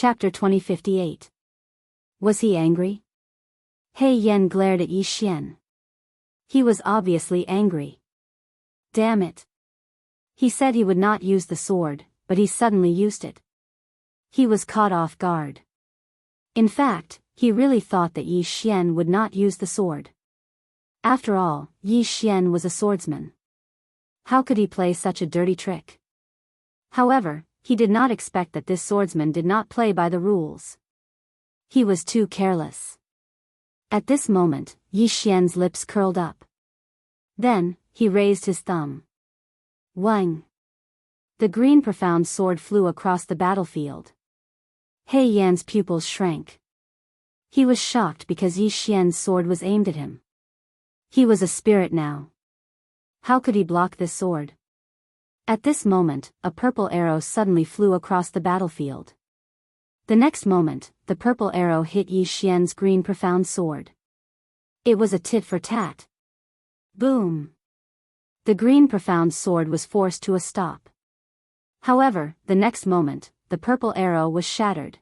Chapter 2058. Was he angry? He Yan glared at Yi Xian. He was obviously angry. Damn it. He said he would not use the sword, but he suddenly used it. He was caught off guard. In fact, he really thought that Yi Xian would not use the sword. After all, Yi Xian was a swordsman. How could he play such a dirty trick? However, he did not expect that this swordsman did not play by the rules. He was too careless. At this moment, Yi Xian's lips curled up. Then, he raised his thumb. Wang! The green profound sword flew across the battlefield. He Yan's pupils shrank. He was shocked because Yi Xian's sword was aimed at him. He was a spirit now. How could he block this sword? At this moment, a purple arrow suddenly flew across the battlefield. The next moment, the purple arrow hit Yi Xian's green profound sword. It was a tit for tat. Boom! The green profound sword was forced to a stop. However, the next moment, the purple arrow was shattered.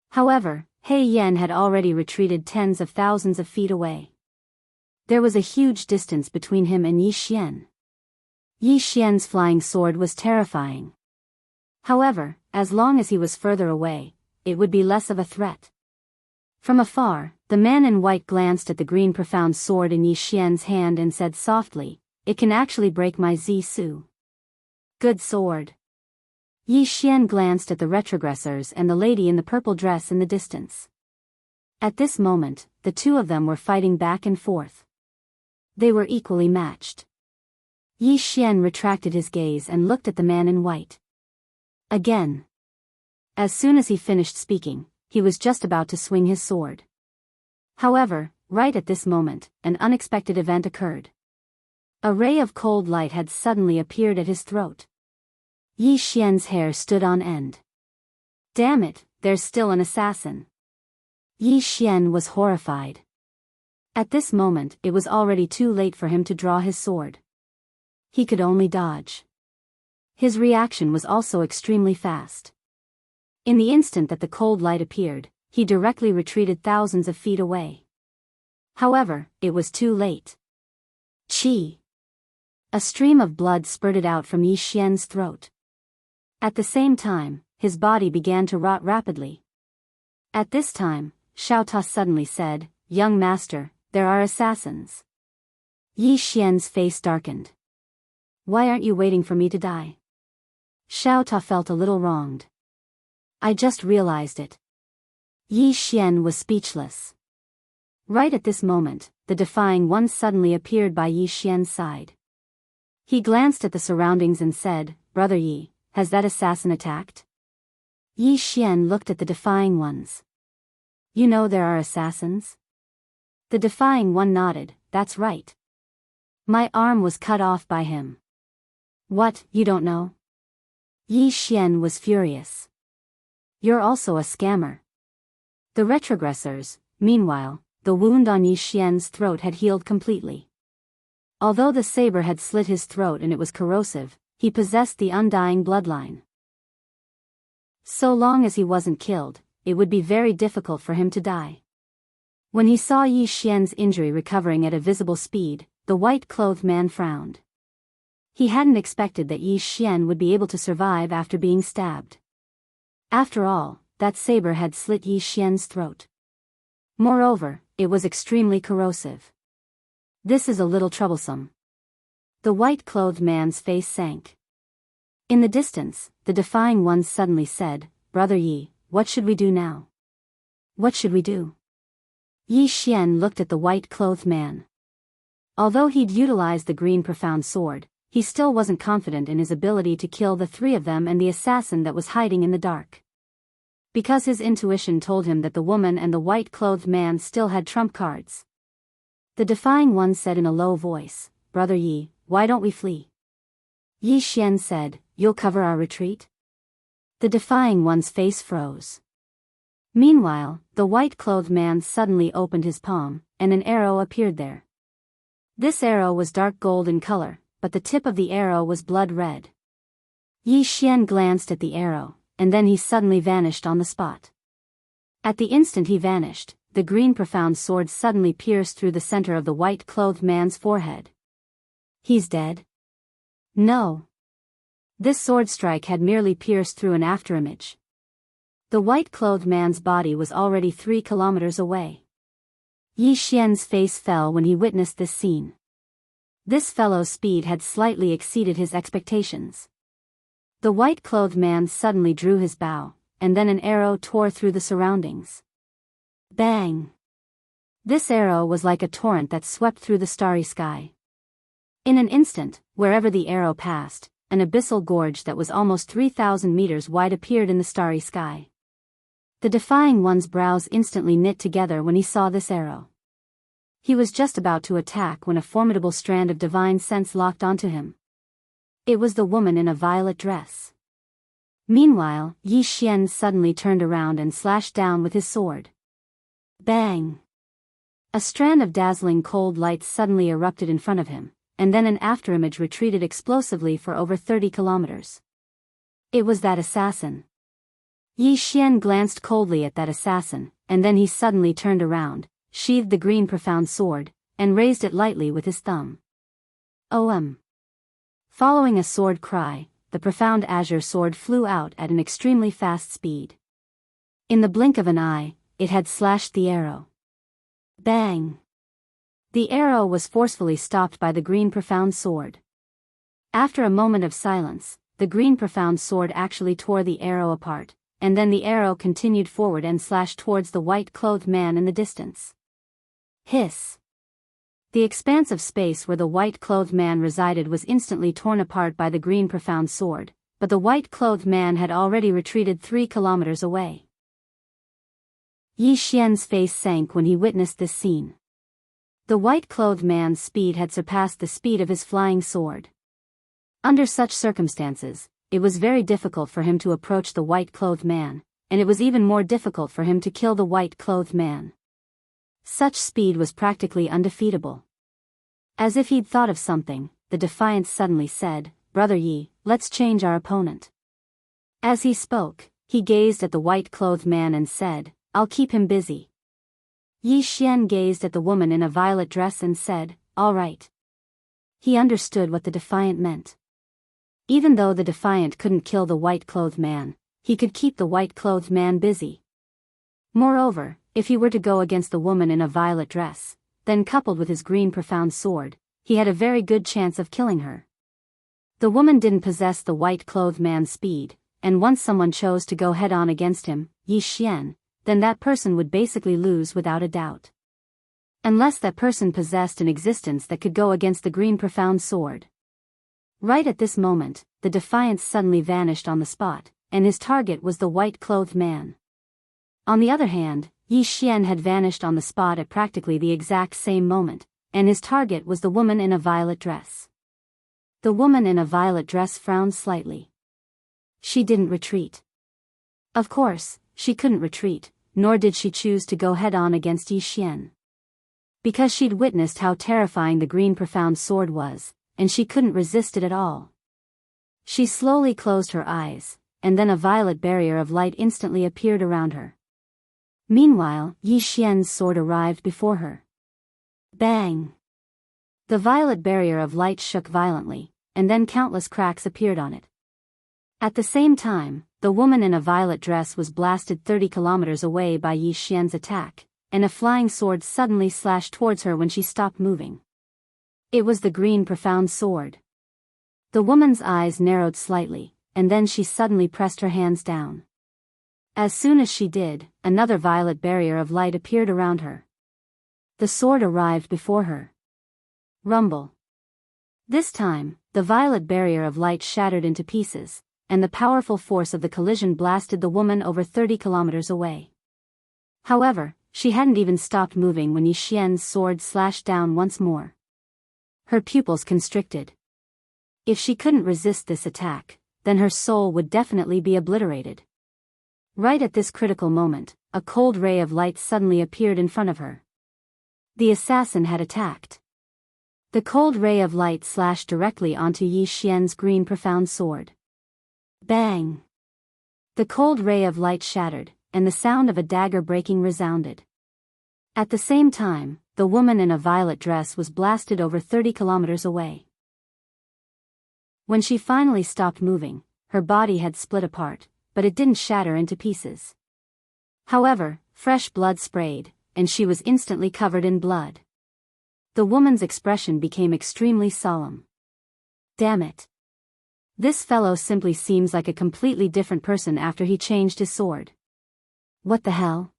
However, He Yan had already retreated tens of thousands of feet away. There was a huge distance between him and Yi Xian. Yi Xian's flying sword was terrifying. However, as long as he was further away, it would be less of a threat. From afar, the man in white glanced at the green profound sword in Yi Xian's hand and said softly, "It can actually break my Zisu. Good sword." Yi Xian glanced at the retrogressors and the lady in the purple dress in the distance. At this moment, the two of them were fighting back and forth. They were equally matched. Yi Xian retracted his gaze and looked at the man in white. Again. As soon as he finished speaking, he was just about to swing his sword. However, right at this moment, an unexpected event occurred. A ray of cold light had suddenly appeared at his throat. Yi Xian's hair stood on end. Damn it, there's still an assassin. Yi Xian was horrified. At this moment, it was already too late for him to draw his sword. He could only dodge. His reaction was also extremely fast. In the instant that the cold light appeared, he directly retreated thousands of feet away. However, it was too late. Qi! A stream of blood spurted out from Yi Xian's throat. At the same time, his body began to rot rapidly. At this time, Xiao Ta suddenly said, "Young master, there are assassins." Yi Xian's face darkened. "Why aren't you waiting for me to die?" Xiao Ta felt a little wronged. "I just realized it." Yi Xian was speechless. Right at this moment, the defying one suddenly appeared by Yi Xian's side. He glanced at the surroundings and said, "Brother Yi, has that assassin attacked?" Yi Xian looked at the defying ones. "You know there are assassins?" The defying one nodded, "That's right. My arm was cut off by him." "What, you don't know?" Yi Xian was furious. "You're also a scammer." The retrogressors, meanwhile, the wound on Yi Xian's throat had healed completely. Although the saber had slit his throat and it was corrosive, he possessed the undying bloodline. So long as he wasn't killed, it would be very difficult for him to die. When he saw Yi Xian's injury recovering at a visible speed, the white-clothed man frowned. He hadn't expected that Yi Xian would be able to survive after being stabbed. After all, that saber had slit Yi Xian's throat. Moreover, it was extremely corrosive. This is a little troublesome. The white-clothed man's face sank. In the distance, the defying one suddenly said, "Brother Yi, what should we do now?" "What should we do?" Yi Xian looked at the white-clothed man. Although he'd utilized the green profound sword, he still wasn't confident in his ability to kill the three of them and the assassin that was hiding in the dark. Because his intuition told him that the woman and the white-clothed man still had trump cards. The defying one said in a low voice, "Brother Yi, why don't we flee?" Yi Xian said, "You'll cover our retreat?" The defying one's face froze. Meanwhile, the white-clothed man suddenly opened his palm, and an arrow appeared there. This arrow was dark gold in color, but the tip of the arrow was blood red. Yi Xian glanced at the arrow, and then he suddenly vanished on the spot. At the instant he vanished, the green profound sword suddenly pierced through the center of the white-clothed man's forehead. He's dead? No. This sword strike had merely pierced through an afterimage. The white-clothed man's body was already 3 kilometers away. Yi Xian's face fell when he witnessed this scene. This fellow's speed had slightly exceeded his expectations. The white-clothed man suddenly drew his bow, and then an arrow tore through the surroundings. Bang! This arrow was like a torrent that swept through the starry sky. In an instant, wherever the arrow passed, an abyssal gorge that was almost 3,000 meters wide appeared in the starry sky. The defying one's brows instantly knit together when he saw this arrow. He was just about to attack when a formidable strand of divine sense locked onto him. It was the woman in a violet dress. Meanwhile, Yi Xian suddenly turned around and slashed down with his sword. Bang! A strand of dazzling cold light suddenly erupted in front of him, and then an afterimage retreated explosively for over 30 kilometers. It was that assassin. Yi Xian glanced coldly at that assassin, and then he suddenly turned around, sheathed the green profound sword, and raised it lightly with his thumb. Following a sword cry, the profound azure sword flew out at an extremely fast speed. In the blink of an eye, it had slashed the arrow. Bang! The arrow was forcefully stopped by the green profound sword. After a moment of silence, the green profound sword actually tore the arrow apart, and then the arrow continued forward and slashed towards the white-clothed man in the distance. Hiss! The expanse of space where the white-clothed man resided was instantly torn apart by the green profound sword, but the white-clothed man had already retreated 3 kilometers away. Yi Xian's face sank when he witnessed this scene. The white-clothed man's speed had surpassed the speed of his flying sword. Under such circumstances, it was very difficult for him to approach the white-clothed man, and it was even more difficult for him to kill the white-clothed man. Such speed was practically undefeatable. As if he'd thought of something, the Defiant suddenly said, "Brother Yi, let's change our opponent." As he spoke, he gazed at the white-clothed man and said, "I'll keep him busy." Yi Xian gazed at the woman in a violet dress and said, "All right." He understood what the Defiant meant. Even though the Defiant couldn't kill the white-clothed man, he could keep the white-clothed man busy. Moreover, if he were to go against the woman in a violet dress, then coupled with his green profound sword, he had a very good chance of killing her. The woman didn't possess the white-clothed man's speed, and once someone chose to go head-on against him, Yi Xian, then that person would basically lose without a doubt. Unless that person possessed an existence that could go against the green profound sword. Right at this moment, the Defiant suddenly vanished on the spot, and his target was the white-clothed man. On the other hand, Yi Xian had vanished on the spot at practically the exact same moment, and his target was the woman in a violet dress. The woman in a violet dress frowned slightly. She didn't retreat. Of course, she couldn't retreat, nor did she choose to go head-on against Yi Xian. Because she'd witnessed how terrifying the green profound sword was, and she couldn't resist it at all. She slowly closed her eyes, and then a violet barrier of light instantly appeared around her. Meanwhile, Yi Xian's sword arrived before her. Bang! The violet barrier of light shook violently, and then countless cracks appeared on it. At the same time, the woman in a violet dress was blasted 30 kilometers away by Yi Xian's attack, and a flying sword suddenly slashed towards her when she stopped moving. It was the green profound sword. The woman's eyes narrowed slightly, and then she suddenly pressed her hands down. As soon as she did, another violet barrier of light appeared around her. The sword arrived before her. Rumble. This time, the violet barrier of light shattered into pieces, and the powerful force of the collision blasted the woman over 30 kilometers away. However, she hadn't even stopped moving when Yi Xian's sword slashed down once more. Her pupils constricted. If she couldn't resist this attack, then her soul would definitely be obliterated. Right at this critical moment, a cold ray of light suddenly appeared in front of her. The assassin had attacked. The cold ray of light slashed directly onto Yi Xian's green profound sword. Bang! The cold ray of light shattered, and the sound of a dagger breaking resounded. At the same time, the woman in a violet dress was blasted over 30 kilometers away. When she finally stopped moving, her body had split apart, but it didn't shatter into pieces. However, fresh blood sprayed, and she was instantly covered in blood. The woman's expression became extremely solemn. Damn it. This fellow simply seems like a completely different person after he changed his sword. What the hell?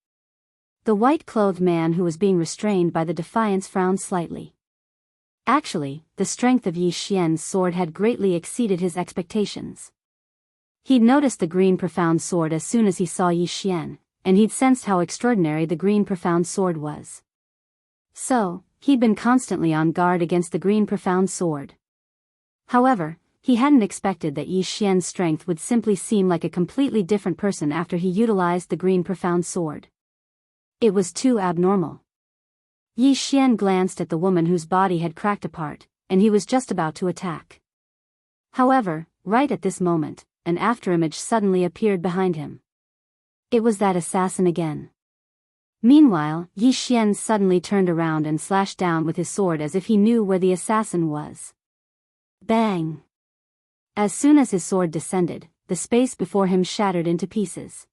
The white-clothed man who was being restrained by the defiance frowned slightly. Actually, the strength of Yi Xian's sword had greatly exceeded his expectations. He'd noticed the green profound sword as soon as he saw Yi Xian, and he'd sensed how extraordinary the green profound sword was. So, he'd been constantly on guard against the green profound sword. However, he hadn't expected that Yi Xian's strength would simply seem like a completely different person after he utilized the green profound sword. It was too abnormal. Yi Xian glanced at the woman whose body had cracked apart, and he was just about to attack. However, right at this moment, an afterimage suddenly appeared behind him. It was that assassin again. Meanwhile, Yi Xian suddenly turned around and slashed down with his sword as if he knew where the assassin was. Bang! As soon as his sword descended, the space before him shattered into pieces.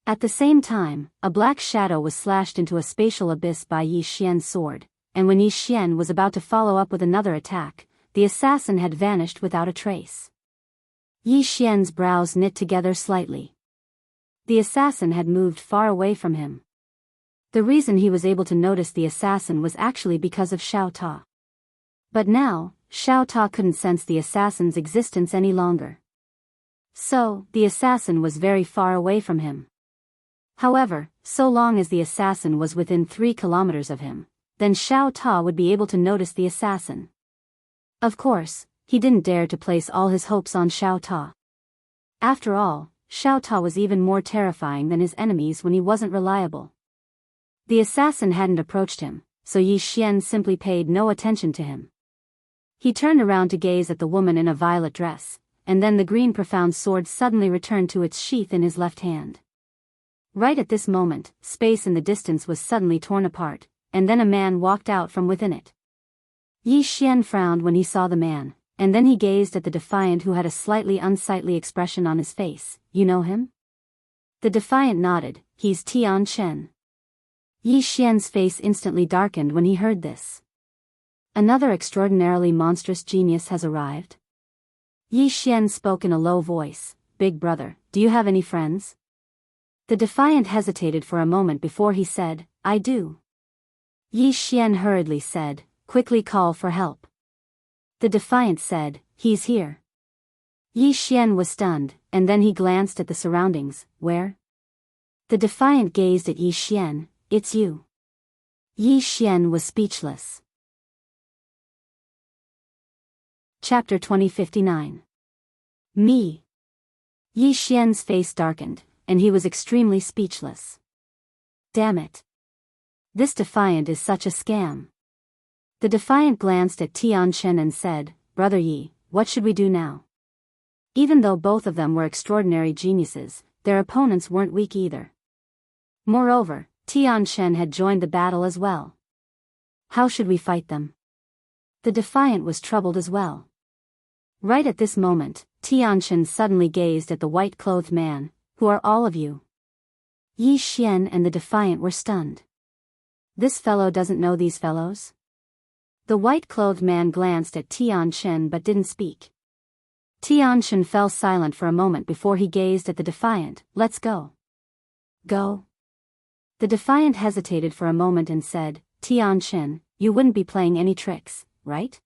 At the same time, a black shadow was slashed into a spatial abyss by Yi Xian's sword, and when Yi Xian was about to follow up with another attack, the assassin had vanished without a trace. Yi Xian's brows knit together slightly. The assassin had moved far away from him. The reason he was able to notice the assassin was actually because of Xiao Ta. But now, Xiao Ta couldn't sense the assassin's existence any longer. So, the assassin was very far away from him. However, so long as the assassin was within 3 kilometers of him, then Xiao Ta would be able to notice the assassin. Of course, he didn't dare to place all his hopes on Xiao Ta. After all, Xiao Ta was even more terrifying than his enemies when he wasn't reliable. The assassin hadn't approached him, so Yi Xian simply paid no attention to him. He turned around to gaze at the woman in a violet dress, and then the green profound sword suddenly returned to its sheath in his left hand. Right at this moment, space in the distance was suddenly torn apart, and then a man walked out from within it. Yi Xian frowned when he saw the man, and then he gazed at the defiant who had a slightly unsightly expression on his face. You know him? The defiant nodded. He's Tian Chen. Yi Xian's face instantly darkened when he heard this. Another extraordinarily monstrous genius has arrived. Yi Xian spoke in a low voice. Big brother, do you have any friends? The defiant hesitated for a moment before he said, I do. Yi Xian hurriedly said, quickly call for help. The defiant said, he's here. Yi Xian was stunned, and then he glanced at the surroundings. Where? The defiant gazed at Yi Xian. It's you. Yi Xian was speechless. Chapter 2059. Me. Yi Xian's face darkened, and he was extremely speechless. Damn it. This defiant is such a scam. The defiant glanced at Tian Chen and said, Brother Yi, what should we do now? Even though both of them were extraordinary geniuses, their opponents weren't weak either. Moreover, Tian Chen had joined the battle as well. How should we fight them? The defiant was troubled as well. Right at this moment, Tian Chen suddenly gazed at the white-clothed man. Who are all of you? Yi Xian and the defiant were stunned. This fellow doesn't know these fellows? The white-clothed man glanced at Tian Chen but didn't speak. Tian Chen fell silent for a moment before he gazed at the defiant. Let's go. Go? The defiant hesitated for a moment and said, Tian Chen, you wouldn't be playing any tricks, right?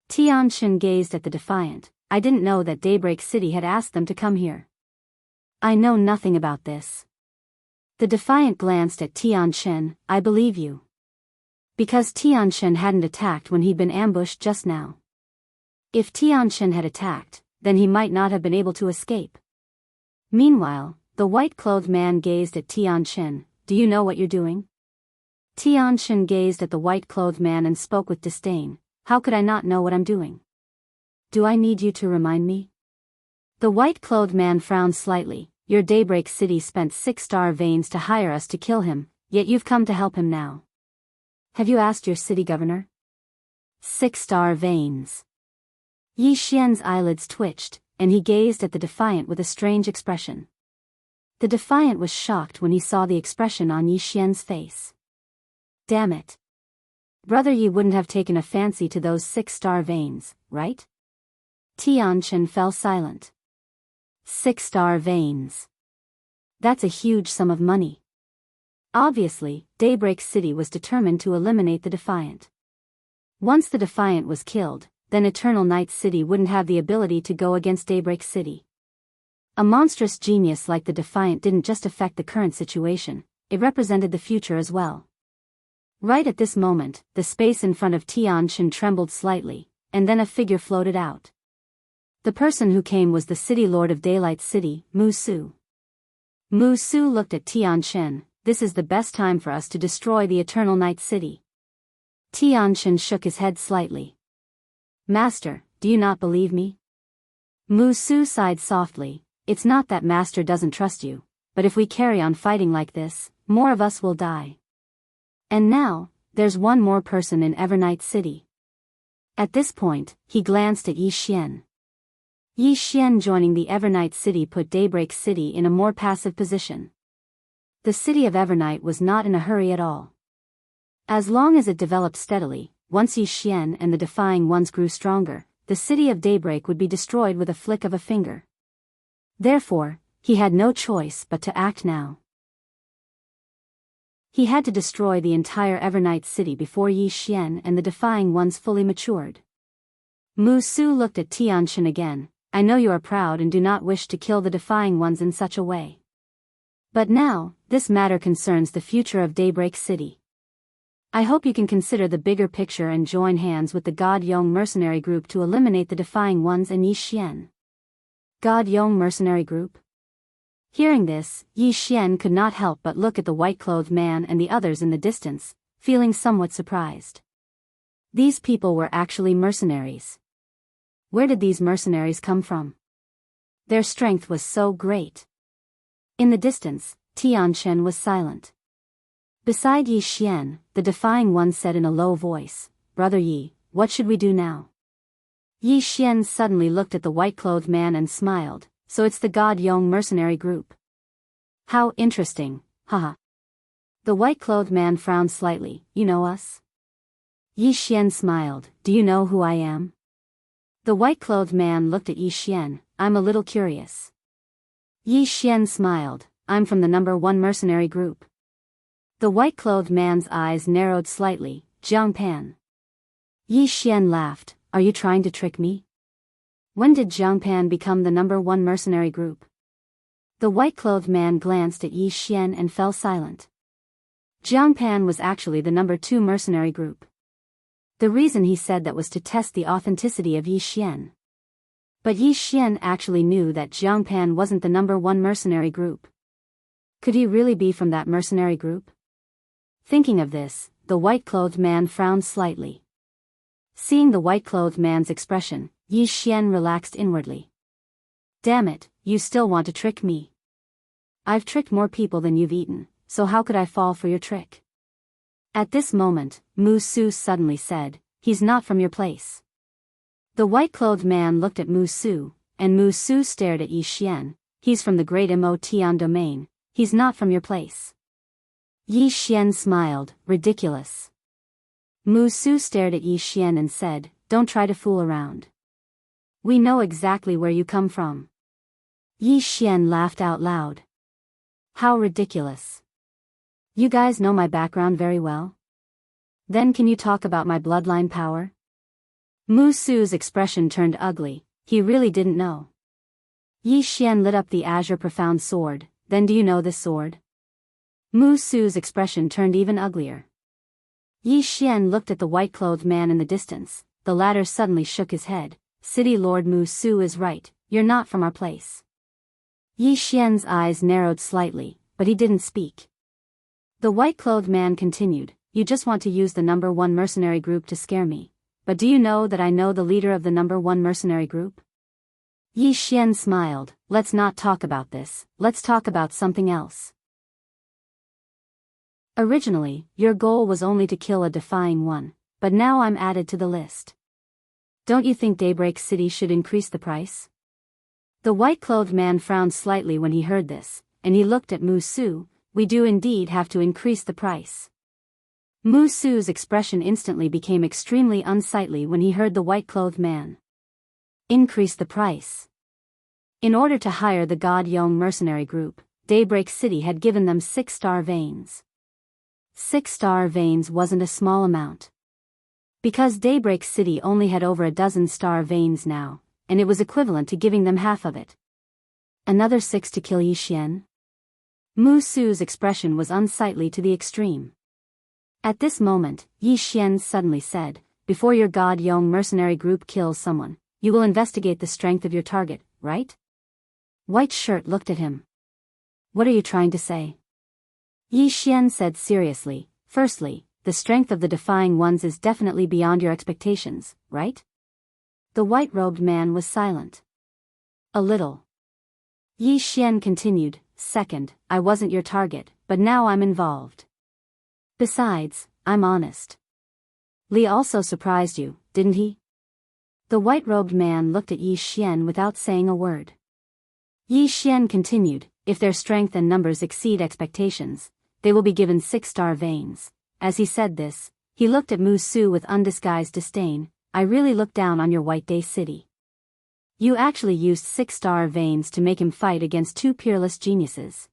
Tian Chen gazed at the defiant. I didn't know that Daybreak City had asked them to come here. I know nothing about this. The defiant glanced at Tian Chen. I believe you. Because Tian Chen hadn't attacked when he'd been ambushed just now. If Tian Chen had attacked, then he might not have been able to escape. Meanwhile, the white-clothed man gazed at Tian Chen. Do you know what you're doing? Tian Chen gazed at the white-clothed man and spoke with disdain. How could I not know what I'm doing? Do I need you to remind me? The white-clothed man frowned slightly. Your Daybreak City spent 6-star veins to hire us to kill him, yet you've come to help him now. Have you asked your city governor? 6-star veins. Yi Xian's eyelids twitched, and he gazed at the Defiant with a strange expression. The Defiant was shocked when he saw the expression on Yi Xian's face. Damn it. Brother Yi wouldn't have taken a fancy to those 6-star veins, right? Tianchen fell silent. 6-star veins. That's a huge sum of money. Obviously, Daybreak City was determined to eliminate the Defiant. Once the Defiant was killed, then Eternal Night City wouldn't have the ability to go against Daybreak City. A monstrous genius like the Defiant didn't just affect the current situation, it represented the future as well. Right at this moment, the space in front of Tianchen trembled slightly, and then a figure floated out. The person who came was the City Lord of Daylight City, Mu Su. Mu Su looked at Tianchen. This is the best time for us to destroy the Eternal Night City. Tianchen shook his head slightly. Master, do you not believe me? Mu Su sighed softly. It's not that Master doesn't trust you, but if we carry on fighting like this, more of us will die. And now, there's one more person in Evernight City. At this point, he glanced at Yi Xian. Yi Xian joining the Evernight City put Daybreak City in a more passive position. The city of Evernight was not in a hurry at all. As long as it developed steadily, once Yi Xian and the Defying Ones grew stronger, the city of Daybreak would be destroyed with a flick of a finger. Therefore, he had no choice but to act now. He had to destroy the entire Evernight City before Yi Xian and the Defying Ones fully matured. Mu Su looked at Tianchen again. I know you are proud and do not wish to kill the Defying Ones in such a way. But now, this matter concerns the future of Daybreak City. I hope you can consider the bigger picture and join hands with the God Yong mercenary group to eliminate the Defying Ones and Yi Xian. God Yong mercenary group? Hearing this, Yi Xian could not help but look at the white-clothed man and the others in the distance, feeling somewhat surprised. These people were actually mercenaries. Where did these mercenaries come from? Their strength was so great. In the distance, Tianchen was silent. Beside Yi Xian, the Defying One said in a low voice, Brother Yi, what should we do now? Yi Xian suddenly looked at the white-clothed man and smiled, so it's the God Yong mercenary group. How interesting, haha. The white-clothed man frowned slightly, you know us? Yi Xian smiled, do you know who I am? The white-clothed man looked at Yi Xian, I'm a little curious. Yi Xian smiled, I'm from the number 1 mercenary group. The white-clothed man's eyes narrowed slightly, Jiang Pan. Yi Xian laughed, are you trying to trick me? When did Jiang Pan become the number 1 mercenary group? The white-clothed man glanced at Yi Xian and fell silent. Jiang Pan was actually the number 2 mercenary group. The reason he said that was to test the authenticity of Yi Xian. But Yi Xian actually knew that Jiang Pan wasn't the number 1 mercenary group. Could he really be from that mercenary group? Thinking of this, the white-clothed man frowned slightly. Seeing the white-clothed man's expression, Yi Xian relaxed inwardly. Damn it, you still want to trick me. I've tricked more people than you've eaten, so how could I fall for your trick? At this moment, Mu Su suddenly said, he's not from your place. The white-clothed man looked at Mu Su, and Mu Su stared at Yi Xian, he's from the great Mo Tian domain, he's not from your place. Yi Xian smiled, ridiculous. Mu Su stared at Yi Xian and said, don't try to fool around. We know exactly where you come from. Yi Xian laughed out loud. How ridiculous. You guys know my background very well? Then can you talk about my bloodline power? Mu Su's expression turned ugly, he really didn't know. Yi Xian lit up the azure profound sword, then do you know this sword? Mu Su's expression turned even uglier. Yi Xian looked at the white-clothed man in the distance, the latter suddenly shook his head, City Lord Mu Su is right, you're not from our place. Yi Xian's eyes narrowed slightly, but he didn't speak. The white-clothed man continued, you just want to use the number 1 mercenary group to scare me, but do you know that I know the leader of the number 1 mercenary group? Yi Xian smiled. Let's not talk about this, let's talk about something else. Originally, your goal was only to kill a defying one, but now I'm added to the list. Don't you think Daybreak City should increase the price? The white-clothed man frowned slightly when he heard this, and he looked at Mu Su. We do indeed have to increase the price. Mu Su's expression instantly became extremely unsightly when he heard the white-clothed man. Increase the price. In order to hire the God Yong mercenary group, Daybreak City had given them 6-star veins. 6-star veins wasn't a small amount. Because Daybreak City only had over a dozen star veins now, and it was equivalent to giving them half of it. Another 6 to kill Yi Xian? Mu Su's expression was unsightly to the extreme. At this moment, Yi Xian suddenly said, before your God Yong mercenary group kills someone, you will investigate the strength of your target, right? White Shirt looked at him. What are you trying to say? Yi Xian said seriously, firstly, the strength of the defying ones is definitely beyond your expectations, right? The white-robed man was silent. A little. Yi Xian continued, second, I wasn't your target, but now I'm involved. Besides, I'm honest. Li also surprised you, didn't he? The white-robed man looked at Yi Xian without saying a word. Yi Xian continued, if their strength and numbers exceed expectations, they will be given 6-star veins. As he said this, he looked at Mu Su with undisguised disdain. I really look down on your White Day City. You actually used 6-star veins to make him fight against 2 peerless geniuses.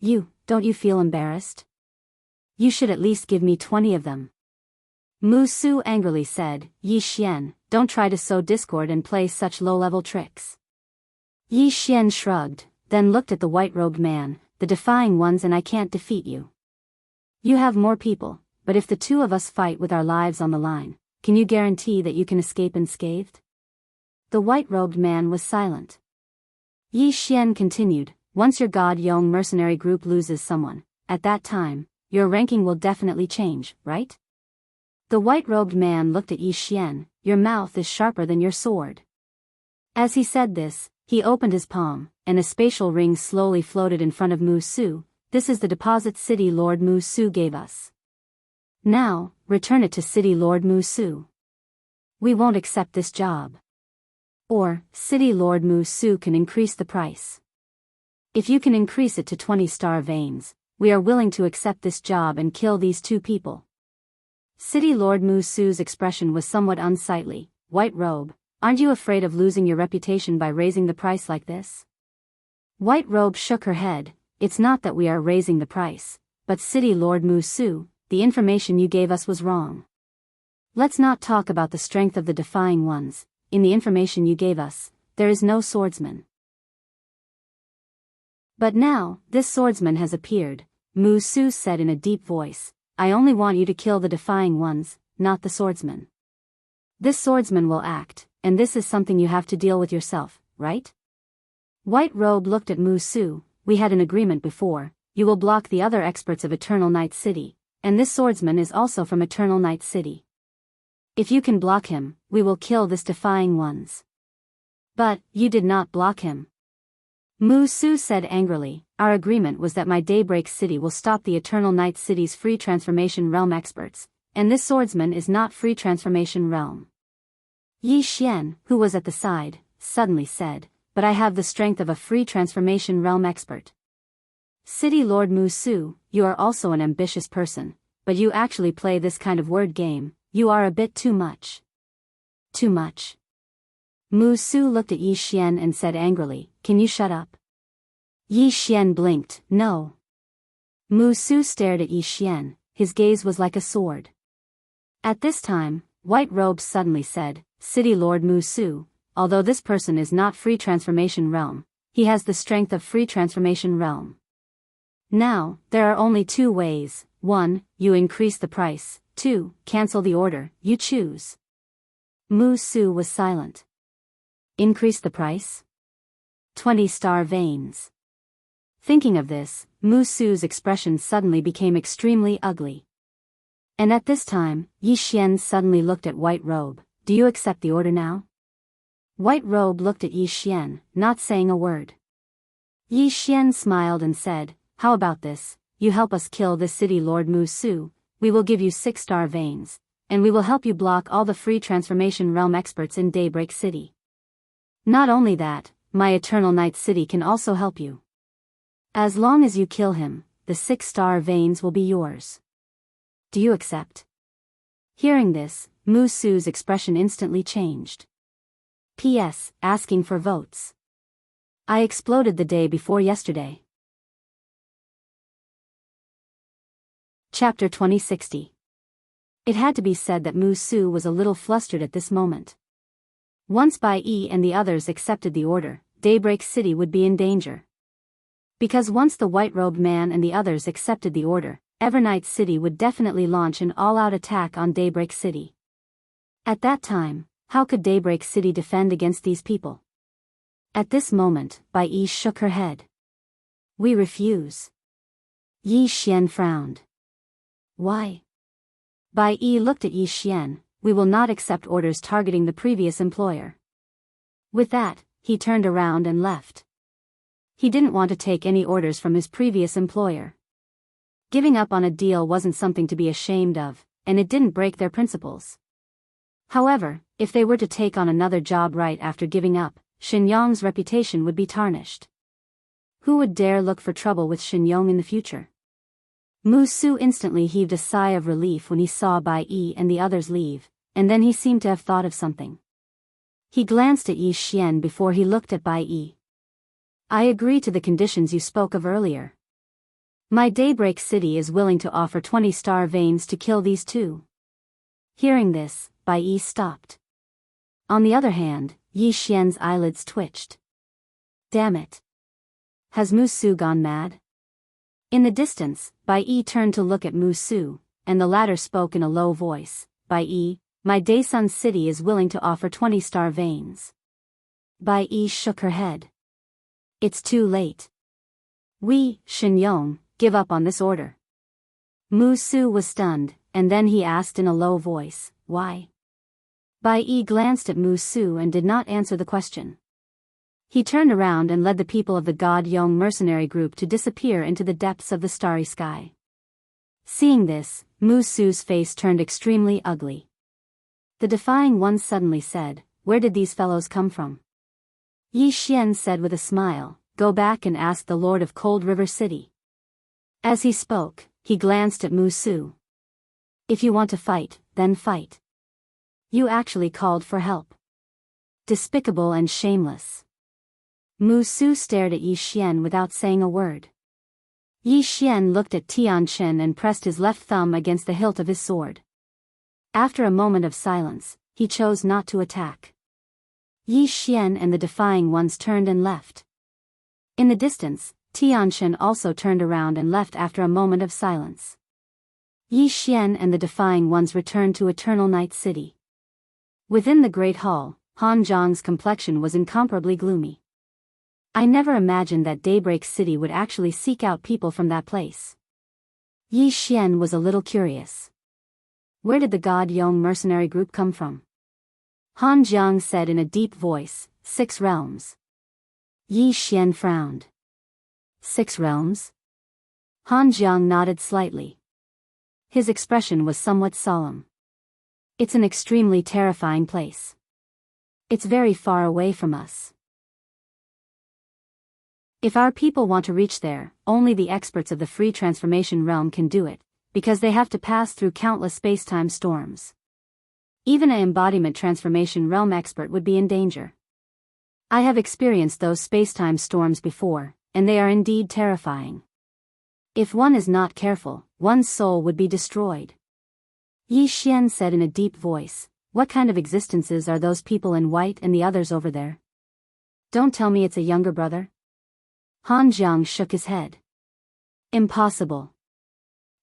Don't you feel embarrassed? You should at least give me 20 of them. Mu Su angrily said, Yi Xian, don't try to sow discord and play such low-level tricks. Yi Xian shrugged, then looked at the white-robed man, the defying ones, and I can't defeat you. You have more people, but if the 2 of us fight with our lives on the line, can you guarantee that you can escape unscathed? The white-robed man was silent. Yi Xian continued, once your God Yong mercenary group loses someone, at that time, your ranking will definitely change, right? The white-robed man looked at Yi Xian, your mouth is sharper than your sword. As he said this, he opened his palm, and a spatial ring slowly floated in front of Mu Su. This is the deposit City Lord Mu Su gave us. Now, return it to City Lord Mu Su. We won't accept this job. Or, City Lord Mu Su can increase the price. If you can increase it to 20-star veins, we are willing to accept this job and kill these 2 people. City Lord Mu Su's expression was somewhat unsightly. White Robe, aren't you afraid of losing your reputation by raising the price like this? White Robe shook her head. It's not that we are raising the price, but City Lord Mu Su, the information you gave us was wrong. Let's not talk about the strength of the defying ones. In the information you gave us, there is no swordsman. But now, this swordsman has appeared, Mu Su said in a deep voice. I only want you to kill the defying ones, not the swordsman. This swordsman will act, and this is something you have to deal with yourself, right? White Robe looked at Mu Su. We had an agreement before, you will block the other experts of Eternal Night City, and this swordsman is also from Eternal Night City. If you can block him, we will kill this defying ones. But, you did not block him. Mu Su said angrily, our agreement was that my Daybreak City will stop the Eternal Night City's free transformation realm experts, and this swordsman is not free transformation realm. Yi Xian, who was at the side, suddenly said, but I have the strength of a free transformation realm expert. City Lord Mu Su, you are also an ambitious person, but you actually play this kind of word game, you are a bit too much. Too much. Mu Su looked at Yi Xian and said angrily, can you shut up? Yi Xian blinked, no. Mu Su stared at Yi Xian, his gaze was like a sword. At this time, White Robe suddenly said, City Lord Mu Su, although this person is not free transformation realm, he has the strength of free transformation realm. Now, there are only 2 ways, 1, you increase the price, 2, cancel the order, you choose. Mu Su was silent. Increase the price? 20-star veins. Thinking of this, Mu Su's expression suddenly became extremely ugly. And at this time, Yi Xian suddenly looked at White Robe, do you accept the order now? White Robe looked at Yi Xian, not saying a word. Yi Xian smiled and said, "How about this? You help us kill this city Lord Mu Su, we will give you 6-star veins, and we will help you block all the free transformation realm experts in Daybreak City. Not only that, my Eternal Night City can also help you. As long as you kill him, the 6-star veins will be yours. Do you accept?" Hearing this, Mu Su's expression instantly changed. P.S. Asking for votes. I exploded the day before yesterday. Chapter 2060. It had to be said that Mu Su was a little flustered at this moment. Once Bai Yi and the others accepted the order, Daybreak City would be in danger. Because once the white-robed man and the others accepted the order, Evernight City would definitely launch an all-out attack on Daybreak City. At that time, how could Daybreak City defend against these people? At this moment, Bai Yi shook her head. "We refuse." Yi Xian frowned. "Why?" Bai Yi looked at Yi Xian. "We will not accept orders targeting the previous employer." With that, he turned around and left. He didn't want to take any orders from his previous employer. Giving up on a deal wasn't something to be ashamed of, and it didn't break their principles. However, if they were to take on another job right after giving up, Shenyong's reputation would be tarnished. Who would dare look for trouble with Shenyong in the future? Mu Su instantly heaved a sigh of relief when he saw Bai Yi and the others leave, and then he seemed to have thought of something. He glanced at Yi Xian before he looked at Bai Yi. "I agree to the conditions you spoke of earlier. My Daybreak City is willing to offer 20-star veins to kill these two." Hearing this, Bai Yi stopped. On the other hand, Yi Xian's eyelids twitched. Damn it. Has Mu Su gone mad? In the distance, Bai Yi turned to look at Mu Su, and the latter spoke in a low voice. "Bai Yi, my Daesun City is willing to offer 20-star veins." Bai Yi shook her head. "It's too late. We, Shenyong, give up on this order." Mu Su was stunned, and then he asked in a low voice, "Why?" Bai Yi glanced at Mu Su and did not answer the question. He turned around and led the people of the God Yong mercenary group to disappear into the depths of the starry sky. Seeing this, Mu Su's face turned extremely ugly. The Defying One suddenly said, "Where did these fellows come from?" Yi Xian said with a smile, "Go back and ask the Lord of Cold River City." As he spoke, he glanced at Mu Su. "If you want to fight, then fight. You actually called for help. Despicable and shameless." Mu Su stared at Yi Xian without saying a word. Yi Xian looked at Tian Chen and pressed his left thumb against the hilt of his sword. After a moment of silence, he chose not to attack. Yi Xian and the Defying Ones turned and left. In the distance, Tian Chen also turned around and left after a moment of silence. Yi Xian and the Defying Ones returned to Eternal Night City. Within the Great Hall, Han Zhang's complexion was incomparably gloomy. "I never imagined that Daybreak City would actually seek out people from that place." Yi Xian was a little curious. "Where did the God Yong mercenary group come from?" Han Zhang said in a deep voice, 6 realms. Yi Xian frowned. 6 realms? Han Zhang nodded slightly. His expression was somewhat solemn. "It's an extremely terrifying place. It's very far away from us. If our people want to reach there, only the experts of the free transformation realm can do it, because they have to pass through countless space-time storms. Even an embodiment transformation realm expert would be in danger. I have experienced those space-time storms before, and they are indeed terrifying. If one is not careful, one's soul would be destroyed." Yi Xian said in a deep voice, "What kind of existences are those people in white and the others over there? Don't tell me it's a younger brother?" Han Zhang shook his head. "Impossible.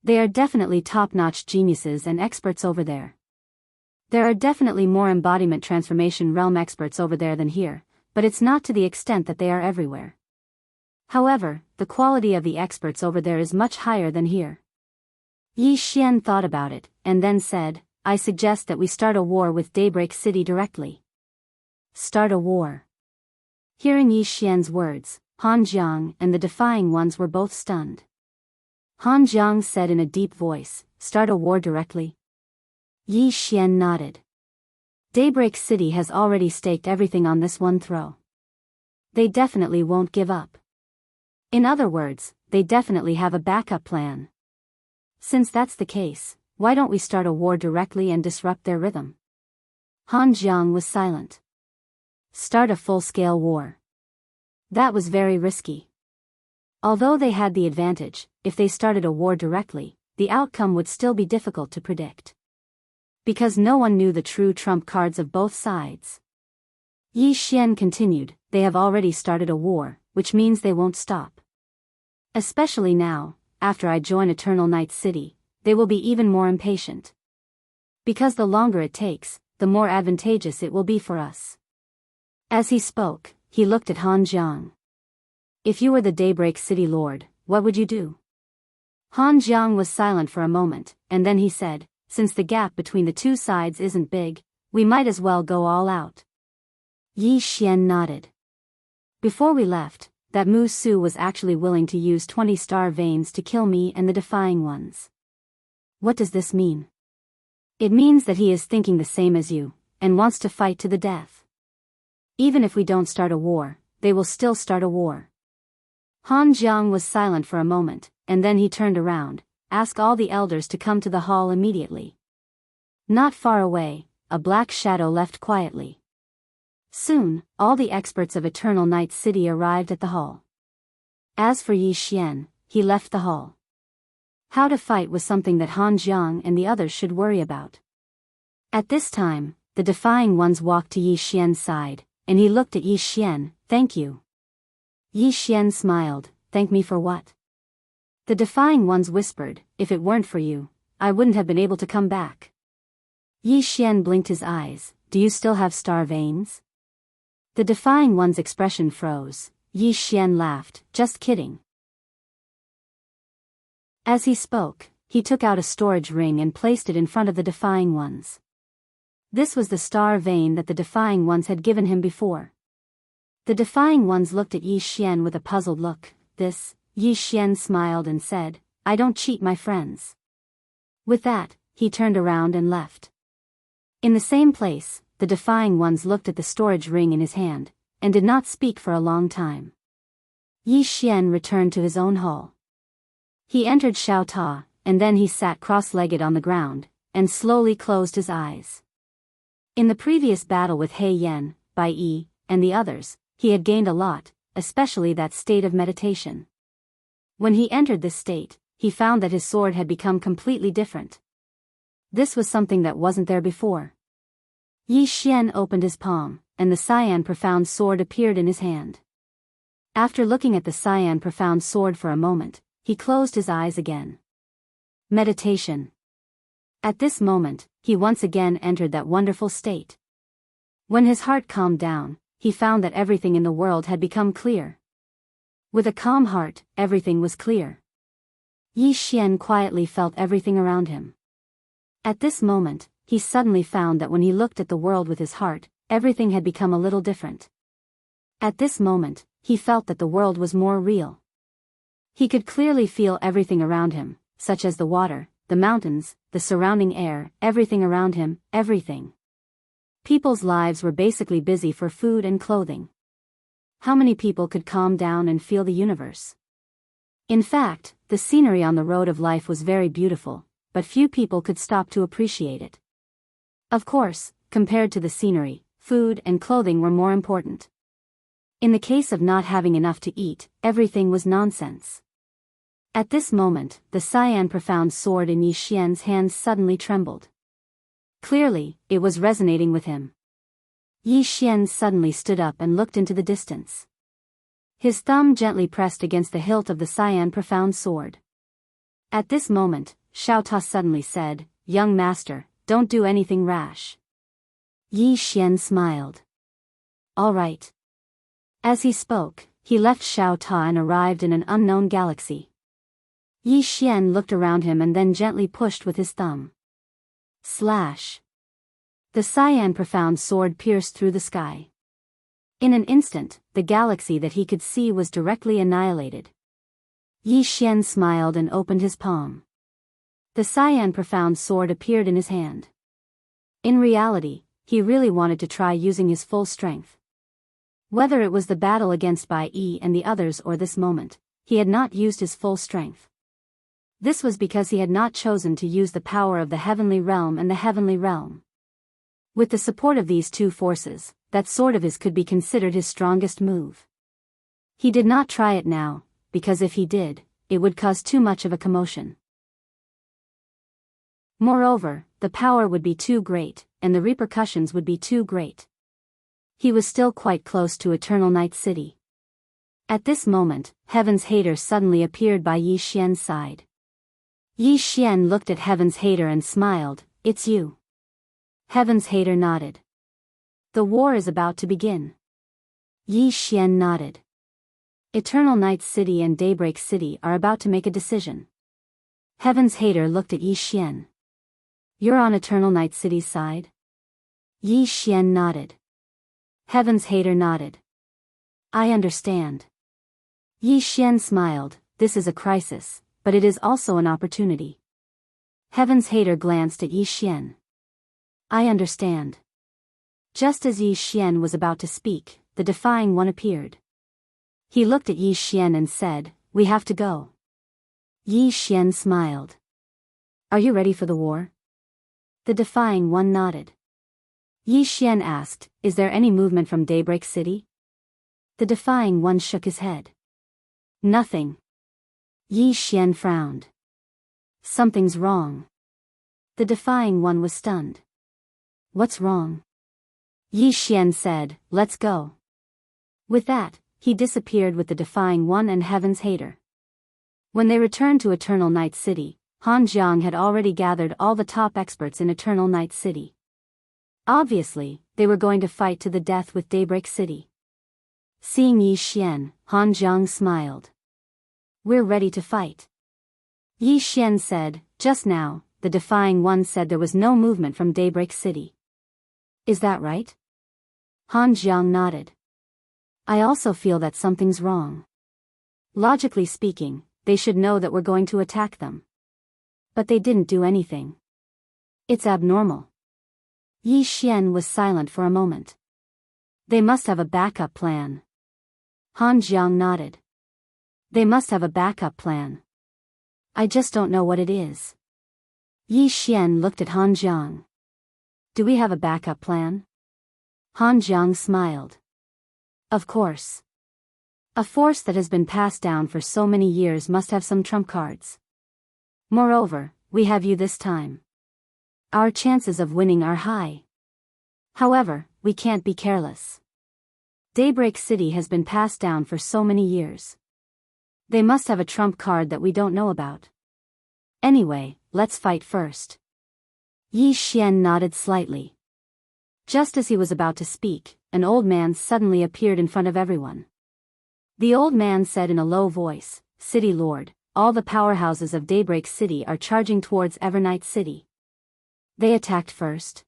They are definitely top-notch geniuses and experts over there. There are definitely more embodiment transformation realm experts over there than here, but it's not to the extent that they are everywhere. However, the quality of the experts over there is much higher than here." Yi Xian thought about it, and then said, "I suggest that we start a war with Daybreak City directly. Start a war. Hearing Yi Xian's words, Han Jiang and the Defying Ones were both stunned. Han Jiang said in a deep voice, start a war directly. Yi Xian nodded. Daybreak City has already staked everything on this one throw. They definitely won't give up. In other words, they definitely have a backup plan. Since that's the case, why don't we start a war directly and disrupt their rhythm? Han Jiang was silent. Start a full-scale war. That was very risky. Although they had the advantage, if they started a war directly, the outcome would still be difficult to predict. Because no one knew the true trump cards of both sides. Yi Xian continued, they have already started a war, which means they won't stop. Especially now, after I join Eternal Night City, they will be even more impatient. Because the longer it takes, the more advantageous it will be for us. As he spoke, he looked at Han Jiang. If you were the Daybreak City Lord, what would you do? Han Jiang was silent for a moment, and then he said, since the gap between the two sides isn't big, we might as well go all out. Yi Xian nodded. Before we left, that Mu Su was actually willing to use 20 star veins to kill me and the Defying Ones. What does this mean? It means that he is thinking the same as you, and wants to fight to the death. Even if we don't start a war, they will still start a war. Han Jiang was silent for a moment, and then he turned around, ask all the elders to come to the hall immediately. Not far away, a black shadow left quietly. Soon, all the experts of Eternal Night City arrived at the hall. As for Yi Xian, he left the hall. How to fight was something that Han Jiang and the others should worry about. At this time, the Defying Ones walked to Yi Xian's side, and he looked at Yi Xian, thank you. Yi Xian smiled, thank me for what? The Defying Ones whispered, if it weren't for you, I wouldn't have been able to come back. Yi Xian blinked his eyes, do you still have star veins? The Defying One's expression froze. Yi Xian laughed, just kidding. As he spoke, he took out a storage ring and placed it in front of the Defying Ones. This was the star vein that the Defying Ones had given him before. The Defying Ones looked at Yi Xian with a puzzled look. This, Yi Xian smiled and said, I don't cheat my friends. With that, he turned around and left. In the same place, the Defying Ones looked at the storage ring in his hand, and did not speak for a long time. Yi Xian returned to his own hall. He entered Xiao Ta, and then he sat cross-legged on the ground, and slowly closed his eyes. In the previous battle with He Yan, Bai Yi, and the others, he had gained a lot, especially that state of meditation. When he entered this state, he found that his sword had become completely different. This was something that wasn't there before. Yi Xian opened his palm, and the cyan profound sword appeared in his hand. After looking at the cyan profound sword for a moment, he closed his eyes again. Meditation. At this moment, he once again entered that wonderful state. When his heart calmed down, he found that everything in the world had become clear. With a calm heart, everything was clear. Yi Xian quietly felt everything around him. At this moment, he suddenly found that when he looked at the world with his heart, everything had become a little different. At this moment, he felt that the world was more real. He could clearly feel everything around him, such as the water, the mountains, the surrounding air, everything around him, everything. People's lives were basically busy for food and clothing. How many people could calm down and feel the universe? In fact, the scenery on the road of life was very beautiful, but few people could stop to appreciate it. Of course, compared to the scenery, food and clothing were more important. In the case of not having enough to eat, everything was nonsense. At this moment, the cyan profound sword in Yi Xian's hands suddenly trembled. Clearly, it was resonating with him. Yi Xian suddenly stood up and looked into the distance. His thumb gently pressed against the hilt of the cyan profound sword. At this moment, Xiao Ta suddenly said, Young master, don't do anything rash. Yi Xian smiled. All right. As he spoke, he left Xiao Ta and arrived in an unknown galaxy. Yi Xian looked around him and then gently pushed with his thumb. Slash. The cyan profound sword pierced through the sky. In an instant, the galaxy that he could see was directly annihilated. Yi Xian smiled and opened his palm. The cyan profound sword appeared in his hand. In reality, he really wanted to try using his full strength. Whether it was the battle against Bai Yi and the others or this moment, he had not used his full strength. This was because he had not chosen to use the power of the heavenly realm and the heavenly realm. With the support of these two forces, that sword of his could be considered his strongest move. He did not try it now, because if he did, it would cause too much of a commotion. Moreover, the power would be too great, and the repercussions would be too great. He was still quite close to Eternal Night City. At this moment, Heaven's Hater suddenly appeared by Yi Xian's side. Yi Xian looked at Heaven's Hater and smiled, "It's you." Heaven's Hater nodded. "The war is about to begin." Yi Xian nodded. Eternal Night City and Daybreak City are about to make a decision. Heaven's Hater looked at Yi Xian. "You're on Eternal Night City's side?" Yi Xian nodded. Heaven's Hater nodded. "I understand." Yi Xian smiled, "This is a crisis, but it is also an opportunity." Heaven's Hater glanced at Yi Xian. "I understand." Just as Yi Xian was about to speak, the Defying One appeared. He looked at Yi Xian and said, "We have to go." Yi Xian smiled. "Are you ready for the war?" The Defying One nodded. Yi Xian asked, "Is there any movement from Daybreak City?" The Defying One shook his head. "Nothing." Yi Xian frowned. "Something's wrong." The Defying One was stunned. "What's wrong?" Yi Xian said, "Let's go." With that, he disappeared with the Defying One and Heaven's Hater. When they returned to Eternal Night City, Han Jiang had already gathered all the top experts in Eternal Night City. Obviously, they were going to fight to the death with Daybreak City. Seeing Yi Xian, Han Jiang smiled. "We're ready to fight." Yi Xian said, "Just now, the Defying One said there was no movement from Daybreak City. Is that right?" Han Jiang nodded. "I also feel that something's wrong. Logically speaking, they should know that we're going to attack them. But they didn't do anything. It's abnormal." Yi Xian was silent for a moment. "They must have a backup plan." Han Jiang nodded. "They must have a backup plan. I just don't know what it is." Yi Xian looked at Han Jiang. "Do we have a backup plan?" Han Jiang smiled. "Of course. A force that has been passed down for so many years must have some trump cards. Moreover, we have you this time. Our chances of winning are high. However, we can't be careless. Daybreak City has been passed down for so many years. They must have a trump card that we don't know about. Anyway, let's fight first." Yi Xian nodded slightly. Just as he was about to speak, an old man suddenly appeared in front of everyone. The old man said in a low voice, "City Lord, all the powerhouses of Daybreak City are charging towards Evernight City." They attacked first.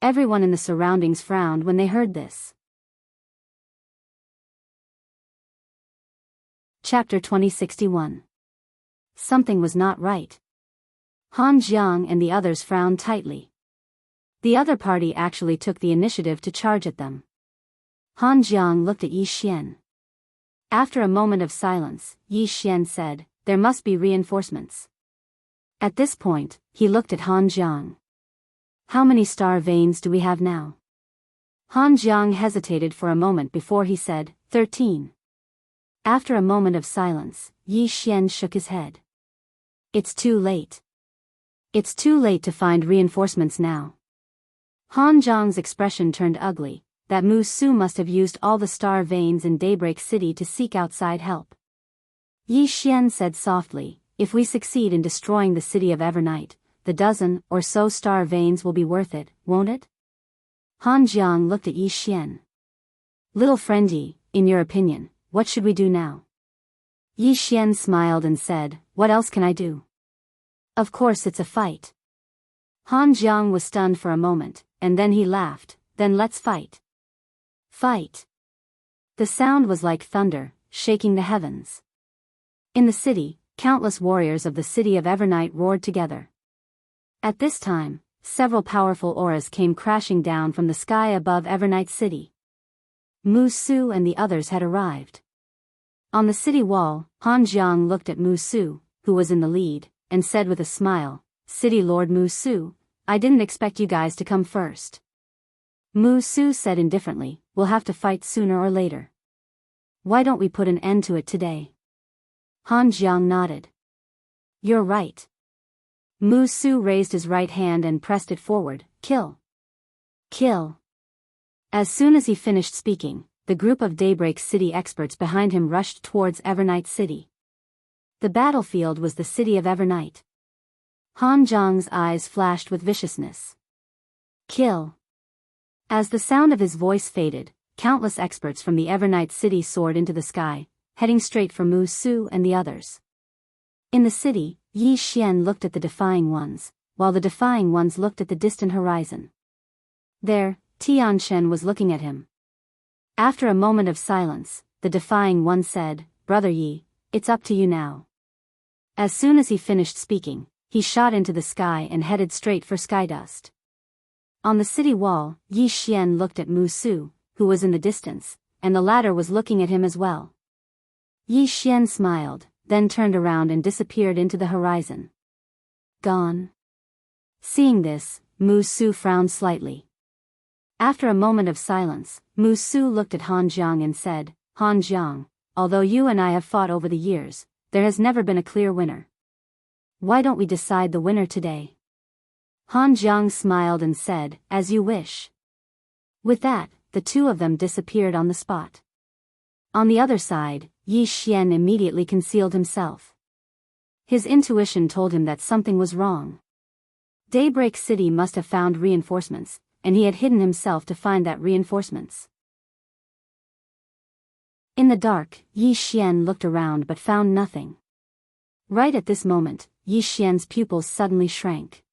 Everyone in the surroundings frowned when they heard this. Chapter 2061. Something was not right. Han Jiang and the others frowned tightly. The other party actually took the initiative to charge at them. Han Jiang looked at Yi Xian. After a moment of silence, Yi Xian said, "There must be reinforcements." At this point, he looked at Han Jiang. "How many star veins do we have now?" Han Jiang hesitated for a moment before he said, 13. After a moment of silence, Yi Xian shook his head. "It's too late. It's too late to find reinforcements now." Han Jiang's expression turned ugly. That Mu Su must have used all the star veins in Daybreak City to seek outside help. Yi Xian said softly, "If we succeed in destroying the city of Evernight, the dozen or so star veins will be worth it, won't it?" Han Jiang looked at Yi Xian. "Little friend Yi, in your opinion, what should we do now?" Yi Xian smiled and said, "What else can I do? Of course it's a fight." Han Jiang was stunned for a moment, and then he laughed, "Then let's fight." "Fight." The sound was like thunder, shaking the heavens. In the city, countless warriors of the city of Evernight roared together. At this time, several powerful auras came crashing down from the sky above Evernight City. Mu Su and the others had arrived. On the city wall, Han Jiang looked at Mu Su, who was in the lead, and said with a smile, "City Lord Mu Su, I didn't expect you guys to come first." Mu Su said indifferently, "We'll have to fight sooner or later. Why don't we put an end to it today?" Han Jiang nodded. "You're right." Mu Su raised his right hand and pressed it forward. "Kill. Kill." As soon as he finished speaking, the group of Daybreak City experts behind him rushed towards Evernight City. The battlefield was the city of Evernight. Han Jiang's eyes flashed with viciousness. "Kill." As the sound of his voice faded, countless experts from the Evernight City soared into the sky, heading straight for Mu Su and the others. In the city, Yi Xian looked at the Defying Ones, while the Defying Ones looked at the distant horizon. There, Tianchen was looking at him. After a moment of silence, the Defying One said, "Brother Yi, it's up to you now." As soon as he finished speaking, he shot into the sky and headed straight for Skydust. On the city wall, Yi Xian looked at Mu Su, who was in the distance, and the latter was looking at him as well. Yi Xian smiled, then turned around and disappeared into the horizon. Gone. Seeing this, Mu Su frowned slightly. After a moment of silence, Mu Su looked at Han Jiang and said, "Han Jiang, although you and I have fought over the years, there has never been a clear winner. Why don't we decide the winner today?" Han Jiang smiled and said, "As you wish." With that, the two of them disappeared on the spot. On the other side, Yi Xian immediately concealed himself. His intuition told him that something was wrong. Daybreak City must have found reinforcements, and he had hidden himself to find that reinforcements. In the dark, Yi Xian looked around but found nothing. Right at this moment, Yi Xian's pupils suddenly shrank.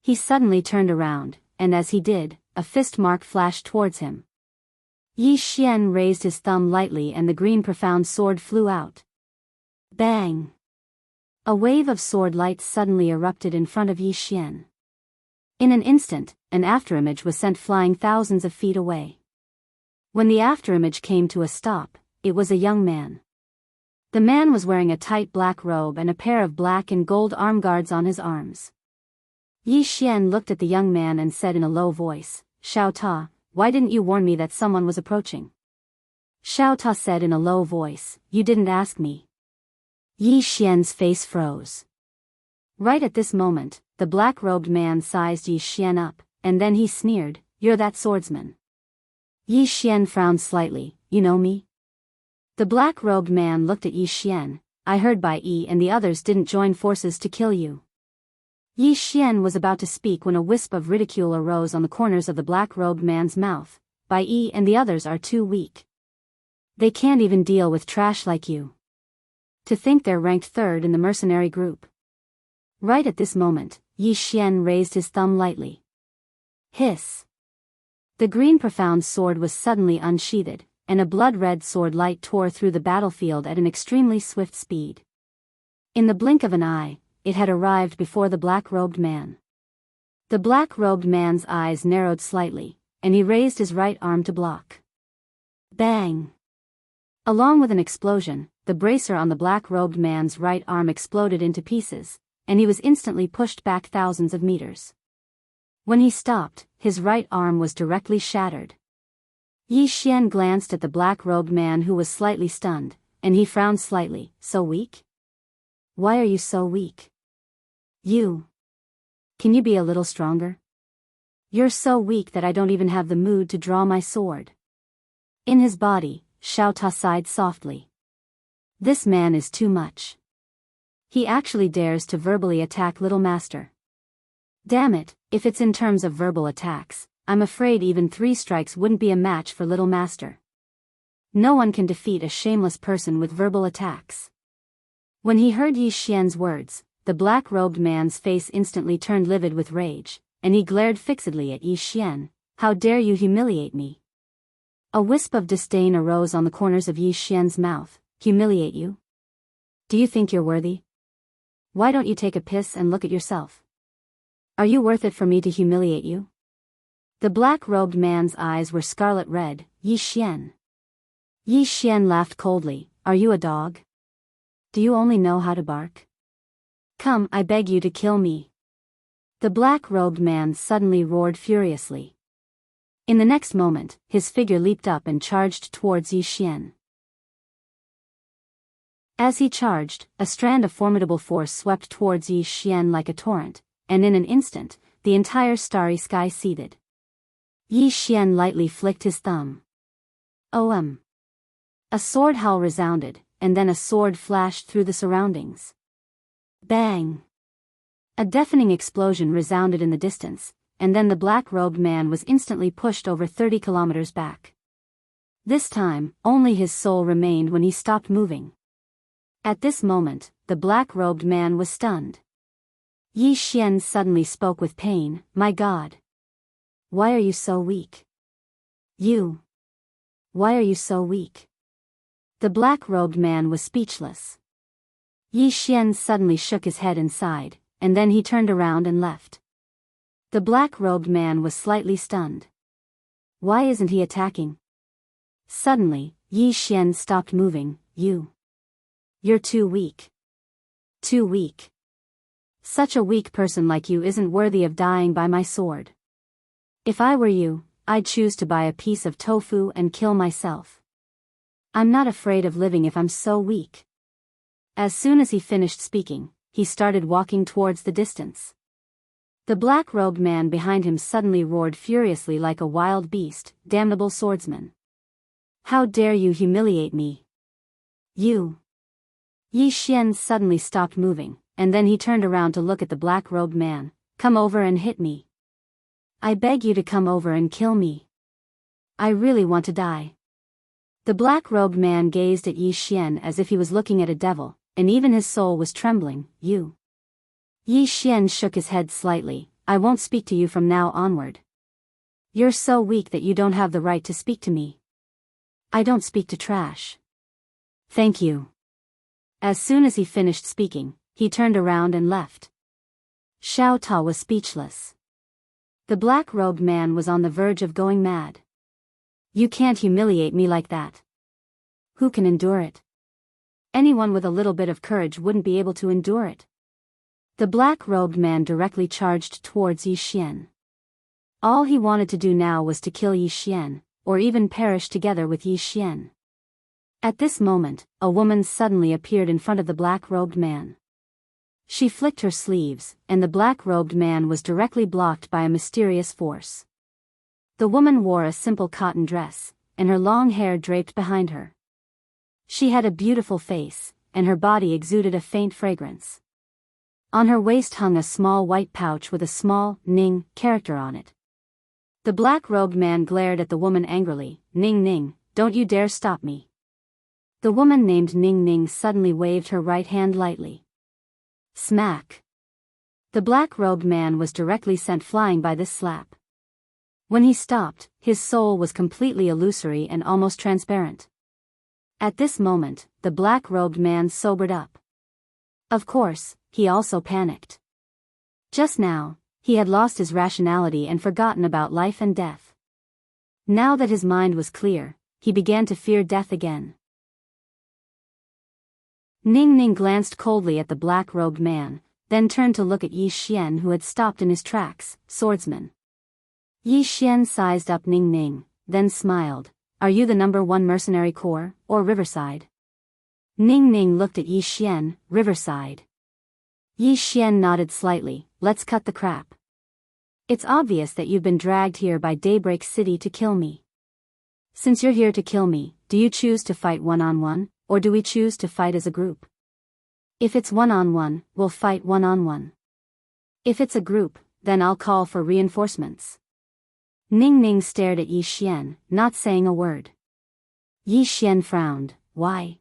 He suddenly turned around, and as he did, a fist mark flashed towards him. Yi Xian raised his thumb lightly and the green profound sword flew out. Bang! A wave of sword light suddenly erupted in front of Yi Xian. In an instant, an afterimage was sent flying thousands of feet away. When the afterimage came to a stop, it was a young man. The man was wearing a tight black robe and a pair of black and gold arm guards on his arms. Yi Xian looked at the young man and said in a low voice, "Xiao Ta, why didn't you warn me that someone was approaching?" Xiao Ta said in a low voice, "You didn't ask me." Yi Xian's face froze. Right at this moment, the black-robed man sized Yi Xian up, and then he sneered, "You're that swordsman." Yi Xian frowned slightly, "You know me?" The black-robed man looked at Yi Xian, "I heard Bai Yi and the others didn't join forces to kill you." Yi Xian was about to speak when a wisp of ridicule arose on the corners of the black-robed man's mouth. "Bai Yi and the others are too weak. They can't even deal with trash like you. To think they're ranked third in the mercenary group." Right at this moment, Yi Xian raised his thumb lightly. Hiss! The green profound sword was suddenly unsheathed, and a blood-red sword light tore through the battlefield at an extremely swift speed. In the blink of an eye, it had arrived before the black-robed man. The black-robed man's eyes narrowed slightly, and he raised his right arm to block. Bang! Along with an explosion, the bracer on the black-robed man's right arm exploded into pieces, and he was instantly pushed back thousands of meters. When he stopped, his right arm was directly shattered. Yi Xian glanced at the black-robed man who was slightly stunned, and he frowned slightly. "So weak? Why are you so weak? Can you be a little stronger? You're so weak that I don't even have the mood to draw my sword." In his body, Xiao Ta sighed softly. This man is too much. He actually dares to verbally attack Little Master. Damn it, if it's in terms of verbal attacks, I'm afraid even 3 strikes wouldn't be a match for Little Master. No one can defeat a shameless person with verbal attacks. When he heard Yi Xian's words, the black-robed man's face instantly turned livid with rage, and he glared fixedly at Yi Xian. "How dare you humiliate me? A wisp of disdain arose on the corners of Yi Xian's mouth. Humiliate you? Do you think you're worthy? Why don't you take a piss and look at yourself? Are you worth it for me to humiliate you? The black-robed man's eyes were scarlet red. Yi Xian. Yi Xian laughed coldly. Are you a dog? Do you only know how to bark? Come, I beg you to kill me. The black-robed man suddenly roared furiously. In the next moment, his figure leaped up and charged towards Yi Xian. As he charged, a strand of formidable force swept towards Yi Xian like a torrent, and in an instant, the entire starry sky seethed. Yi Xian lightly flicked his thumb. OM. A sword howl resounded, and then a sword flashed through the surroundings. Bang! A deafening explosion resounded in the distance, and then the black-robed man was instantly pushed over 30 kilometers back. This time, only his soul remained when he stopped moving. At this moment, the black-robed man was stunned. Yi Xian suddenly spoke with pain. My God! Why are you so weak? You! Why are you so weak? The black-robed man was speechless. Yi Xian suddenly shook his head and sighed, and then he turned around and left. The black-robed man was slightly stunned. Why isn't he attacking? Suddenly, Yi Xian stopped moving. You're too weak. Too weak. Such a weak person like you isn't worthy of dying by my sword. If I were you, I'd choose to buy a piece of tofu and kill myself. I'm not afraid of living if I'm so weak. As soon as he finished speaking, he started walking towards the distance. The black-robed man behind him suddenly roared furiously like a wild beast. Damnable swordsman! How dare you humiliate me? You! Yi Xian suddenly stopped moving, and then he turned around to look at the black-robed man. Come over and hit me. I beg you to come over and kill me. I really want to die. The black-robed man gazed at Yi Xian as if he was looking at a devil, and even his soul was trembling. You! Yi Xian shook his head slightly. I won't speak to you from now onward. You're so weak that you don't have the right to speak to me. I don't speak to trash. Thank you. As soon as he finished speaking, he turned around and left. Xiao Ta was speechless. The black-robed man was on the verge of going mad. You can't humiliate me like that. Who can endure it? Anyone with a little bit of courage wouldn't be able to endure it. The black-robed man directly charged towards Yi Xian. All he wanted to do now was to kill Yi Xian, or even perish together with Yi Xian. At this moment, a woman suddenly appeared in front of the black-robed man. She flicked her sleeves, and the black-robed man was directly blocked by a mysterious force. The woman wore a simple cotton dress, and her long hair draped behind her. She had a beautiful face, and her body exuded a faint fragrance. On her waist hung a small white pouch with a small, Ning, character on it. The black-robed man glared at the woman angrily. Ning Ning, don't you dare stop me. The woman named Ning Ning suddenly waved her right hand lightly. Smack! The black-robed man was directly sent flying by this slap. When he stopped, his soul was completely illusory and almost transparent. At this moment, the black-robed man sobered up. Of course, he also panicked. Just now, he had lost his rationality and forgotten about life and death. Now that his mind was clear, he began to fear death again. Ning Ning glanced coldly at the black-robed man, then turned to look at Yi Xian who had stopped in his tracks. Swordsman. Yi Xian sized up Ning Ning, then smiled. Are you the #1 mercenary corps, or Riverside? Ning Ning looked at Yi Xian. Riverside. Yi Xian nodded slightly. Let's cut the crap. It's obvious that you've been dragged here by Daybreak City to kill me. Since you're here to kill me, do you choose to fight one-on-one, or do we choose to fight as a group? If it's one-on-one, we'll fight one-on-one. If it's a group, then I'll call for reinforcements. Ning Ning stared at Yi Xian, not saying a word. Yi Xian frowned. Why?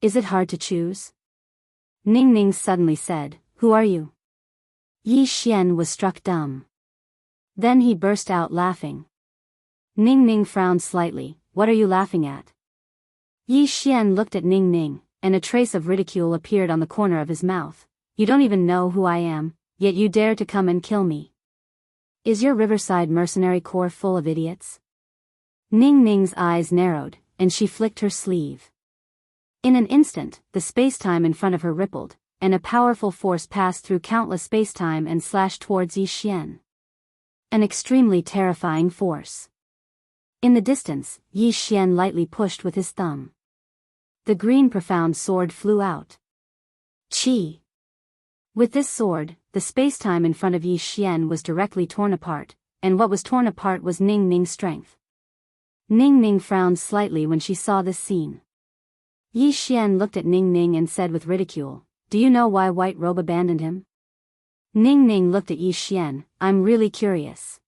Is it hard to choose? Ning Ning suddenly said, Who are you? Yi Xian was struck dumb. Then he burst out laughing. Ning Ning frowned slightly. What are you laughing at? Yi Xian looked at Ning Ning, and a trace of ridicule appeared on the corner of his mouth. You don't even know who I am, yet you dare to come and kill me. Is your Riverside mercenary corps full of idiots? Ning Ning's eyes narrowed, and she flicked her sleeve. In an instant, the space-time in front of her rippled, and a powerful force passed through countless space-time and slashed towards Yi Xian. An extremely terrifying force. In the distance, Yi Xian lightly pushed with his thumb. The green profound sword flew out. Chi! With this sword, the space-time in front of Yi Xian was directly torn apart, and what was torn apart was Ning Ning's strength. Ning Ning frowned slightly when she saw this scene. Yi Xian looked at Ning Ning and said with ridicule, Do you know why White Robe abandoned him? Ning Ning looked at Yi Xian, I'm really curious.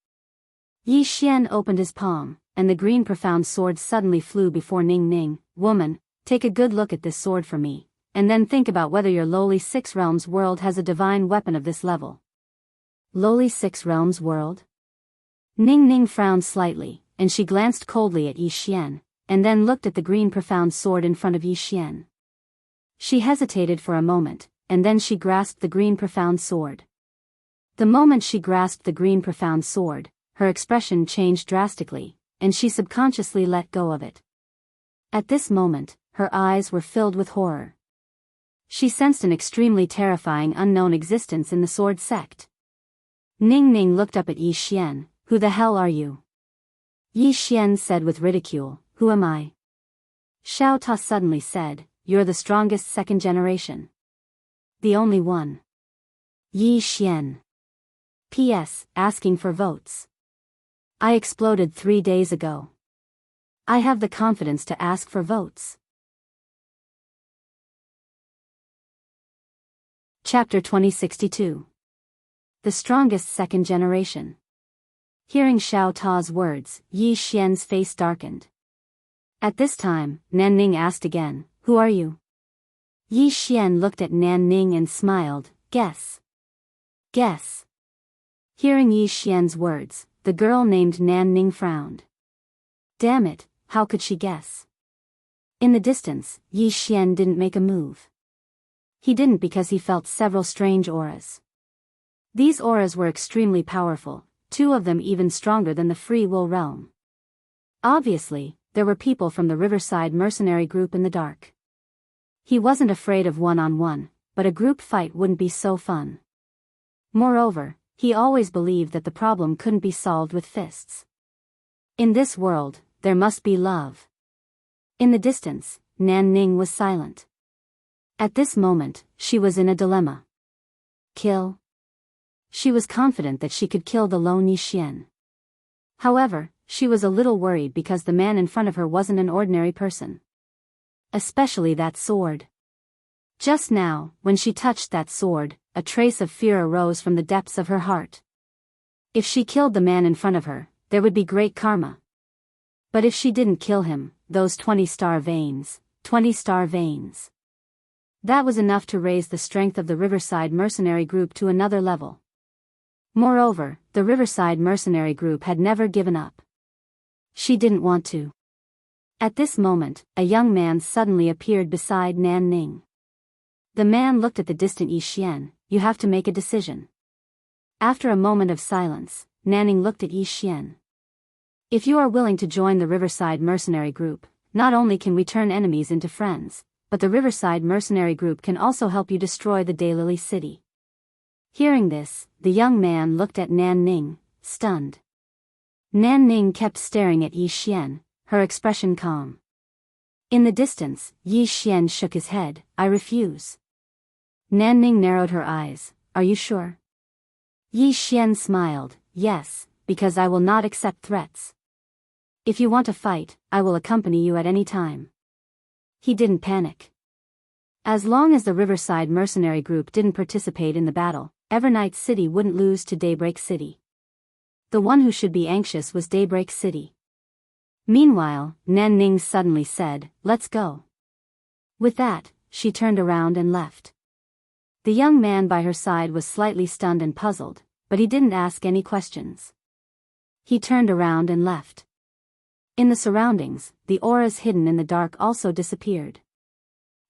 Yi Xian opened his palm, and the green profound sword suddenly flew before Ning Ning. Woman, take a good look at this sword for me, and then think about whether your lowly Six Realms world has a divine weapon of this level. Lowly Six Realms world? Ning Ning frowned slightly, and she glanced coldly at Yi Xian, and then looked at the green profound sword in front of Yi Xian. She hesitated for a moment, and then she grasped the green profound sword. The moment she grasped the green profound sword, her expression changed drastically, and she subconsciously let go of it. At this moment, her eyes were filled with horror. She sensed an extremely terrifying unknown existence in the sword sect. Ning Ning looked up at Yi Xian. Who the hell are you? Yi Xian said with ridicule, Who am I? Xiao Ta suddenly said, You're the strongest second generation. The only one. Yi Xian. P.S. Asking for votes. I exploded 3 days ago. I have the confidence to ask for votes. Chapter 2062. The strongest second generation. Hearing Xiao Ta's words, Yi Xian's face darkened. At this time, Nan Ning asked again, Who are you? Yi Xian looked at Nan Ning and smiled, Guess. Guess. Hearing Yi Xian's words, the girl named Nan Ning frowned. Damn it, how could she guess? In the distance, Yi Xian didn't make a move. He didn't because he felt several strange auras. These auras were extremely powerful, 2 of them even stronger than the free will realm. Obviously, there were people from the Riverside mercenary group in the dark. He wasn't afraid of one-on-one, but a group fight wouldn't be so fun. Moreover, he always believed that the problem couldn't be solved with fists. In this world, there must be love. In the distance, Nan Ning was silent. At this moment, she was in a dilemma. Kill? She was confident that she could kill the lone Yi Xian. However, she was a little worried because the man in front of her wasn't an ordinary person. Especially that sword. Just now, when she touched that sword, a trace of fear arose from the depths of her heart. If she killed the man in front of her, there would be great karma. But if she didn't kill him, those 20-star veins, 20-star veins. That was enough to raise the strength of the Riverside mercenary group to another level. Moreover, the Riverside mercenary group had never given up. She didn't want to. At this moment, a young man suddenly appeared beside Nan Ning. The man looked at the distant Yi Xian. You have to make a decision. After a moment of silence, Nanning looked at Yi Xian. If you are willing to join the Riverside mercenary group, not only can we turn enemies into friends, but the Riverside mercenary group can also help you destroy the Daylily city. Hearing this, the young man looked at Nan Ning, stunned. Nan Ning kept staring at Yi Xian, her expression calm. In the distance, Yi Xian shook his head, I refuse. Nan Ning narrowed her eyes, Are you sure? Yi Xian smiled, Yes, because I will not accept threats. If you want to fight, I will accompany you at any time. He didn't panic. As long as the Riverside mercenary group didn't participate in the battle, Evernight City wouldn't lose to Daybreak City. The one who should be anxious was Daybreak City. Meanwhile, Nan Ning suddenly said, Let's go. With that, she turned around and left. The young man by her side was slightly stunned and puzzled, but he didn't ask any questions. He turned around and left. In the surroundings, the auras hidden in the dark also disappeared.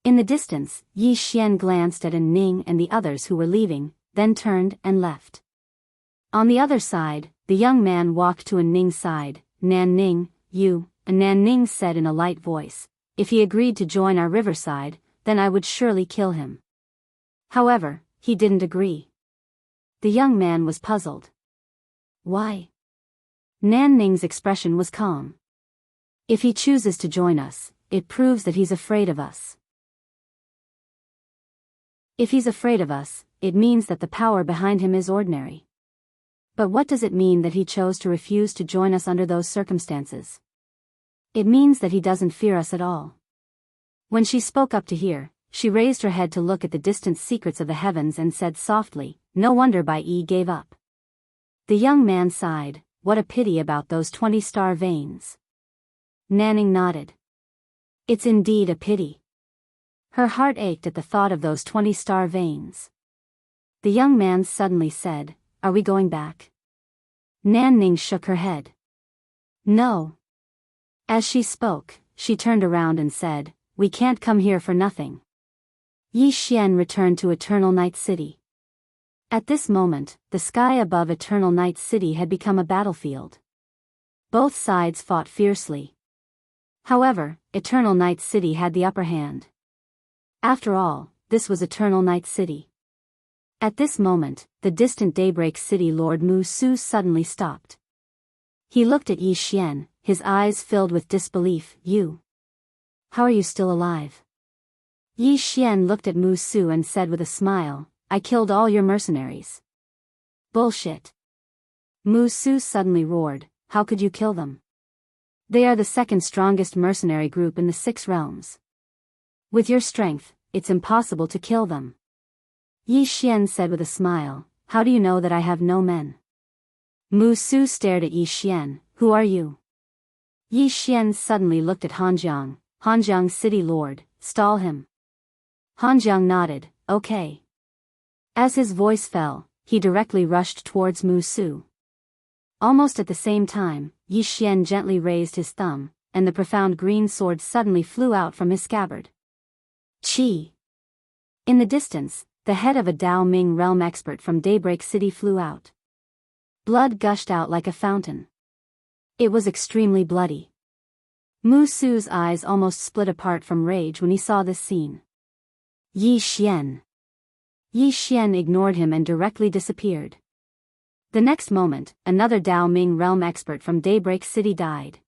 In the distance, Yi Xian glanced at An Ning and the others who were leaving, then turned and left. On the other side, the young man walked to An Ning's side. "Nan Ning, you," Nan Ning said in a light voice, "if he agreed to join our riverside, then I would surely kill him." However, he didn't agree. The young man was puzzled. Why? Nan Ning's expression was calm. "If he chooses to join us, it proves that he's afraid of us. If he's afraid of us, it means that the power behind him is ordinary. But what does it mean that he chose to refuse to join us under those circumstances? It means that he doesn't fear us at all." When she spoke up to hear, she raised her head to look at the distant secrets of the heavens and said softly, "No wonder Bai Yi gave up." The young man sighed, "What a pity about those 20-star veins." Nanning nodded. "It's indeed a pity." Her heart ached at the thought of those 20-star veins. The young man suddenly said, "Are we going back?" Nanning shook her head. "No." As she spoke, she turned around and said, "We can't come here for nothing." Yi Xian returned to Eternal Night City. At this moment, the sky above Eternal Night City had become a battlefield. Both sides fought fiercely. However, Eternal Night City had the upper hand. After all, this was Eternal Night City. At this moment, the distant Daybreak City Lord Mu Su suddenly stopped. He looked at Yi Xian, his eyes filled with disbelief. "You? How are you still alive?" Yi Xian looked at Mu Su and said with a smile, "I killed all your mercenaries." "Bullshit." Mu Su suddenly roared, "How could you kill them? They are the second strongest mercenary group in the 6 realms. With your strength, it's impossible to kill them." Yi Xian said with a smile, "How do you know that I have no men?" Mu Su stared at Yi Xian, "Who are you?" Yi Xian suddenly looked at Hanjiang, "Hanjiang City Lord, stall him." Hanjiang nodded, "Okay." As his voice fell, he directly rushed towards Mu Su. Almost at the same time, Yi Xian gently raised his thumb, and the profound green sword suddenly flew out from his scabbard. Chi! In the distance, the head of a Dao Ming realm expert from Daybreak City flew out. Blood gushed out like a fountain. It was extremely bloody. Mu Su's eyes almost split apart from rage when he saw this scene. Yi Xian! Yi Xian ignored him and directly disappeared. The next moment, another Dao Ming realm expert from Daybreak City died.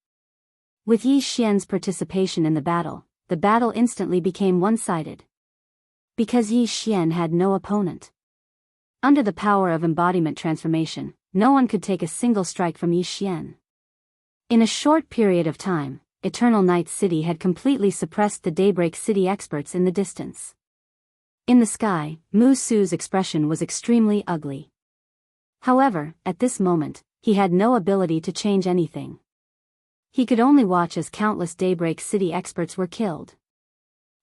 With Yi Xian's participation in the battle instantly became one-sided. Because Yi Xian had no opponent. Under the power of embodiment transformation, no one could take a single strike from Yi Xian. In a short period of time, Eternal Night City had completely suppressed the Daybreak City experts in the distance. In the sky, Mu Su's expression was extremely ugly. However, at this moment, he had no ability to change anything. He could only watch as countless Daybreak City experts were killed.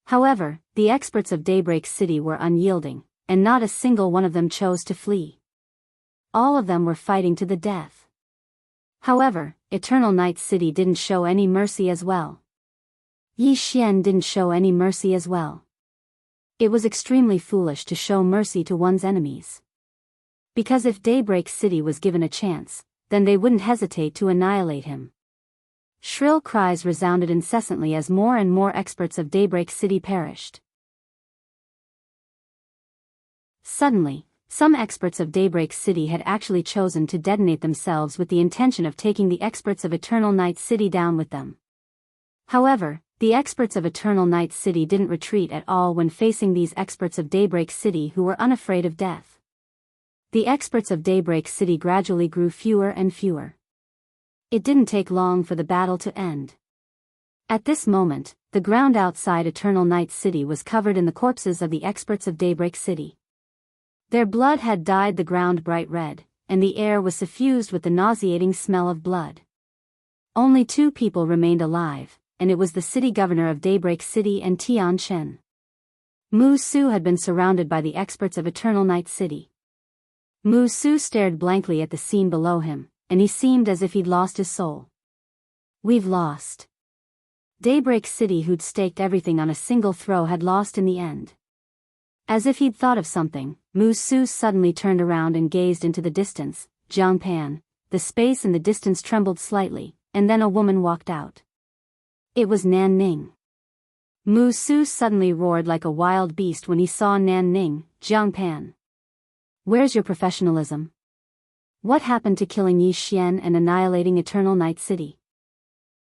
However, the experts of Daybreak City were unyielding, and not a single one of them chose to flee. All of them were fighting to the death. However, Eternal Night City didn't show any mercy as well. Yi Xian didn't show any mercy as well. It was extremely foolish to show mercy to one's enemies. Because if Daybreak City was given a chance, then they wouldn't hesitate to annihilate him. Shrill cries resounded incessantly as more and more experts of Daybreak City perished. Suddenly, some experts of Daybreak City had actually chosen to detonate themselves with the intention of taking the experts of Eternal Night City down with them. However, the experts of Eternal Night City didn't retreat at all when facing these experts of Daybreak City who were unafraid of death. The experts of Daybreak City gradually grew fewer and fewer. It didn't take long for the battle to end. At this moment, the ground outside Eternal Night City was covered in the corpses of the experts of Daybreak City. Their blood had dyed the ground bright red, and the air was suffused with the nauseating smell of blood. Only 2 people remained alive, and it was the city governor of Daybreak City and Tian Chen. Mu Su had been surrounded by the experts of Eternal Night City. Mu Su stared blankly at the scene below him, and he seemed as if he'd lost his soul. We've lost. Daybreak City, who'd staked everything on a single throw, had lost in the end. As if he'd thought of something, Musu suddenly turned around and gazed into the distance. Jiangpan. The space in the distance trembled slightly, and then a woman walked out. It was Nan Ning. Musu suddenly roared like a wild beast when he saw Nan Ning. Jiangpan. Where's your professionalism? What happened to killing Yi Xian and annihilating Eternal Night City?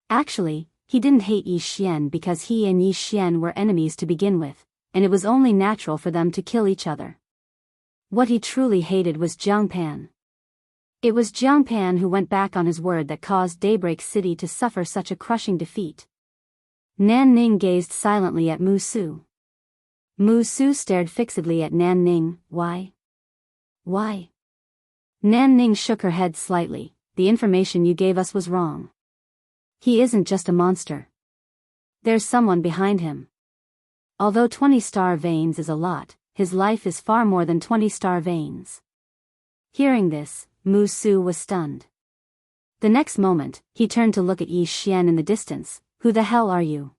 Actually, he didn't hate Yi Xian because he and Yi Xian were enemies to begin with, and it was only natural for them to kill each other. What he truly hated was Jiangpan. It was Jiangpan who went back on his word that caused Daybreak City to suffer such a crushing defeat. Nan Ning gazed silently at Musu. Musu stared fixedly at Nan Ning. Why? Why? Nan Ning shook her head slightly. The information you gave us was wrong. He isn't just a monster. There's someone behind him. Although 20 star veins is a lot, his life is far more than 20 star veins. Hearing this, Musu was stunned. The next moment, he turned to look at Yi Xian in the distance. Who the hell are you?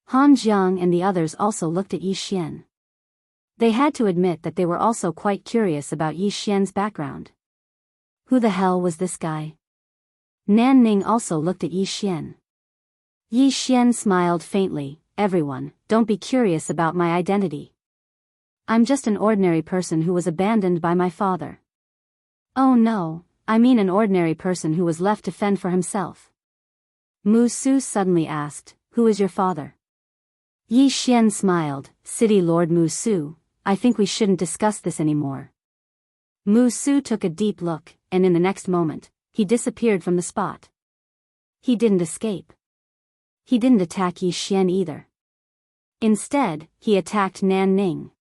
Han Jiang and the others also looked at Yi Xian. They had to admit that they were also quite curious about Yi Xian's background. Who the hell was this guy? Nan Ning also looked at Yi Xian. Yi Xian smiled faintly. Everyone, don't be curious about my identity. I'm just an ordinary person who was abandoned by my father. Oh no, I mean an ordinary person who was left to fend for himself. Musu suddenly asked, who is your father? Yi Xian smiled. City Lord Musu, I think we shouldn't discuss this anymore. Musu took a deep look, and in the next moment, he disappeared from the spot. He didn't escape. He didn't attack Yi Xian either. Instead, he attacked Nan Ning.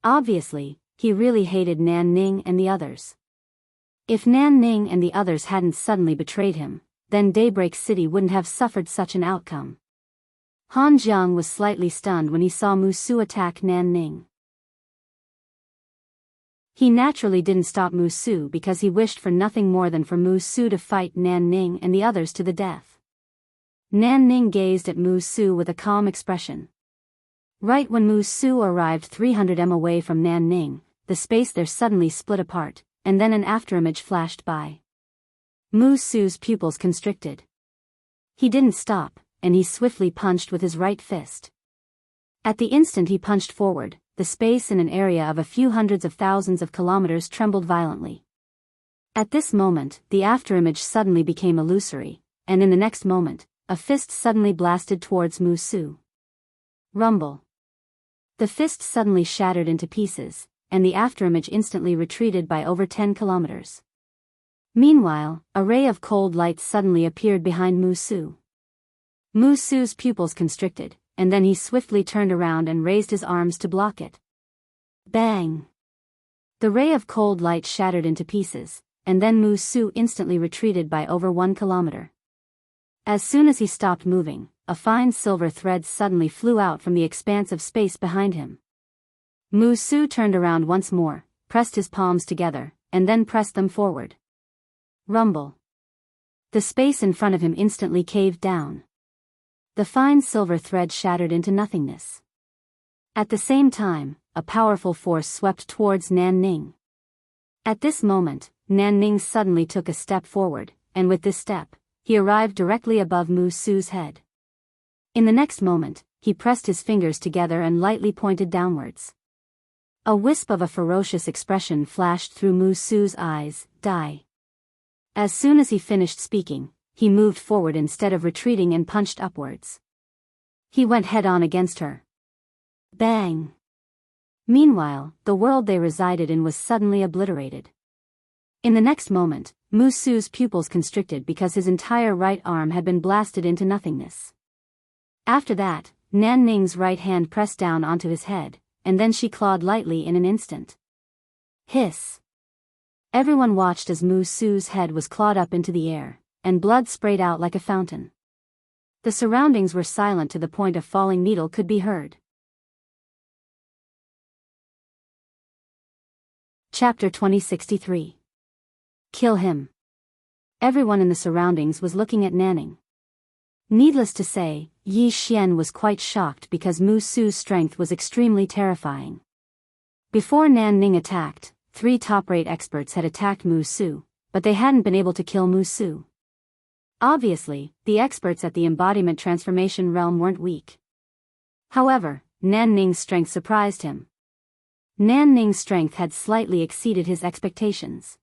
Obviously, he really hated Nan Ning and the others. If Nan Ning and the others hadn't suddenly betrayed him, then Daybreak City wouldn't have suffered such an outcome. Han Jiang was slightly stunned when he saw Musu attack Nan Ning. He naturally didn't stop Musu because he wished for nothing more than for Musu to fight Nan Ning and the others to the death. Nan Ning gazed at Musu with a calm expression. Right when Musu arrived 300 m away from Nan Ning, the space there suddenly split apart, and then an afterimage flashed by. Musu's pupils constricted. He didn't stop, and he swiftly punched with his right fist. At the instant he punched forward, the space in an area of a few hundreds of thousands of kilometers trembled violently. At this moment, the afterimage suddenly became illusory, and in the next moment, a fist suddenly blasted towards Musu. Rumble. The fist suddenly shattered into pieces, and the afterimage instantly retreated by over 10 kilometers. Meanwhile, a ray of cold light suddenly appeared behind Musu. Musu's pupils constricted, and then he swiftly turned around and raised his arms to block it. Bang! The ray of cold light shattered into pieces, and then Musu instantly retreated by over 1 kilometer. As soon as he stopped moving, a fine silver thread suddenly flew out from the expanse of space behind him. Musu turned around once more, pressed his palms together, and then pressed them forward. Rumble. The space in front of him instantly caved down. The fine silver thread shattered into nothingness. At the same time, a powerful force swept towards Nan Ning. At this moment, Nan Ning suddenly took a step forward, and with this step, he arrived directly above Musu's head. In the next moment, he pressed his fingers together and lightly pointed downwards. A wisp of a ferocious expression flashed through Musu's eyes. Die. As soon as he finished speaking, he moved forward instead of retreating and punched upwards. He went head-on against her. Bang! Meanwhile, the world they resided in was suddenly obliterated. In the next moment, Musu's pupils constricted because his entire right arm had been blasted into nothingness. After that, Nan Ning's right hand pressed down onto his head, and then she clawed lightly in an instant. Hiss! Everyone watched as Musu's head was clawed up into the air, and blood sprayed out like a fountain. The surroundings were silent to the point a falling needle could be heard. Chapter 2063. Kill him. Everyone in the surroundings was looking at Nanning. Needless to say, Yi Xian was quite shocked because Mu Su's strength was extremely terrifying. Before Nan Ning attacked, 3 top-rate experts had attacked Mu Su, but they hadn't been able to kill Mu Su. Obviously, the experts at the embodiment transformation realm weren't weak. However, Nan Ning's strength surprised him. Nan Ning's strength had slightly exceeded his expectations.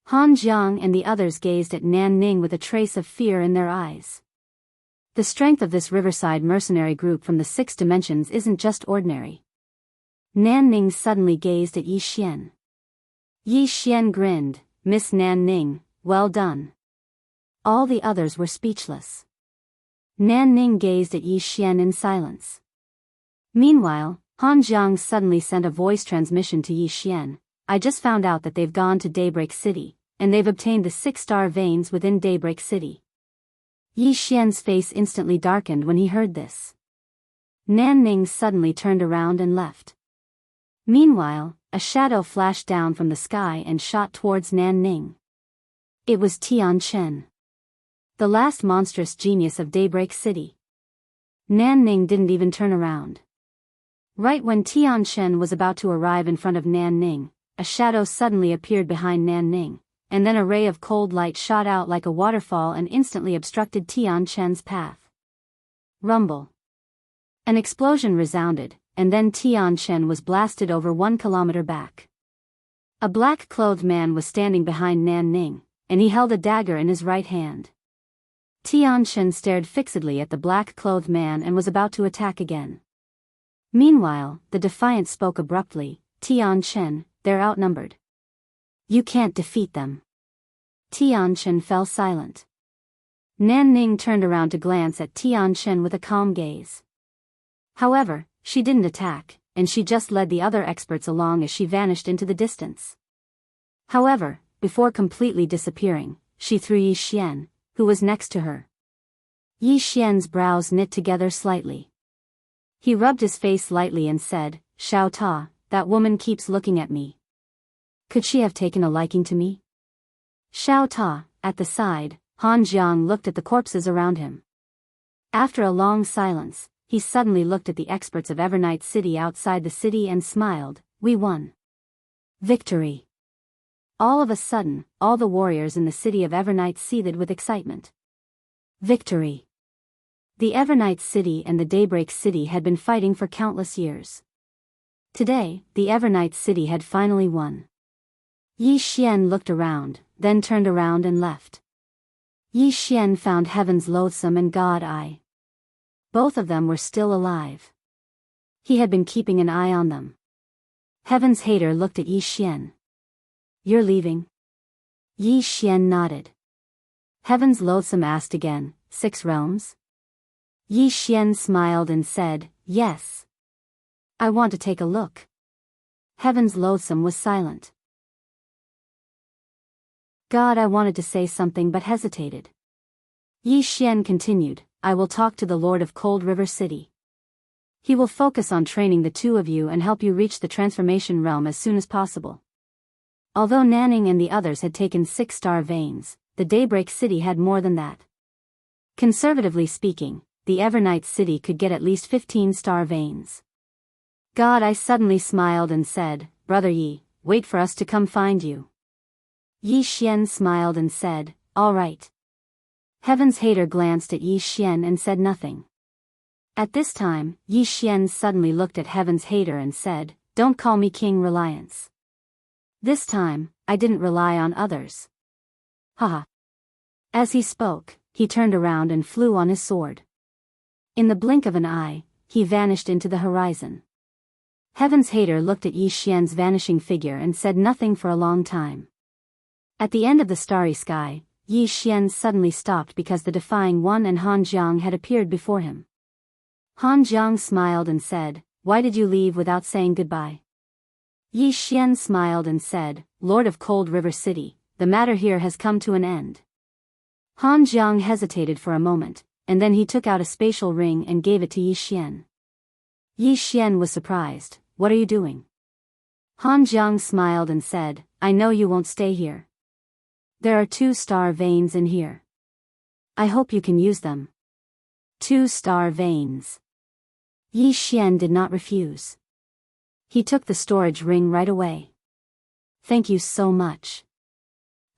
Han Jiang and the others gazed at Nan Ning with a trace of fear in their eyes. The strength of this riverside mercenary group from the 6 dimensions isn't just ordinary. Nan Ning suddenly gazed at Yi Xian. Yi Xian grinned, "Miss Nan Ning, well done." All the others were speechless. Nan Ning gazed at Yi Xian in silence. Meanwhile, Han Jiang suddenly sent a voice transmission to Yi Xian. "I just found out that they've gone to Daybreak City, and they've obtained the 6-star veins within Daybreak City." Yi Xian's face instantly darkened when he heard this. Nan Ning suddenly turned around and left. Meanwhile, a shadow flashed down from the sky and shot towards Nan Ning. It was Tian Chen, the last monstrous genius of Daybreak City. Nan Ning didn't even turn around. Right when Tian Chen was about to arrive in front of Nan Ning, a shadow suddenly appeared behind Nan Ning, and then a ray of cold light shot out like a waterfall and instantly obstructed Tian Chen's path. Rumble. An explosion resounded, and then Tian Chen was blasted over 1 kilometer back. A black-clothed man was standing behind Nan Ning, and he held a dagger in his right hand. Tian Chen stared fixedly at the black-clothed man and was about to attack again. Meanwhile, the defiant spoke abruptly, "Tian Chen, they're outnumbered. You can't defeat them." Tian Chen fell silent. Nan Ning turned around to glance at Tian Chen with a calm gaze. However, she didn't attack, and she just led the other experts along as she vanished into the distance. However, before completely disappearing, she threw Yi Xian, who was next to her. Yi Xian's brows knit together slightly. He rubbed his face lightly and said, "Xiao Ta, that woman keeps looking at me. Could she have taken a liking to me?" Xiao Ta, at the side, Han Jiang looked at the corpses around him. After a long silence, he suddenly looked at the experts of Evernight City outside the city and smiled, "We won. Victory." All of a sudden, all the warriors in the city of Evernight seethed with excitement. Victory. The Evernight City and the Daybreak City had been fighting for countless years. Today, the Evernight City had finally won. Yi Xian looked around, then turned around and left. Yi Xian found Heaven's Loathsome and God Eye. Both of them were still alive. He had been keeping an eye on them. Heaven's Hater looked at Yi Xian. "You're leaving?" Yi Xian nodded. Heaven's Loathsome asked again, 6 realms? Yi Xian smiled and said, "Yes. I want to take a look." Heaven's Loathsome was silent. "God, I wanted to say something but hesitated." Yi Xian continued, "I will talk to the Lord of Cold River City. He will focus on training the 2 of you and help you reach the transformation realm as soon as possible." Although Nanning and the others had taken 6-star veins, the Daybreak City had more than that. Conservatively speaking, the Evernight City could get at least 15-star veins. God, I suddenly smiled and said, "Brother Yi, wait for us to come find you." Yi Xian smiled and said, "All right." Heaven's Hater glanced at Yi Xian and said nothing. At this time, Yi Xian suddenly looked at Heaven's Hater and said, "Don't call me King Reliance. This time, I didn't rely on others. Haha." As he spoke, he turned around and flew on his sword. In the blink of an eye, he vanished into the horizon. Heaven's Hater looked at Yi Xian's vanishing figure and said nothing for a long time. At the end of the starry sky, Yi Xian suddenly stopped because the Defying One and Han Jiang had appeared before him. Han Jiang smiled and said, "Why did you leave without saying goodbye?" Yi Xian smiled and said, "Lord of Cold River City, the matter here has come to an end." Han Jiang hesitated for a moment, and then he took out a spatial ring and gave it to Yi Xian. Yi Xian was surprised. "What are you doing?" Han Jiang smiled and said, "I know you won't stay here. There are 2-star veins in here. I hope you can use them." 2-star veins. Yi Xian did not refuse. He took the storage ring right away. Thank you so much.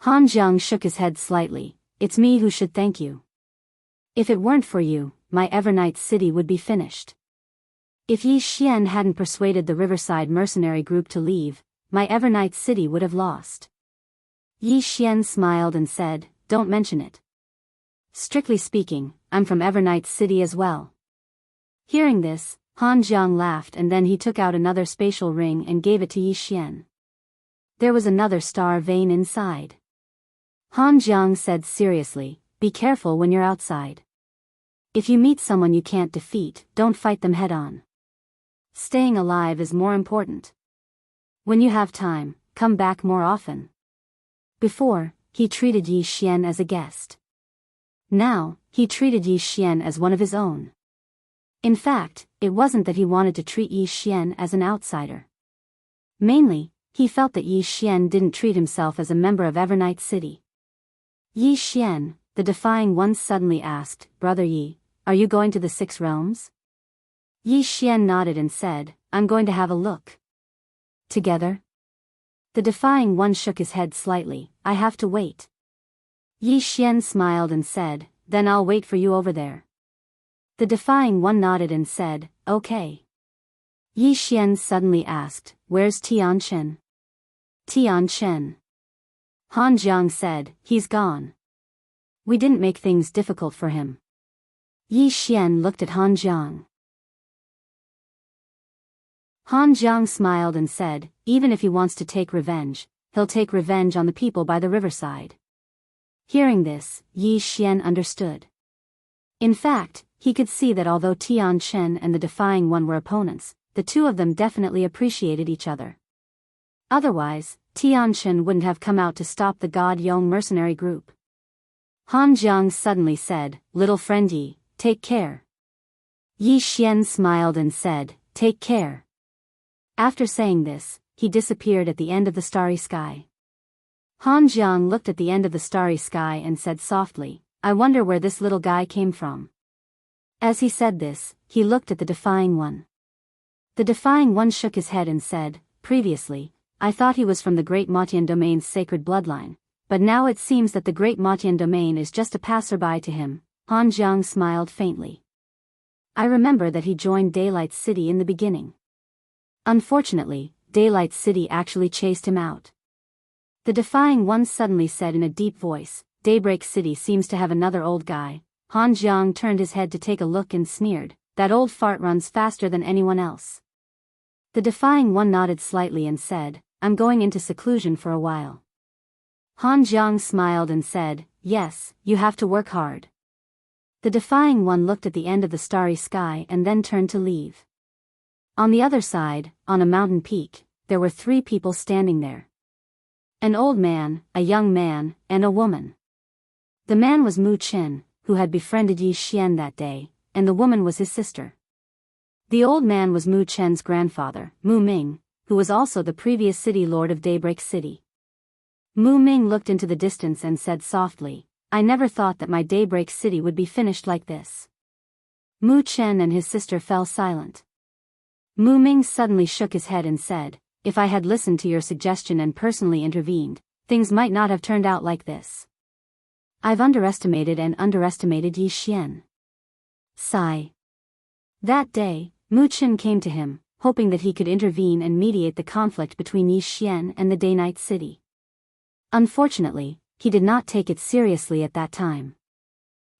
Han Jiang shook his head slightly. It's me who should thank you. If it weren't for you, my Evernight city would be finished. If Yi Xian hadn't persuaded the Riverside mercenary group to leave, my Evernight city would have lost. Yi Xian smiled and said, don't mention it. Strictly speaking, I'm from Evernight city as well. Hearing this, Han Jiang laughed and then he took out another spatial ring and gave it to Yi Xian. There was another star vein inside. Han Jiang said seriously, be careful when you're outside. If you meet someone you can't defeat, don't fight them head-on. Staying alive is more important. When you have time, come back more often. Before, he treated Yi Xian as a guest. Now, he treated Yi Xian as one of his own. In fact, it wasn't that he wanted to treat Yi Xian as an outsider. Mainly, he felt that Yi Xian didn't treat himself as a member of Evernight City. Yi Xian, the Defying One, suddenly asked, Brother Yi, are you going to the Six Realms? Yi Xian nodded and said, I'm going to have a look. Together? The Defying One shook his head slightly, I have to wait. Yi Xian smiled and said, then I'll wait for you over there. The Defying One nodded and said, okay. Yi Xian suddenly asked, where's Tian Chen? Tian Chen. Han Jiang said, he's gone. We didn't make things difficult for him. Yi Xian looked at Han Jiang. Han Jiang smiled and said, even if he wants to take revenge, he'll take revenge on the people by the riverside. Hearing this, Yi Xian understood. In fact, he could see that although Tian Chen and the Defying One were opponents, the two of them definitely appreciated each other. Otherwise, Tian Chen wouldn't have come out to stop the God Yong mercenary group. Han Jiang suddenly said, little friend Yi, take care. Yi Xian smiled and said, take care. After saying this, he disappeared at the end of the starry sky. Han Jiang looked at the end of the starry sky and said softly, I wonder where this little guy came from. As he said this, he looked at the Defying One. The Defying One shook his head and said, previously, I thought he was from the Great Motian Domain's sacred bloodline, but now it seems that the Great Motian Domain is just a passerby to him. Han Jiang smiled faintly. I remember that he joined Daylight City in the beginning. Unfortunately, Daylight City actually chased him out. The Defying One suddenly said in a deep voice, Daybreak City seems to have another old guy. Han Jiang turned his head to take a look and sneered, that old fart runs faster than anyone else. The Defying One nodded slightly and said, I'm going into seclusion for a while. Han Jiang smiled and said, yes, you have to work hard. The Defying One looked at the end of the starry sky and then turned to leave. On the other side, on a mountain peak, there were 3 people standing there. An old man, a young man, and a woman. The man was Mu Chen, who had befriended Yi Xian that day, and the woman was his sister. The old man was Mu Chen's grandfather, Mu Ming, who was also the previous city lord of Daybreak City. Mu Ming looked into the distance and said softly, I never thought that my Daybreak City would be finished like this. Mu Chen and his sister fell silent. Mu Ming suddenly shook his head and said, if I had listened to your suggestion and personally intervened, things might not have turned out like this. I've underestimated Yi Xian. Sigh. That day, Mu Chen came to him, hoping that he could intervene and mediate the conflict between Yi Xian and the Day-Night City. Unfortunately, he did not take it seriously at that time.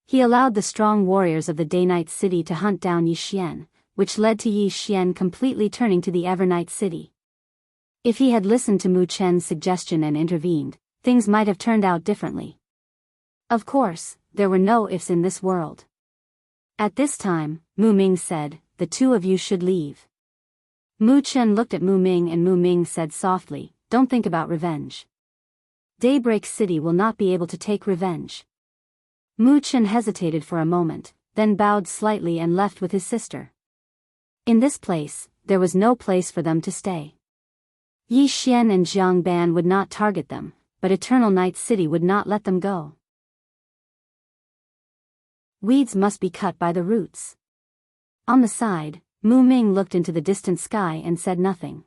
He allowed the strong warriors of the Day-Night City to hunt down Yi Xian, which led to Yi Xian completely turning to the Evernight City. If he had listened to Mu Chen's suggestion and intervened, things might have turned out differently. Of course, there were no ifs in this world. At this time, Mu Ming said, the 2 of you should leave. Mu Chen looked at Mu Ming and Mu Ming said softly, don't think about revenge. Daybreak City will not be able to take revenge. Mu Chen hesitated for a moment, then bowed slightly and left with his sister. In this place, there was no place for them to stay. Yi Xian and Jiang Ban would not target them, but Eternal Night City would not let them go. Weeds must be cut by the roots. On the side, Mu Ming looked into the distant sky and said nothing.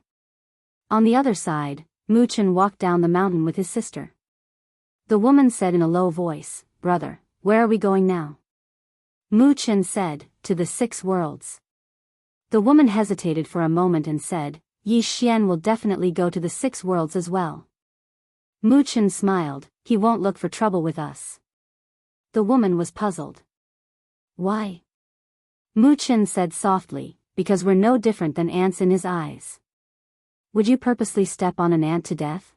On the other side, Mu Chen walked down the mountain with his sister. The woman said in a low voice, "Brother, where are we going now?" Mu Chen said, "To the 6 worlds." The woman hesitated for a moment and said, "Yi Xian will definitely go to the 6 worlds as well." Mu Chen smiled, "He won't look for trouble with us." The woman was puzzled. "Why?" Mu Chen said softly, "Because we're no different than ants in his eyes." "Would you purposely step on an ant to death?"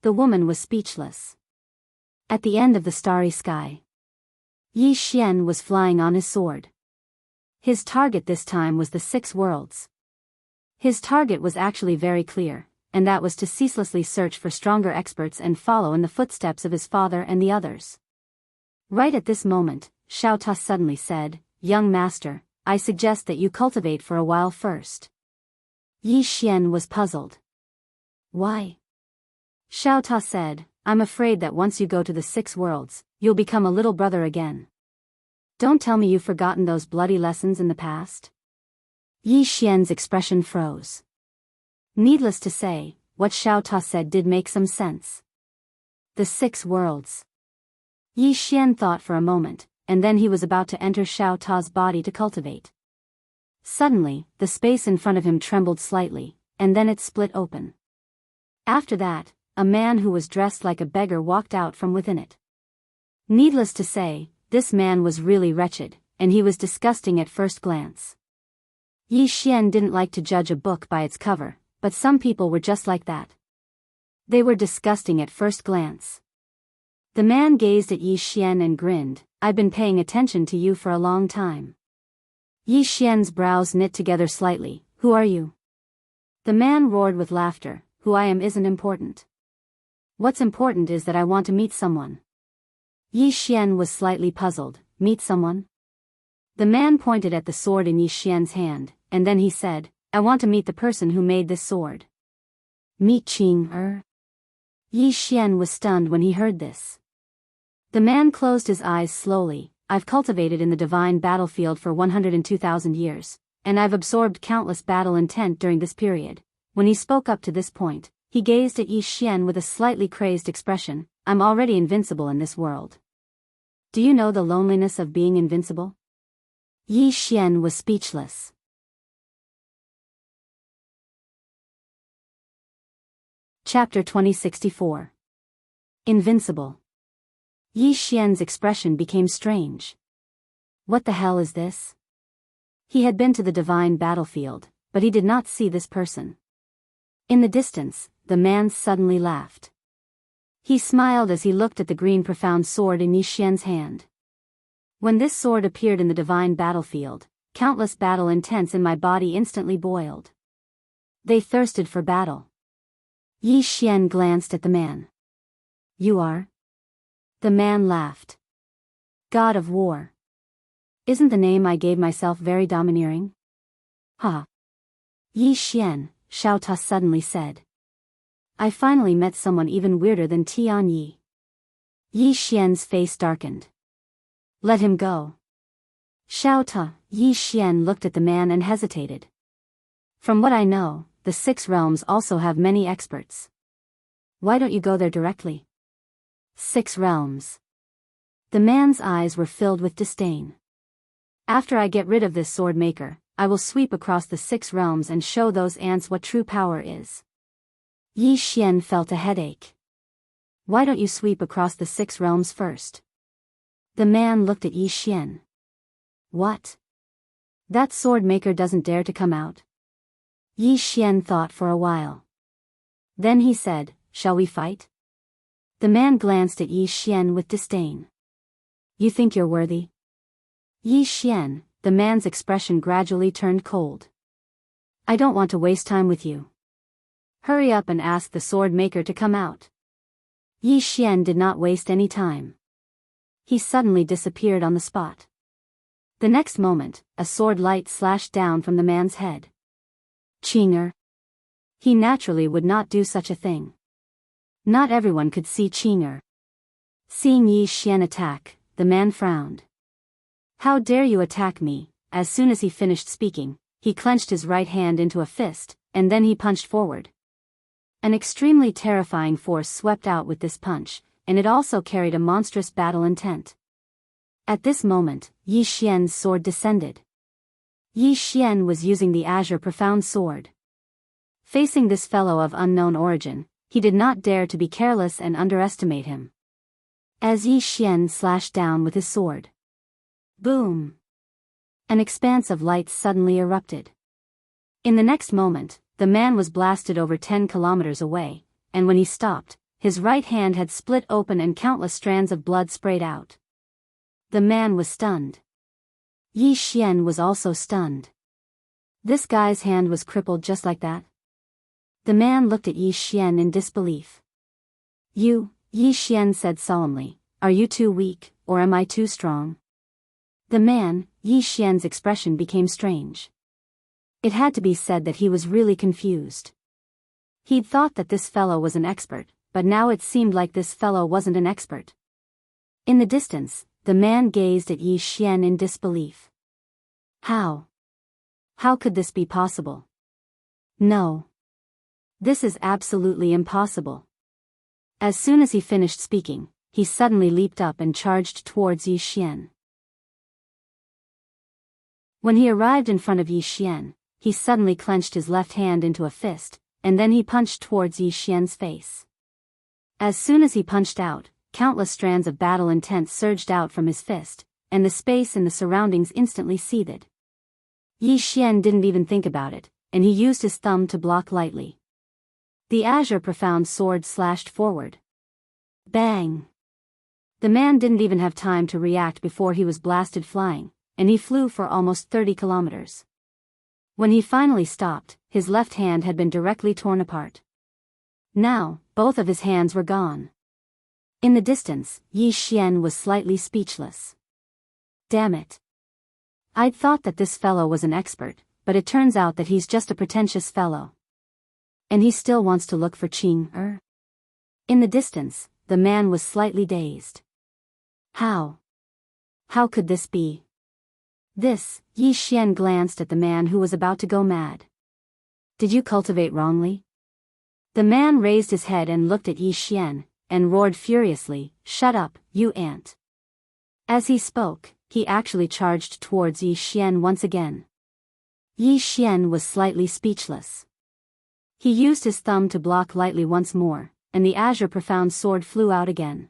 The woman was speechless. At the end of the starry sky, Yi Xian was flying on his sword. His target this time was the 6 worlds. His target was actually very clear, and that was to ceaselessly search for stronger experts and follow in the footsteps of his father and the others. Right at this moment, Xiao Ta suddenly said, "Young master, I suggest that you cultivate for a while first." Yi Xian was puzzled. "Why?" Xiao Ta said, "I'm afraid that once you go to the 6 worlds, you'll become a little brother again. Don't tell me you've forgotten those bloody lessons in the past?" Yi Xian's expression froze. Needless to say, what Xiao Ta said did make some sense. The 6 worlds. Yi Xian thought for a moment, and then he was about to enter Xiao Ta's body to cultivate. Suddenly, the space in front of him trembled slightly, and then it split open. After that, a man who was dressed like a beggar walked out from within it. Needless to say, this man was really wretched, and he was disgusting at first glance. Yi Xian didn't like to judge a book by its cover, but some people were just like that. They were disgusting at first glance. The man gazed at Yi Xian and grinned, "I've been paying attention to you for a long time." Yi Xian's brows knit together slightly, "Who are you?" The man roared with laughter, "Who I am isn't important. What's important is that I want to meet someone." Yi Xian was slightly puzzled, "Meet someone?" The man pointed at the sword in Yi Xian's hand, and then he said, "I want to meet the person who made this sword." "Meet Qing." Yi Xian was stunned when he heard this. The man closed his eyes slowly. "I've cultivated in the divine battlefield for 102,000 years, and I've absorbed countless battle intent during this period." When he spoke up to this point, he gazed at Yi Xian with a slightly crazed expression, "I'm already invincible in this world. Do you know the loneliness of being invincible?" Yi Xian was speechless. Chapter 2064. Invincible. Yi Xian's expression became strange. What the hell is this? He had been to the divine battlefield, but he did not see this person. In the distance, the man suddenly laughed. He smiled as he looked at the green profound sword in Yi Xian's hand. When this sword appeared in the divine battlefield, countless battle intents in my body instantly boiled. They thirsted for battle. Yi Xian glanced at the man. "You are?" The man laughed. "God of War. Isn't the name I gave myself very domineering?" "Ha." Yi Xian, Xiao Ta suddenly said. "I finally met someone even weirder than Tian Yi." Yi Xian's face darkened. "Let him go." Xiao Ta, Yi Xian looked at the man and hesitated. "From what I know, the 6 realms also have many experts. Why don't you go there directly?" 6 realms. The man's eyes were filled with disdain. "After I get rid of this sword maker, I will sweep across the 6 realms and show those ants what true power is." Yi Xian felt a headache. "Why don't you sweep across the 6 realms first?" The man looked at Yi Xian. "What? That sword maker doesn't dare to come out?" Yi Xian thought for a while. Then he said, "Shall we fight?" The man glanced at Yi Xian with disdain. "You think you're worthy?" Yi Xian, the man's expression gradually turned cold. "I don't want to waste time with you. Hurry up and ask the sword maker to come out." Yi Xian did not waste any time. He suddenly disappeared on the spot. The next moment, a sword light slashed down from the man's head. Qinger. He naturally would not do such a thing. Not everyone could see Qinger. Seeing Yi Xian attack, the man frowned. How dare you attack me? As soon as he finished speaking, he clenched his right hand into a fist, and then he punched forward. An extremely terrifying force swept out with this punch, and it also carried a monstrous battle intent. At this moment, Yi Xian's sword descended. Yi Xian was using the Azure Profound Sword. Facing this fellow of unknown origin, he did not dare to be careless and underestimate him. As Yi Xian slashed down with his sword. Boom! An expanse of light suddenly erupted. In the next moment, the man was blasted over 10 kilometers away, and when he stopped, his right hand had split open and countless strands of blood sprayed out. The man was stunned. Yi Xian was also stunned. This guy's hand was crippled just like that. The man looked at Yi Xian in disbelief. Yi Xian said solemnly, "Are you too weak, or am I too strong?" The man, Yi Xian's expression became strange. It had to be said that he was really confused. He'd thought that this fellow was an expert, but now it seemed like this fellow wasn't an expert. In the distance, the man gazed at Yi Xian in disbelief. How? How could this be possible? No. This is absolutely impossible. As soon as he finished speaking, he suddenly leaped up and charged towards Yi Xian. When he arrived in front of Yi Xian, he suddenly clenched his left hand into a fist, and then he punched towards Yi Xian's face. As soon as he punched out, countless strands of battle intent surged out from his fist, and the space in the surroundings instantly seethed. Yi Xian didn't even think about it, and he used his thumb to block lightly. The Azure Profound Sword slashed forward. Bang! The man didn't even have time to react before he was blasted flying, and he flew for almost 30 kilometers. When he finally stopped, his left hand had been directly torn apart. Now, both of his hands were gone. In the distance, Yi Xian was slightly speechless. Damn it. I'd thought that this fellow was an expert, but it turns out that he's just a pretentious fellow. And he still wants to look for Qing. In the distance, the man was slightly dazed. How? How could this be? Yi Xian glanced at the man who was about to go mad. Did you cultivate wrongly? The man raised his head and looked at Yi Xian, and roared furiously, "Shut up, you ant." As he spoke, he actually charged towards Yi Xian once again. Yi Xian was slightly speechless. He used his thumb to block lightly once more, and the Azure Profound Sword flew out again.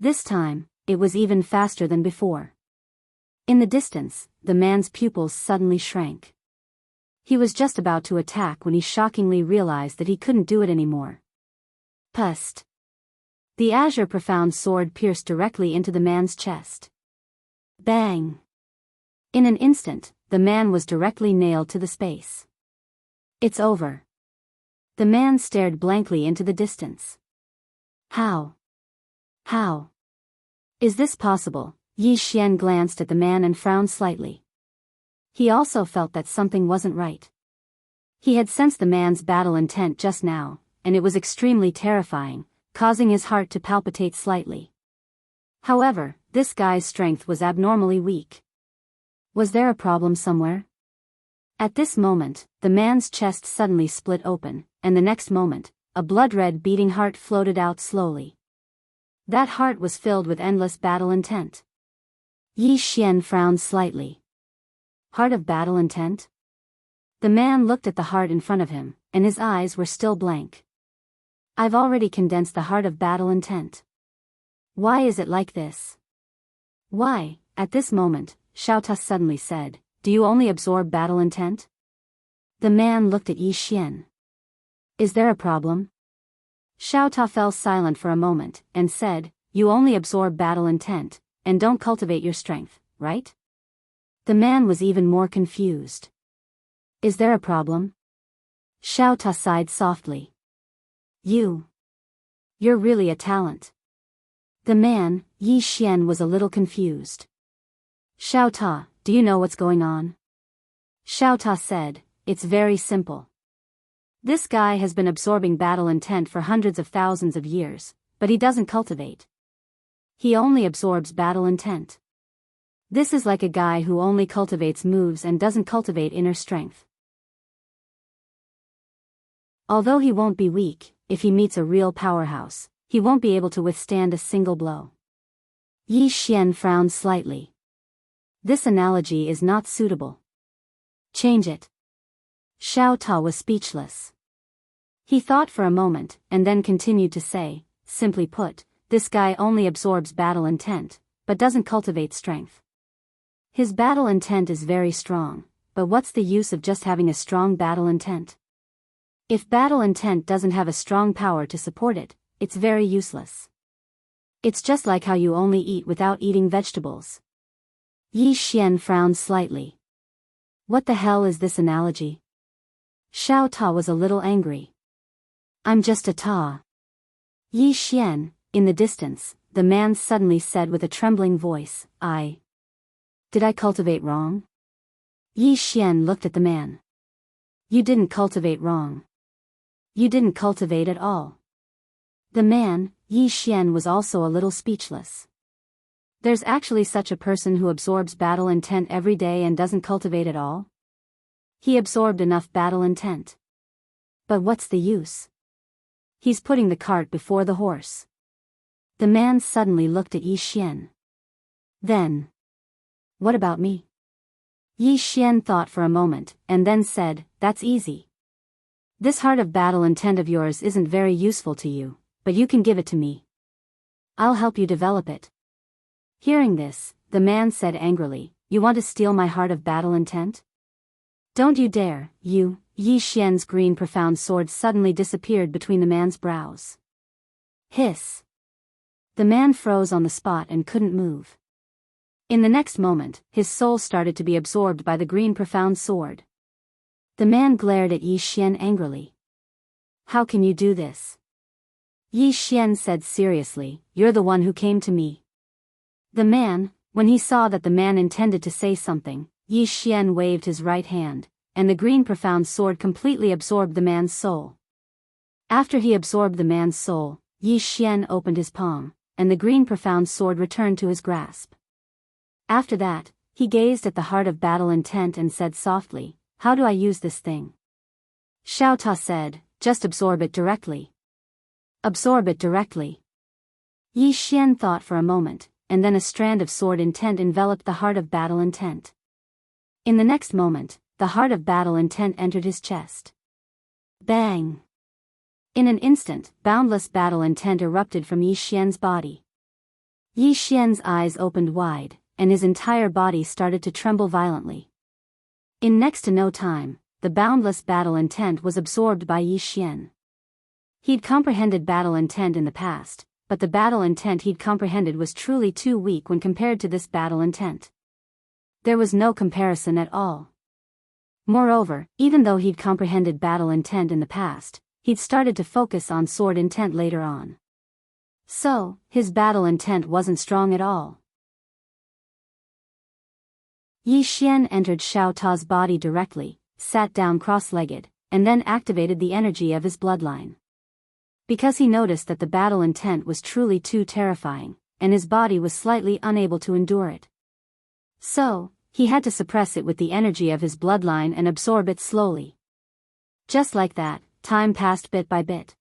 This time, it was even faster than before. In the distance, the man's pupils suddenly shrank. He was just about to attack when he shockingly realized that he couldn't do it anymore. Pust! The Azure Profound Sword pierced directly into the man's chest. Bang! In an instant, the man was directly nailed to the space. It's over. The man stared blankly into the distance. How? How? Is this possible? Yi Xian glanced at the man and frowned slightly. He also felt that something wasn't right. He had sensed the man's battle intent just now, and it was extremely terrifying, causing his heart to palpitate slightly. However, this guy's strength was abnormally weak. Was there a problem somewhere? At this moment, the man's chest suddenly split open, and the next moment, a blood-red beating heart floated out slowly. That heart was filled with endless battle intent. Yi Xian frowned slightly. Heart of battle intent? The man looked at the heart in front of him, and his eyes were still blank. I've already condensed the heart of battle intent. Why is it like this? Why? At this moment, Xiao Ta suddenly said, "Do you only absorb battle intent?" The man looked at Yi Xian. Is there a problem? Xiao Ta fell silent for a moment, and said, "You only absorb battle intent, and don't cultivate your strength, right?" The man was even more confused. Is there a problem? Xiao Ta sighed softly. You're really a talent. The man, Yi Xian, was a little confused. Xiao Ta, do you know what's going on? Xiao Ta said, "It's very simple. This guy has been absorbing battle intent for hundreds of thousands of years, but he doesn't cultivate. He only absorbs battle intent. This is like a guy who only cultivates moves and doesn't cultivate inner strength. Although he won't be weak, if he meets a real powerhouse, he won't be able to withstand a single blow. Yi Xian frowned slightly. This analogy is not suitable. Change it. Xiao Ta was speechless. He thought for a moment, and then continued to say, simply put, this guy only absorbs battle intent, but doesn't cultivate strength. His battle intent is very strong, but what's the use of just having a strong battle intent? If battle intent doesn't have a strong power to support it, it's very useless. It's just like how you only eat without eating vegetables. Yi Xian frowned slightly. What the hell is this analogy? Xiao Ta was a little angry. I'm just a Ta. Yi Xian, in the distance, the man suddenly said with a trembling voice, Did I cultivate wrong? Yi Xian looked at the man. You didn't cultivate wrong. You didn't cultivate at all. The man, Yi Xian, was also a little speechless. There's actually such a person who absorbs battle intent every day and doesn't cultivate at all? He absorbed enough battle intent. But what's the use? He's putting the cart before the horse. The man suddenly looked at Yi Xian. Then, what about me? Yi Xian thought for a moment, and then said, that's easy. This heart of battle intent of yours isn't very useful to you, but you can give it to me. I'll help you develop it. Hearing this, the man said angrily, you want to steal my heart of battle intent? Don't you dare, you. Yi Xian's green profound sword suddenly disappeared between the man's brows. Hiss. The man froze on the spot and couldn't move. In the next moment, his soul started to be absorbed by the green profound sword. The man glared at Yi Xian angrily. How can you do this? Yi Xian said seriously, you're the one who came to me. The man, when he saw that the man intended to say something, Yi Xian waved his right hand, and the green profound sword completely absorbed the man's soul. After he absorbed the man's soul, Yi Xian opened his palm, and the green profound sword returned to his grasp. After that, he gazed at the heart of battle intent and said softly, how do I use this thing? Xiao Ta said, just absorb it directly. Absorb it directly. Yi Xian thought for a moment, and then a strand of sword intent enveloped the heart of battle intent. In the next moment, the heart of battle intent entered his chest. Bang! In an instant, boundless battle intent erupted from Yi Xian's body. Yi Xian's eyes opened wide, and his entire body started to tremble violently. In next to no time, the boundless battle intent was absorbed by Yi Xian. He'd comprehended battle intent in the past, but the battle intent he'd comprehended was truly too weak when compared to this battle intent. There was no comparison at all. Moreover, even though he'd comprehended battle intent in the past, he'd started to focus on sword intent later on. So, his battle intent wasn't strong at all. Yi Xian entered Xiao Ta's body directly, sat down cross-legged, and then activated the energy of his bloodline. Because he noticed that the battle intent was truly too terrifying, and his body was slightly unable to endure it. So, he had to suppress it with the energy of his bloodline and absorb it slowly. Just like that, time passed bit by bit.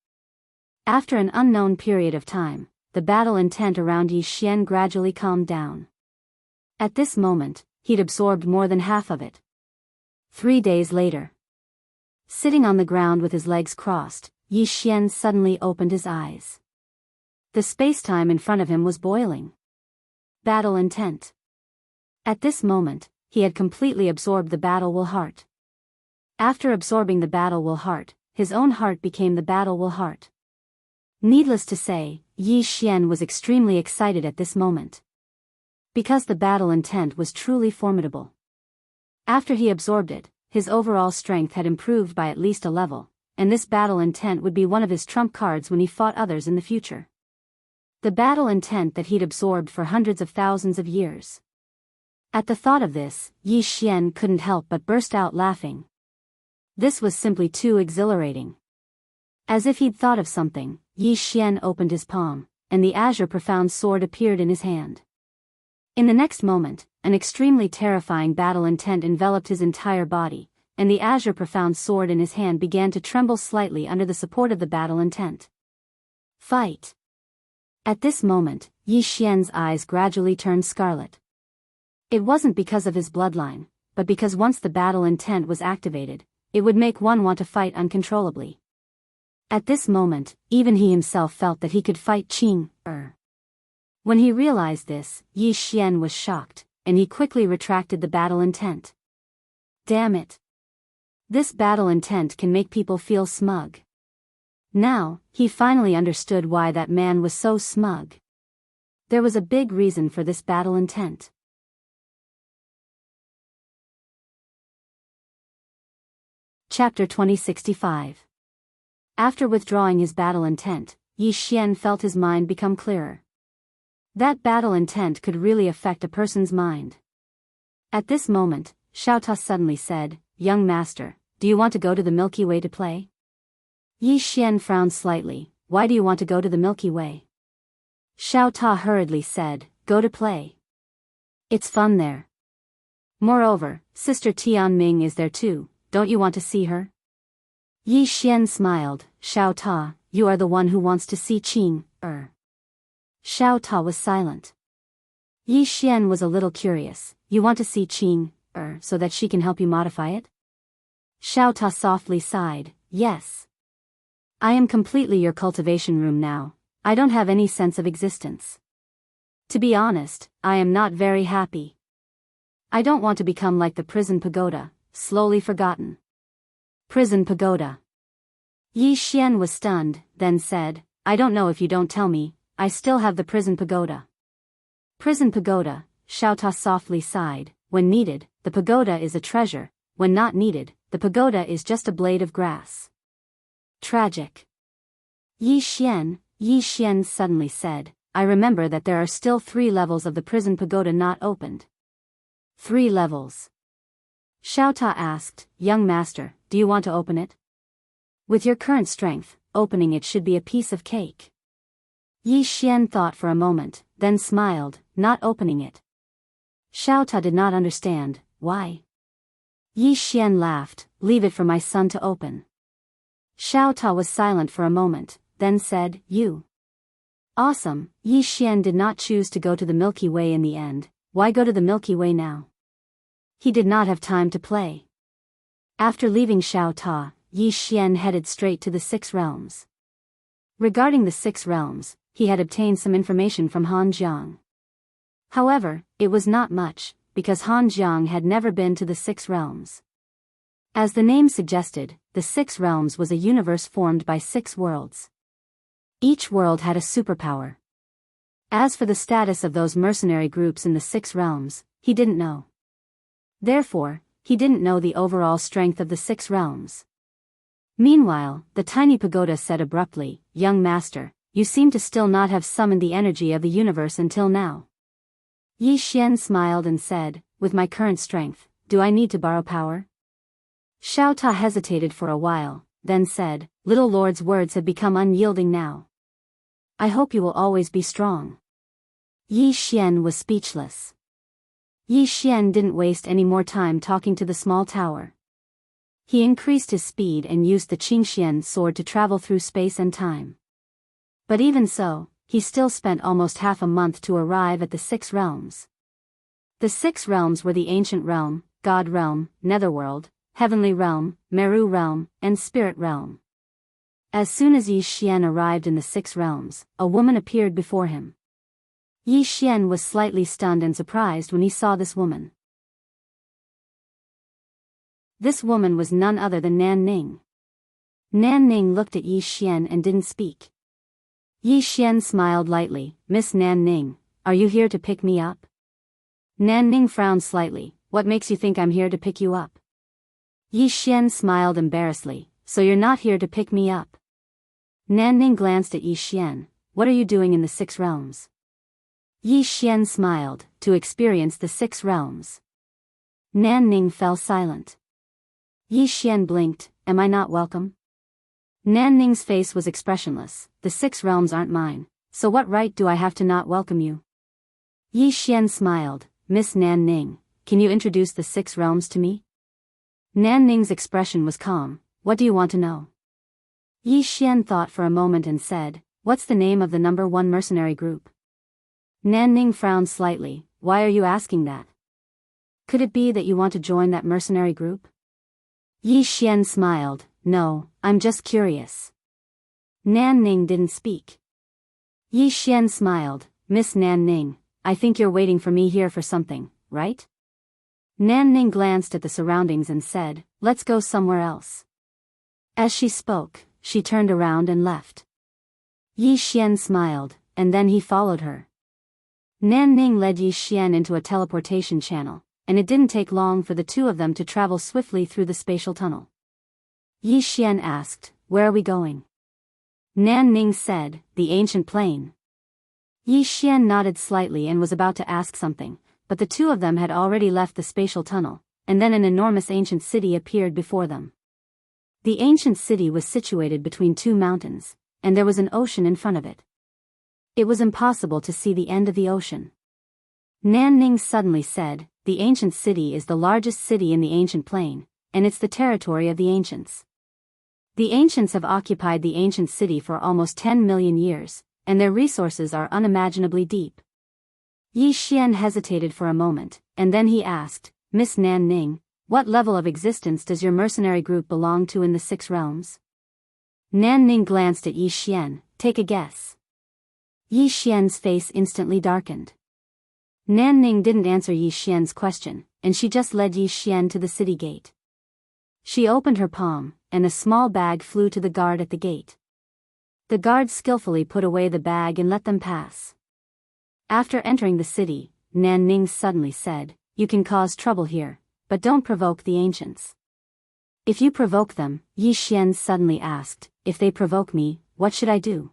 After an unknown period of time, the battle intent around Yi Xian gradually calmed down. At this moment, he'd absorbed more than half of it. 3 days later. Sitting on the ground with his legs crossed, Yi Xian suddenly opened his eyes. The space-time in front of him was boiling. Battle intent. At this moment, he had completely absorbed the battle will heart. After absorbing the battle will heart, his own heart became the battle will heart. Needless to say, Yi Xian was extremely excited at this moment. Because the battle intent was truly formidable. After he absorbed it, his overall strength had improved by at least a level, and this battle intent would be one of his trump cards when he fought others in the future. The battle intent that he'd absorbed for hundreds of thousands of years. At the thought of this, Yi Xian couldn't help but burst out laughing. This was simply too exhilarating. As if he'd thought of something, Yi Xian opened his palm, and the azure profound sword appeared in his hand. In the next moment, an extremely terrifying battle intent enveloped his entire body, and the azure profound sword in his hand began to tremble slightly under the support of the battle intent. Fight! At this moment, Yi Xian's eyes gradually turned scarlet. It wasn't because of his bloodline, but because once the battle intent was activated, it would make one want to fight uncontrollably. At this moment, even he himself felt that he could fight Qing. When he realized this, Yi Xian was shocked, and he quickly retracted the battle intent. Damn it! This battle intent can make people feel smug. Now, he finally understood why that man was so smug. There was a big reason for this battle intent. Chapter 2065. After withdrawing his battle intent, Yi Xian felt his mind become clearer. That battle intent could really affect a person's mind. At this moment, Xiao Ta suddenly said, "Young master, do you want to go to the Milky Way to play?" Yi Xian frowned slightly. "Why do you want to go to the Milky Way?" Xiao Ta hurriedly said, "Go to play. It's fun there. Moreover, Sister Tianming is there too, don't you want to see her?" Yi Xian smiled. "Xiao Ta, you are the one who wants to see Qing, Xiao Ta was silent. Yi Xian was a little curious. "You want to see Qing, so that she can help you modify it?" Xiao Ta softly sighed. "Yes. I am completely your cultivation room now. I don't have any sense of existence. To be honest, I am not very happy. I don't want to become like the prison pagoda, slowly forgotten." Prison pagoda. Yi Xian was stunned, then said, "I don't know if you don't tell me, I still have the prison pagoda." Prison pagoda, Xiao Ta softly sighed. "When needed, the pagoda is a treasure. When not needed, the pagoda is just a blade of grass." Tragic. Yi Xian suddenly said, "I remember that there are still 3 levels of the prison pagoda not opened." 3 levels. Xiao Ta asked, "Young master, do you want to open it?" "With your current strength, opening it should be a piece of cake." Yi Xian thought for a moment, then smiled. "Not opening it." Xiao Ta did not understand. "Why?" Yi Xian laughed. "Leave it for my son to open." Xiao Ta was silent for a moment, then said, "You." Awesome. Yi Xian did not choose to go to the Milky Way in the end. Why go to the Milky Way now? He did not have time to play. After leaving Xiao Ta, Yi Xian headed straight to the 6 realms. Regarding the 6 realms, he had obtained some information from Han Jiang. However, it was not much, because Han Jiang had never been to the 6 realms. As the name suggested, the 6 realms was a universe formed by 6 worlds. Each world had a superpower. As for the status of those mercenary groups in the 6 realms, he didn't know. Therefore, he didn't know the overall strength of the 6 realms. Meanwhile, the tiny pagoda said abruptly, "Young master, you seem to still not have summoned the energy of the universe until now." Yi Xian smiled and said, "With my current strength, do I need to borrow power?" Xiao Ta hesitated for a while, then said, "Little Lord's words have become unyielding now. I hope you will always be strong." Yi Xian was speechless. Yi Xian didn't waste any more time talking to the small tower. He increased his speed and used the Qingxian sword to travel through space and time. But even so, he still spent almost half a month to arrive at the 6 realms. The 6 realms were the Ancient Realm, God Realm, Netherworld, Heavenly Realm, Meru Realm, and Spirit Realm. As soon as Yi Xian arrived in the 6 realms, a woman appeared before him. Yi Xian was slightly stunned and surprised when he saw this woman. This woman was none other than Nan Ning. Nan Ning looked at Yi Xian and didn't speak. Yi Xian smiled lightly. "Miss Nan Ning, are you here to pick me up?" Nan Ning frowned slightly. "What makes you think I'm here to pick you up?" Yi Xian smiled embarrassedly. "So you're not here to pick me up?" Nan Ning glanced at Yi Xian. "What are you doing in the 6 realms?" Yi Xian smiled. "To experience the 6 realms." Nan Ning fell silent. Yi Xian blinked. "Am I not welcome?" Nan Ning's face was expressionless. "The 6 realms aren't mine, so what right do I have to not welcome you?" Yi Xian smiled. Miss Nan Ning, can you introduce the 6 realms to me? Nan Ning's expression was calm. What do you want to know? Yi Xian thought for a moment and said, what's the name of the number 1 mercenary group? Nan Ning frowned slightly. Why are you asking that? Could it be that you want to join that mercenary group? Yi Xian smiled. No, I'm just curious. Nan Ning didn't speak. Yi Xian smiled. Miss Nan Ning, I think you're waiting for me here for something, right? Nan Ning glanced at the surroundings and said, let's go somewhere else. As she spoke, she turned around and left. Yi Xian smiled, and then he followed her. Nan Ning led Yi Xian into a teleportation channel, and it didn't take long for the 2 of them to travel swiftly through the spatial tunnel. Yi Xian asked, where are we going? Nan Ning said, the ancient plane. Yi Xian nodded slightly and was about to ask something, but the 2 of them had already left the spatial tunnel, and then an enormous ancient city appeared before them. The ancient city was situated between 2 mountains, and there was an ocean in front of it. It was impossible to see the end of the ocean. Nan Ning suddenly said, the ancient city is the largest city in the ancient plane, and it's the territory of the ancients. The ancients have occupied the ancient city for almost 10 million years, and their resources are unimaginably deep. Yi Xian hesitated for a moment, and then he asked, Miss Nan Ning, what level of existence does your mercenary group belong to in the 6 realms? Nan Ning glanced at Yi Xian. Take a guess. Yi Xian's face instantly darkened. Nan Ning didn't answer Yi Xian's question, and she just led Yi Xian to the city gate. She opened her palm, and a small bag flew to the guard at the gate. The guard skillfully put away the bag and let them pass. After entering the city, Nan Ning suddenly said, you can cause trouble here, but don't provoke the ancients. If you provoke them, Yi Xian suddenly asked, if they provoke me, what should I do?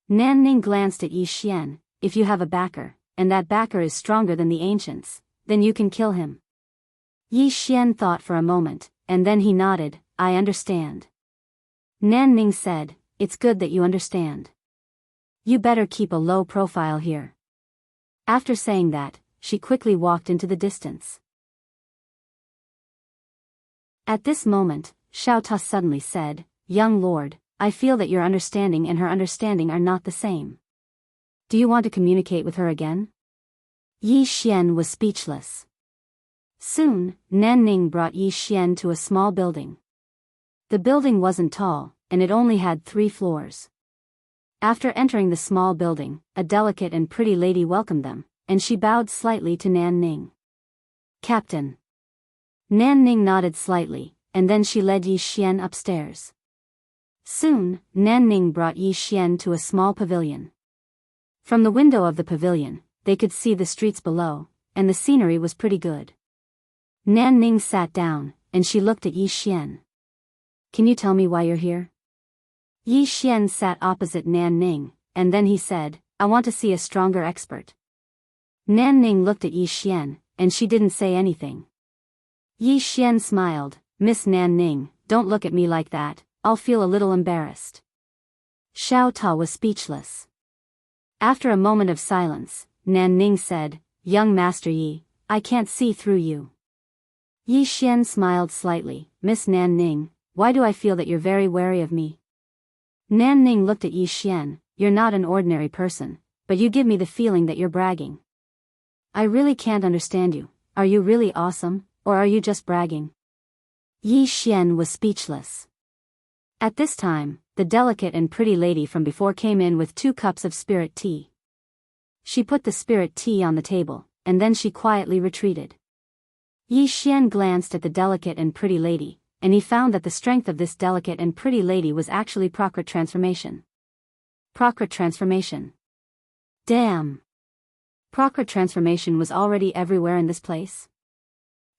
Nan Ning glanced at Yi Xian. If you have a backer, and that backer is stronger than the ancients, then you can kill him. Yi Xian thought for a moment, and then he nodded, I understand. Nan Ning said, it's good that you understand. You better keep a low profile here. After saying that, she quickly walked into the distance. At this moment, Xiao Ta suddenly said, young lord, I feel that your understanding and her understanding are not the same. Do you want to communicate with her again? Yi Xian was speechless. Soon, Nan Ning brought Yi Xian to a small building. The building wasn't tall, and it only had 3 floors. After entering the small building, a delicate and pretty lady welcomed them, and she bowed slightly to Nan Ning. Captain. Nan Ning nodded slightly, and then she led Yi Xian upstairs. Soon, Nan Ning brought Yi Xian to a small pavilion. From the window of the pavilion, they could see the streets below, and the scenery was pretty good. Nan Ning sat down, and she looked at Yi Xian. Can you tell me why you're here? Yi Xian sat opposite Nan Ning, and then he said, I want to see a stronger expert. Nan Ning looked at Yi Xian, and she didn't say anything. Yi Xian smiled. Miss Nan Ning, don't look at me like that, I'll feel a little embarrassed. Xiao Ta was speechless. After a moment of silence, Nan Ning said, young Master Yi, I can't see through you. Yi Xian smiled slightly. Miss Nan Ning, why do I feel that you're very wary of me? Nan Ning looked at Yi Xian. You're not an ordinary person, but you give me the feeling that you're bragging. I really can't understand you. Are you really awesome, or are you just bragging? Yi Xian was speechless. At this time, the delicate and pretty lady from before came in with 2 cups of spirit tea. She put the spirit tea on the table, and then she quietly retreated. Yi Xian glanced at the delicate and pretty lady, and he found that the strength of this delicate and pretty lady was actually Prakrit transformation. Prakrit transformation. Damn! Prakrit transformation was already everywhere in this place.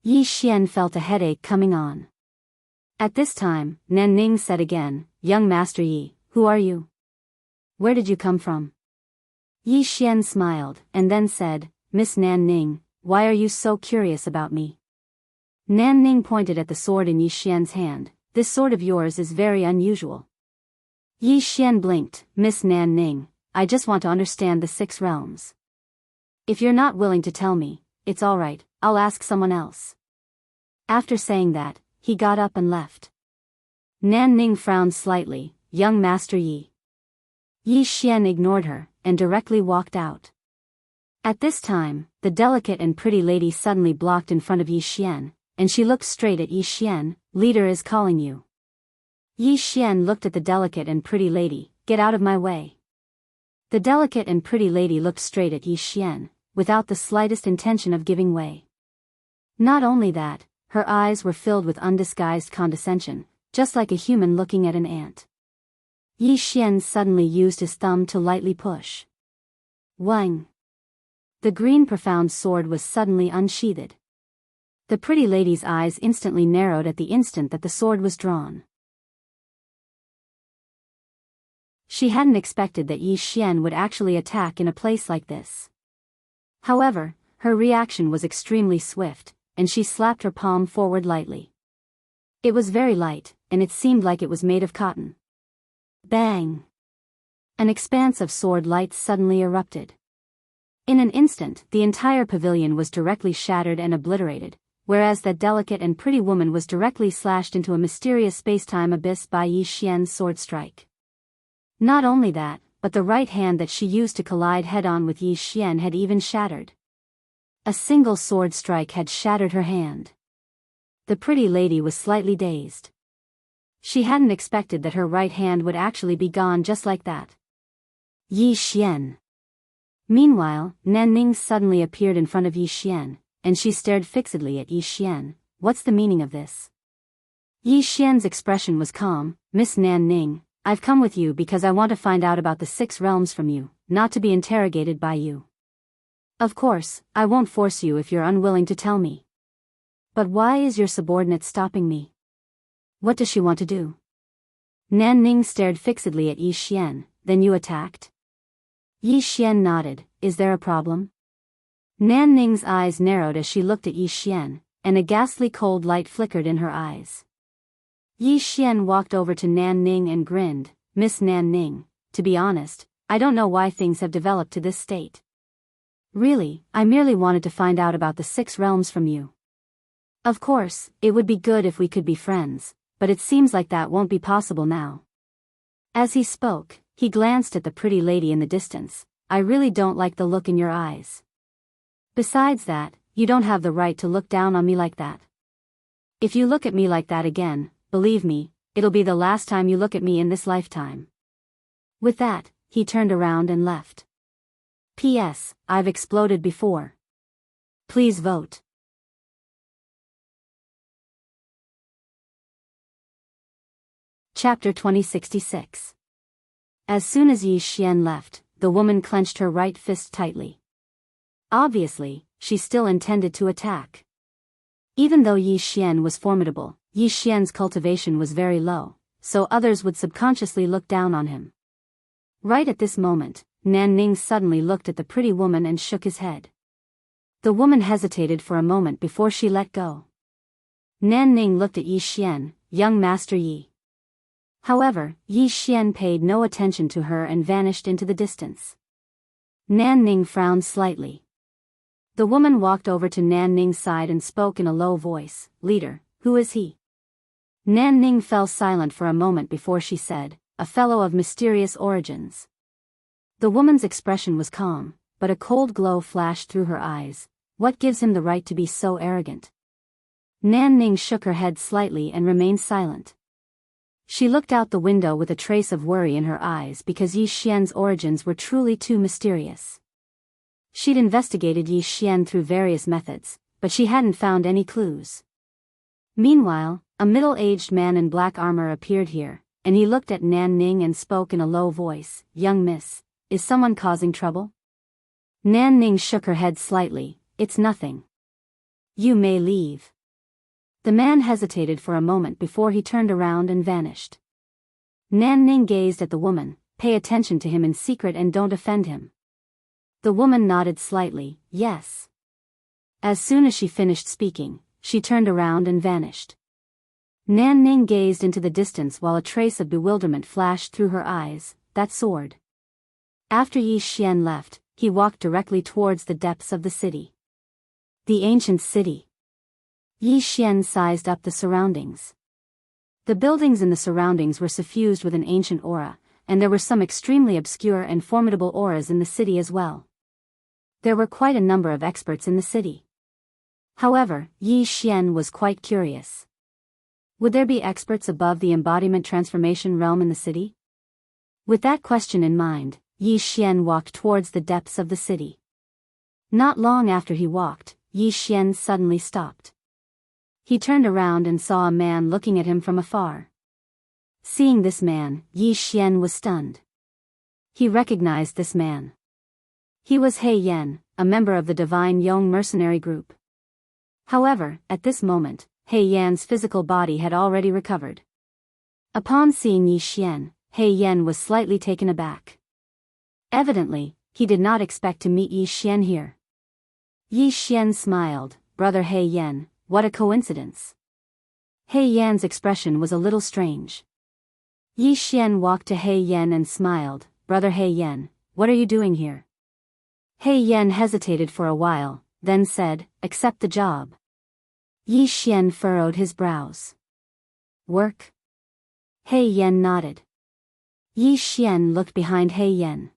Yi Xian felt a headache coming on. At this time, Nan Ning said again, young Master Yi, who are you? Where did you come from? Yi Xian smiled, and then said, Miss Nan Ning, why are you so curious about me? Nan Ning pointed at the sword in Yi Xian's hand. This sword of yours is very unusual. Yi Xian blinked. Miss Nan Ning, I just want to understand the 6 realms. If you're not willing to tell me, it's alright, I'll ask someone else. After saying that, he got up and left. Nan Ning frowned slightly. Young Master Yi. Yi Xian ignored her, and directly walked out. At this time, the delicate and pretty lady suddenly blocked in front of Yi Xian, and she looked straight at Yi Xian. Leader is calling you. Yi Xian looked at the delicate and pretty lady. Get out of my way. The delicate and pretty lady looked straight at Yi Xian, without the slightest intention of giving way. Not only that, her eyes were filled with undisguised condescension, just like a human looking at an ant. Yi Xian suddenly used his thumb to lightly push. Wang! The green profound sword was suddenly unsheathed. The pretty lady's eyes instantly narrowed at the instant that the sword was drawn. She hadn't expected that Yi Xian would actually attack in a place like this. However, her reaction was extremely swift, and she slapped her palm forward lightly. It was very light, and it seemed like it was made of cotton. Bang! An expanse of sword light suddenly erupted. In an instant, the entire pavilion was directly shattered and obliterated, whereas that delicate and pretty woman was directly slashed into a mysterious space-time abyss by Yi Xian's sword strike. Not only that, but the right hand that she used to collide head-on with Yi Xian had even shattered. A single sword strike had shattered her hand. The pretty lady was slightly dazed. She hadn't expected that her right hand would actually be gone just like that. Yi Xian. Meanwhile, Nan Ning suddenly appeared in front of Yi Xian, and she stared fixedly at Yi Xian. What's the meaning of this? Yi Xian's expression was calm. Miss Nan Ning, I've come with you because I want to find out about the 6 realms from you, not to be interrogated by you. Of course, I won't force you if you're unwilling to tell me. But why is your subordinate stopping me? What does she want to do? Nan Ning stared fixedly at Yi Xian. Then you attacked? Yi Xian nodded. Is there a problem? Nan Ning's eyes narrowed as she looked at Yi Xian, and a ghastly cold light flickered in her eyes. Yi Xian walked over to Nan Ning and grinned. Miss Nan Ning, to be honest, I don't know why things have developed to this state. Really, I merely wanted to find out about the 6 realms from you. Of course, it would be good if we could be friends, but it seems like that won't be possible now. As he spoke, he glanced at the pretty lady in the distance. I really don't like the look in your eyes. Besides that, you don't have the right to look down on me like that. If you look at me like that again, believe me, it'll be the last time you look at me in this lifetime. With that, he turned around and left. P.S. I've exploded before. Please vote. Chapter 2066. As soon as Yi Xian left, the woman clenched her right fist tightly. Obviously, she still intended to attack. Even though Yi Xian was formidable, Yi Xian's cultivation was very low, so others would subconsciously look down on him. Right at this moment, Nan Ning suddenly looked at the pretty woman and shook his head. The woman hesitated for a moment before she let go. Nan Ning looked at Yi Xian. Young Master Yi. However, Yi Xian paid no attention to her and vanished into the distance. Nan Ning frowned slightly. The woman walked over to Nan Ning's side and spoke in a low voice. Leader, who is he? Nan Ning fell silent for a moment before she said, a fellow of mysterious origins. The woman's expression was calm, but a cold glow flashed through her eyes. What gives him the right to be so arrogant? Nan Ning shook her head slightly and remained silent. She looked out the window with a trace of worry in her eyes because Yi Xian's origins were truly too mysterious. She'd investigated Yi Xian through various methods, but she hadn't found any clues. Meanwhile, a middle-aged man in black armor appeared here, and he looked at Nan Ning and spoke in a low voice. Young miss, is someone causing trouble? Nan Ning shook her head slightly. It's nothing. You may leave. The man hesitated for a moment before he turned around and vanished. Nan Ning gazed at the woman. Pay attention to him in secret and don't offend him. The woman nodded slightly. Yes. As soon as she finished speaking, she turned around and vanished. Nan Ning gazed into the distance while a trace of bewilderment flashed through her eyes. That sword. After Yi Xian left, he walked directly towards the depths of the city. The ancient city. Yi Xian sized up the surroundings. The buildings in the surroundings were suffused with an ancient aura, and there were some extremely obscure and formidable auras in the city as well. There were quite a number of experts in the city. However, Yi Xian was quite curious. Would there be experts above the embodiment transformation realm in the city? With that question in mind, Yi Xian walked towards the depths of the city. Not long after he walked, Yi Xian suddenly stopped. He turned around and saw a man looking at him from afar. Seeing this man, Yi Xian was stunned. He recognized this man. He was He Yan, a member of the Divine Yong mercenary group. However, at this moment, He Yan's physical body had already recovered. Upon seeing Yi Xian, He Yan was slightly taken aback. Evidently, he did not expect to meet Yi Xian here. Yi Xian smiled. "Brother He Yan, what a coincidence." He Yan's expression was a little strange. Yi Xian walked to He Yan and smiled. "Brother He Yan, what are you doing here?" He Yan hesitated for a while, then said, "Accept the job." Yi Xian furrowed his brows. "Work?" He Yan nodded. Yi Xian looked behind He Yan.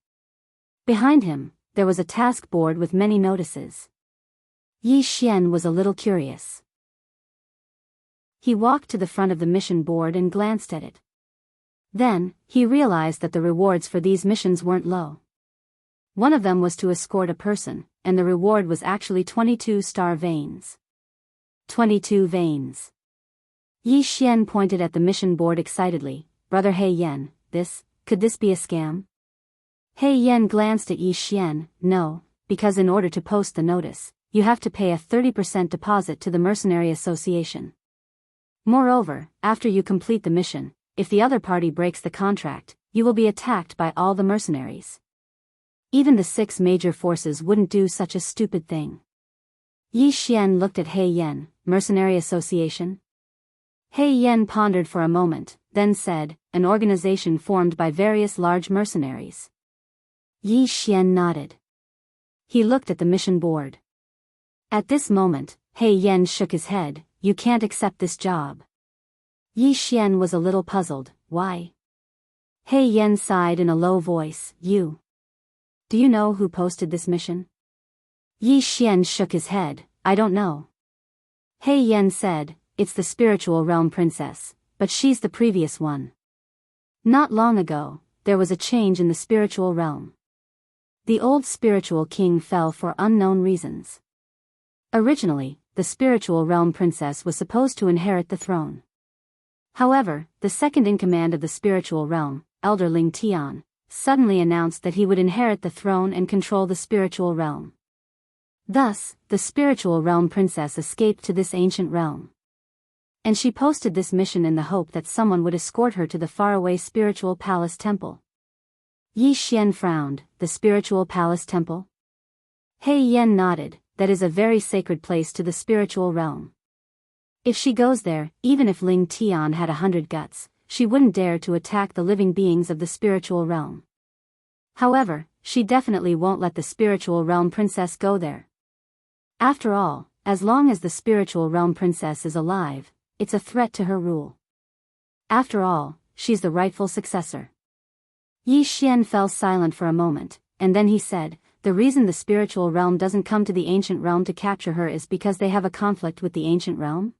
Behind him, there was a task board with many notices. Yi Xian was a little curious. He walked to the front of the mission board and glanced at it. Then, he realized that the rewards for these missions weren't low. One of them was to escort a person, and the reward was actually 22 star veins. 22 veins. Yi Xian pointed at the mission board excitedly. "Brother He Yan, could this be a scam?" He Yan glanced at Yi Xian. "No, because in order to post the notice, you have to pay a 30% deposit to the Mercenary Association. Moreover, after you complete the mission, if the other party breaks the contract, you will be attacked by all the mercenaries. Even the 6 major forces wouldn't do such a stupid thing." Yi Xian looked at He Yan. "Mercenary Association?" He Yan pondered for a moment, then said, "An organization formed by various large mercenaries." Yi Xian nodded. He looked at the mission board. At this moment, He Yan shook his head. "You can't accept this job." Yi Xian was a little puzzled. "Why?" He Yan sighed in a low voice. Do you know who posted this mission?" Yi Xian shook his head. "I don't know." He Yan said, "It's the spiritual realm princess, but she's the previous one. Not long ago, there was a change in the spiritual realm. The old spiritual king fell for unknown reasons. Originally, the spiritual realm princess was supposed to inherit the throne. However, the second in command of the spiritual realm, Elder Ling Tian, suddenly announced that he would inherit the throne and control the spiritual realm. Thus, the spiritual realm princess escaped to this ancient realm. And she posted this mission in the hope that someone would escort her to the faraway spiritual palace temple." Yi Xian frowned. "The spiritual palace temple?" He Yan nodded. "That is a very sacred place to the spiritual realm. If she goes there, even if Ling Tian had 100 guts, she wouldn't dare to attack the living beings of the spiritual realm. However, she definitely won't let the spiritual realm princess go there. After all, as long as the spiritual realm princess is alive, it's a threat to her rule. After all, she's the rightful successor." Yi Xian fell silent for a moment, and then he said, "The reason the spiritual realm doesn't come to the ancient realm to capture her is because they have a conflict with the ancient realm?"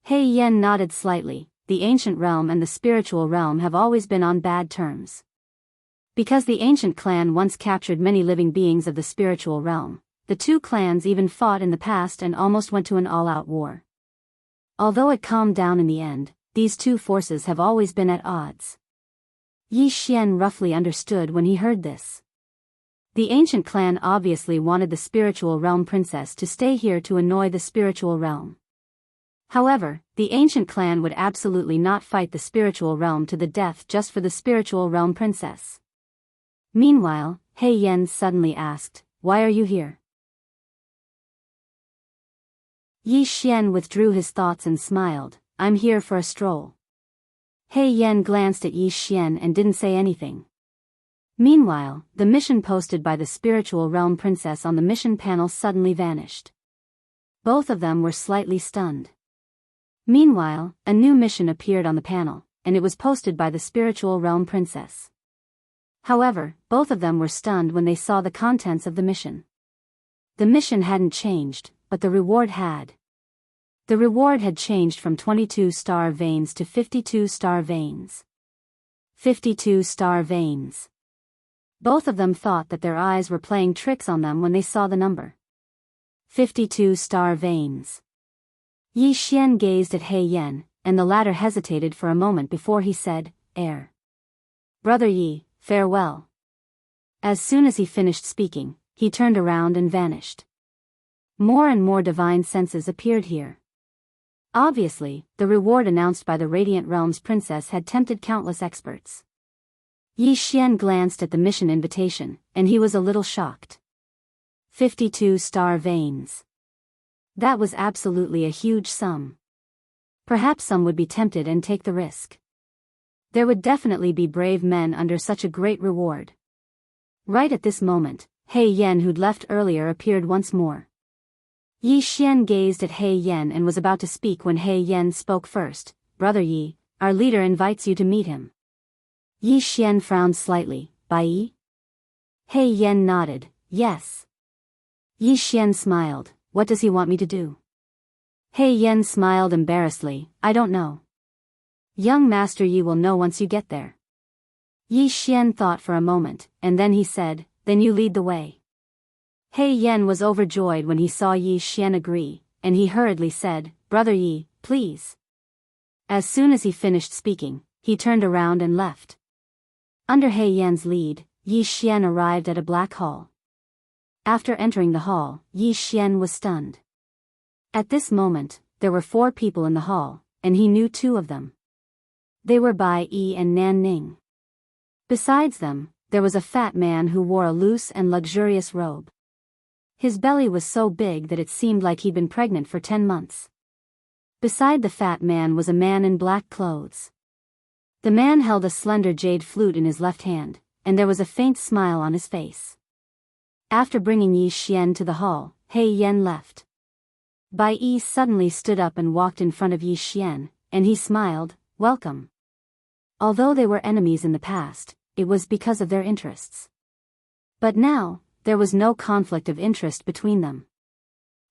He Yan nodded slightly. "The ancient realm and the spiritual realm have always been on bad terms. Because the ancient clan once captured many living beings of the spiritual realm, the two clans even fought in the past and almost went to an all-out war. Although it calmed down in the end, these two forces have always been at odds." Yi Xian roughly understood when he heard this. The ancient clan obviously wanted the spiritual realm princess to stay here to annoy the spiritual realm. However, the ancient clan would absolutely not fight the spiritual realm to the death just for the spiritual realm princess. Meanwhile, He Yan suddenly asked, "Why are you here?" Yi Xian withdrew his thoughts and smiled. "I'm here for a stroll." He Yan glanced at Yi Xian and didn't say anything. Meanwhile, the mission posted by the spiritual realm princess on the mission panel suddenly vanished. Both of them were slightly stunned. Meanwhile, a new mission appeared on the panel, and it was posted by the spiritual realm princess. However, both of them were stunned when they saw the contents of the mission. The mission hadn't changed, but the reward had. The reward had changed from 22 star veins to 52 star veins. 52 star veins. Both of them thought that their eyes were playing tricks on them when they saw the number. 52 star veins. Yi Xian gazed at He Yan, and the latter hesitated for a moment before he said, Brother Yi, farewell. As soon as he finished speaking, he turned around and vanished. More and more divine senses appeared here. Obviously, the reward announced by the Radiant Realms princess had tempted countless experts. Yi Xian glanced at the mission invitation, and he was a little shocked. 52 star veins. That was absolutely a huge sum. Perhaps some would be tempted and take the risk. There would definitely be brave men under such a great reward. Right at this moment, He Yan, who'd left earlier, appeared once more. Yi Xian gazed at He Yan and was about to speak when He Yan spoke first. Brother Yi, our leader invites you to meet him. Yi Xian frowned slightly. Bai Yi? He Yan nodded, yes. Yi Xian smiled. What does he want me to do? He Yan smiled embarrassedly. I don't know. Young Master Yi will know once you get there. Yi Xian thought for a moment, and then he said, then you lead the way. He Yan was overjoyed when he saw Yi Xian agree, and he hurriedly said, Brother Yi, please. As soon as he finished speaking, he turned around and left. Under He Yan's lead, Yi Xian arrived at a black hall. After entering the hall, Yi Xian was stunned. At this moment, there were 4 people in the hall, and he knew 2 of them. They were Bai Yi and Nan Ning. Besides them, there was a fat man who wore a loose and luxurious robe. His belly was so big that it seemed like he'd been pregnant for 10 months. Beside the fat man was a man in black clothes. The man held a slender jade flute in his left hand, and there was a faint smile on his face. After bringing Yi Xian to the hall, He Yan left. Bai Yi suddenly stood up and walked in front of Yi Xian, and he smiled, welcome. Although they were enemies in the past, it was because of their interests. But now, there was no conflict of interest between them.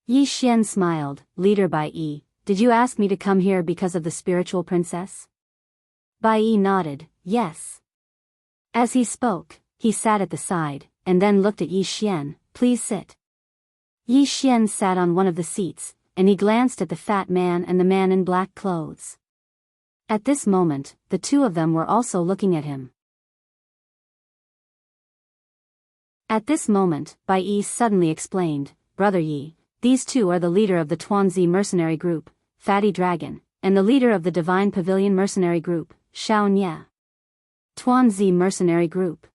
Yi Xian smiled. Leader Bai Yi, did you ask me to come here because of the spiritual princess? Bai Yi nodded, yes. As he spoke, he sat at the side, and then looked at Yi Xian. Please sit. Yi Xian sat on one of the seats, and he glanced at the fat man and the man in black clothes. At this moment, the 2 of them were also looking at him. At this moment, Bai Yi suddenly explained, Brother Yi, these 2 are the leader of the Tuanzi mercenary group, Fatty Dragon, and the leader of the Divine Pavilion mercenary group, Shao Nye. Tuanzi mercenary group.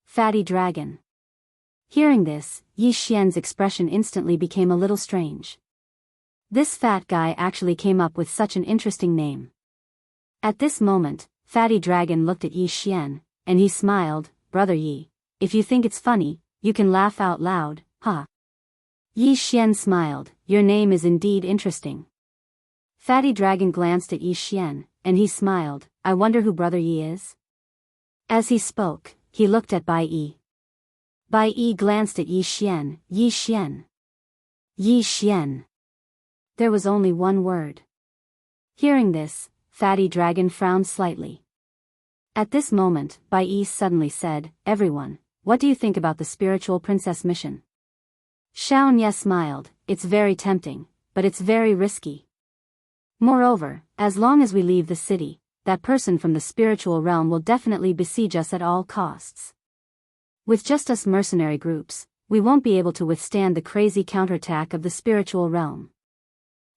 Fatty Dragon. Hearing this, Yi Xian's expression instantly became a little strange. This fat guy actually came up with such an interesting name. At this moment, Fatty Dragon looked at Yi Xian, and he smiled, Brother Yi, if you think it's funny, you can laugh out loud, huh? Yi Xian smiled, your name is indeed interesting. Fatty Dragon glanced at Yi Xian, and he smiled, I wonder who Brother Yi is? As he spoke, he looked at Bai Yi. Bai Yi glanced at Yi Xian. Yi Xian. Yi Xian. There was only one word. Hearing this, Fatty Dragon frowned slightly. At this moment, Bai Yi suddenly said, Everyone, what do you think about the spiritual princess mission? Shao Nye smiled, it's very tempting, but it's very risky. Moreover, as long as we leave the city, that person from the spiritual realm will definitely besiege us at all costs. With just us mercenary groups, we won't be able to withstand the crazy counterattack of the spiritual realm.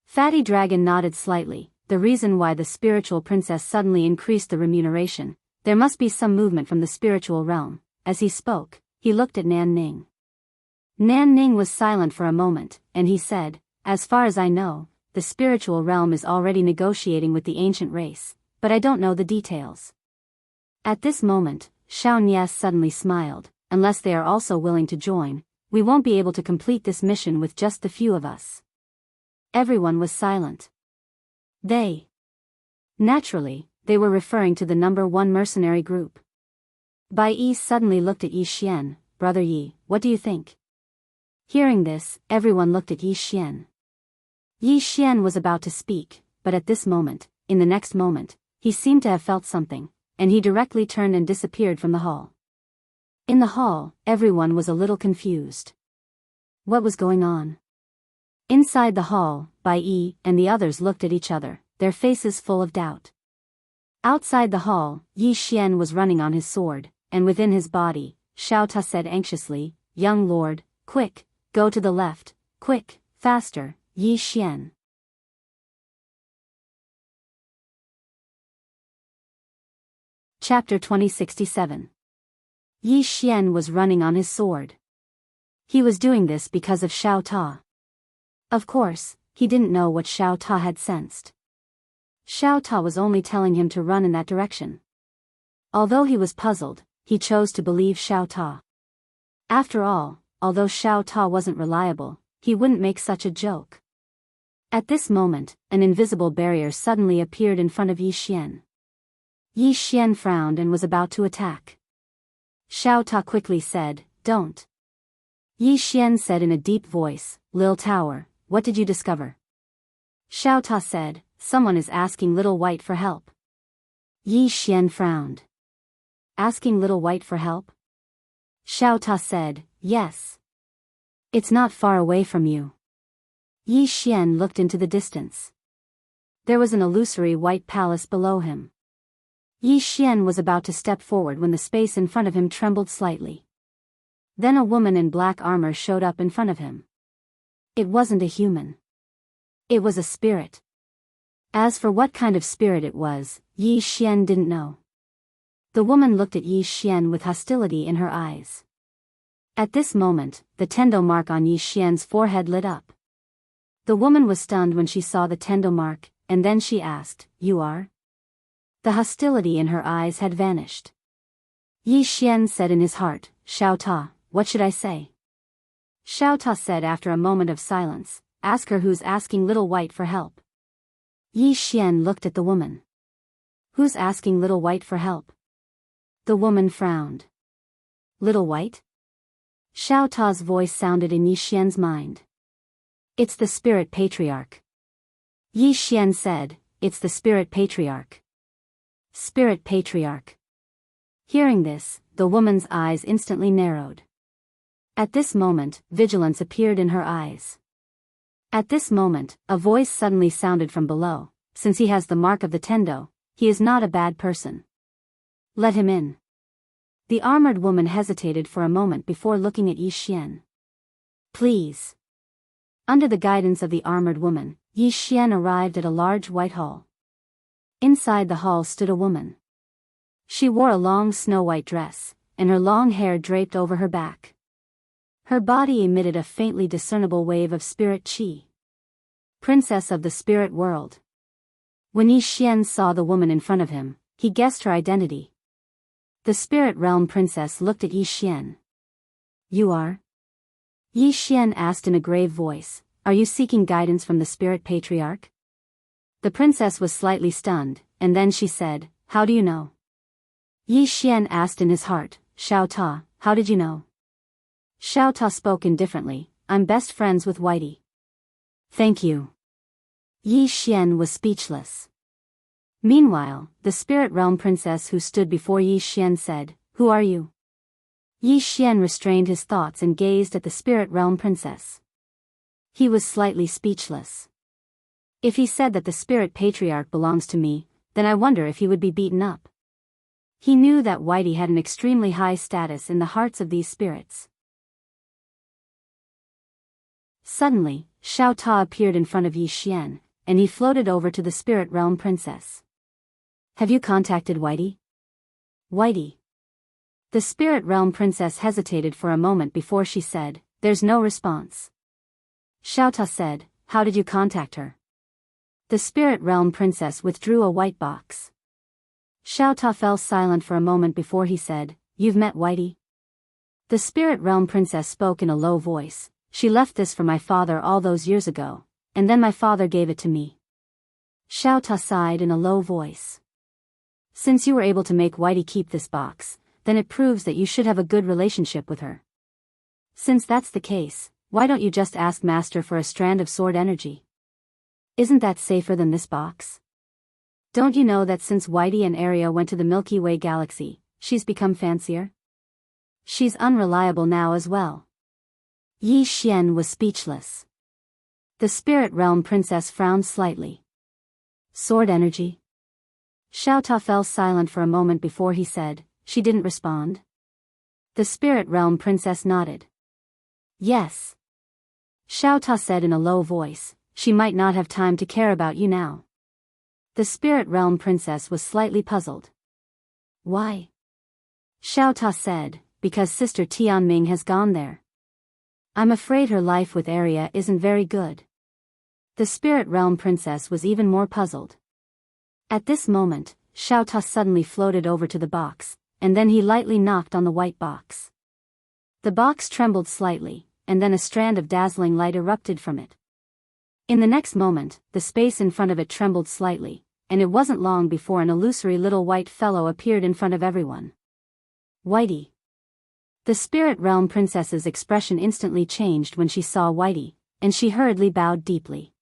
Fatty Dragon nodded slightly. The reason why the spiritual princess suddenly increased the remuneration, there must be some movement from the spiritual realm. As he spoke, he looked at Nan Ning. Nan Ning was silent for a moment, and he said, as far as I know, the spiritual realm is already negotiating with the ancient race, but I don't know the details. At this moment, Xiao Nias suddenly smiled. Unless they are also willing to join, we won't be able to complete this mission with just the few of us. Everyone was silent. Naturally, they were referring to the number 1 mercenary group. Bai Yi suddenly looked at Yi Xian. Brother Yi, what do you think? Hearing this, everyone looked at Yi Xian. Yi Xian was about to speak, but at this moment, in the next moment, he seemed to have felt something, and he directly turned and disappeared from the hall. In the hall, everyone was a little confused. What was going on? Inside the hall, Bai Yi and the others looked at each other, their faces full of doubt. Outside the hall, Yi Xian was running on his sword, and within his body, Xiao Ta said anxiously, "Young lord, quick, go to the left, quick, faster, Yi Xian." Chapter 2067. Yi Xian was running on his sword. He was doing this because of Xiao Ta. Of course, he didn't know what Xiao Ta had sensed. Xiao Ta was only telling him to run in that direction. Although he was puzzled, he chose to believe Xiao Ta. After all, although Xiao Ta wasn't reliable, he wouldn't make such a joke. At this moment, an invisible barrier suddenly appeared in front of Yi Xian. Yi Xian frowned and was about to attack. Xiao Ta quickly said, "Don't." Yi Xian said in a deep voice, "Lil Tower, what did you discover?" Xiao Ta said, "Someone is asking Little White for help." Yi Xian frowned. Asking Little White for help? Xiao Ta said, "Yes. It's not far away from you." Yi Xian looked into the distance. There was an illusory white palace below him. Yi Xian was about to step forward when the space in front of him trembled slightly. Then a woman in black armor showed up in front of him. It wasn't a human. It was a spirit. As for what kind of spirit it was, Yi Xian didn't know. The woman looked at Yi Xian with hostility in her eyes. At this moment, the tendo mark on Yi Xian's forehead lit up. The woman was stunned when she saw the tendo mark, and then she asked, "You are?" The hostility in her eyes had vanished. Yi Xian said in his heart, "Xiao Ta, what should I say?" Xiao Ta said after a moment of silence, "Ask her who's asking Little White for help." Yi Xian looked at the woman. "Who's asking Little White for help?" The woman frowned. "Little White?" Xiao Ta's voice sounded in Yi Xian's mind. "It's the spirit patriarch." Yi Xian said, "It's the spirit patriarch." Spirit patriarch. Hearing this, the woman's eyes instantly narrowed. At this moment, vigilance appeared in her eyes. At this moment, a voice suddenly sounded from below, "Since he has the mark of the tendo, he is not a bad person. Let him in." The armored woman hesitated for a moment before looking at Yi Xian. "Please." Under the guidance of the armored woman, Yi Xian arrived at a large white hall. Inside the hall stood a woman. She wore a long snow-white dress, and her long hair draped over her back. Her body emitted a faintly discernible wave of spirit qi. Princess of the spirit world. When Yi Xian saw the woman in front of him, he guessed her identity. The spirit realm princess looked at Yi Xian. "You are?" Yi Xian asked in a grave voice, "Are you seeking guidance from the spirit patriarch?" The princess was slightly stunned, and then she said, "How do you know?" Yi Xian asked in his heart, "Xiao Ta, how did you know?" Xiao Ta spoke indifferently, "I'm best friends with Whitey." "Thank you." Yi Xian was speechless. Meanwhile, the spirit realm princess who stood before Yi Xian said, "Who are you?" Yi Xian restrained his thoughts and gazed at the spirit realm princess. He was slightly speechless. If he said that the spirit patriarch belongs to me, then I wonder if he would be beaten up. He knew that Whitey had an extremely high status in the hearts of these spirits. Suddenly, Xiao Ta appeared in front of Yi Xian, and he floated over to the spirit realm princess. "Have you contacted Whitey?" "Whitey?" The spirit realm princess hesitated for a moment before she said, "There's no response." Xiao Ta said, "How did you contact her?" The spirit realm princess withdrew a white box. Xiao Ta fell silent for a moment before he said, "You've met Whitey?" The Spirit Realm Princess spoke in a low voice. "She left this for my father all those years ago, and then my father gave it to me." Xiao Ta sighed in a low voice. "Since you were able to make Whitey keep this box, then it proves that you should have a good relationship with her. Since that's the case, why don't you just ask Master for a strand of sword energy? Isn't that safer than this box? Don't you know that since Whitey and Aria went to the Milky Way galaxy, she's become fancier? She's unreliable now as well." Yi Xian was speechless. The Spirit Realm Princess frowned slightly. "Sword energy?" Xiao Ta fell silent for a moment before he said. "She didn't respond?" The Spirit Realm Princess nodded. "Yes." Xiao Ta said in a low voice, "She might not have time to care about you now." The Spirit Realm Princess was slightly puzzled. "Why?" Xiao Ta said, "Because Sister Tianming has gone there. I'm afraid her life with Aria isn't very good." The Spirit Realm Princess was even more puzzled. At this moment, Xiao Ta suddenly floated over to the box, and then he lightly knocked on the white box. The box trembled slightly, and then a strand of dazzling light erupted from it. In the next moment, the space in front of it trembled slightly, and it wasn't long before an illusory little white fellow appeared in front of everyone. Whitey. The Spirit Realm Princess's expression instantly changed when she saw Whitey, and she hurriedly bowed deeply.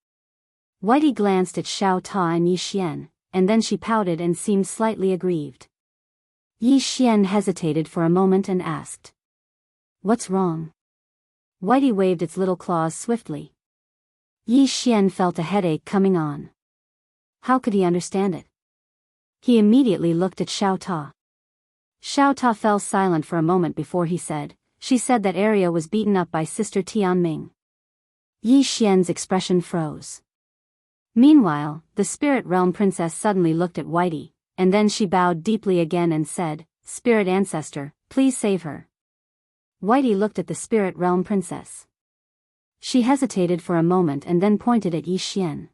Whitey glanced at Xiao Ta and Yi Xian, and then she pouted and seemed slightly aggrieved. Yi Xian hesitated for a moment and asked, "What's wrong?" Whitey waved its little claws swiftly. Yi Xian felt a headache coming on. How could he understand it? He immediately looked at Xiao Ta. Xiao Ta fell silent for a moment before he said, "She said that Aria was beaten up by Sister Tianming." Yi Xian's expression froze. Meanwhile, the Spirit Realm Princess suddenly looked at Whitey, and then she bowed deeply again and said, "Spirit Ancestor, please save her." Whitey looked at the Spirit Realm Princess. She hesitated for a moment and then pointed at Yi Xian.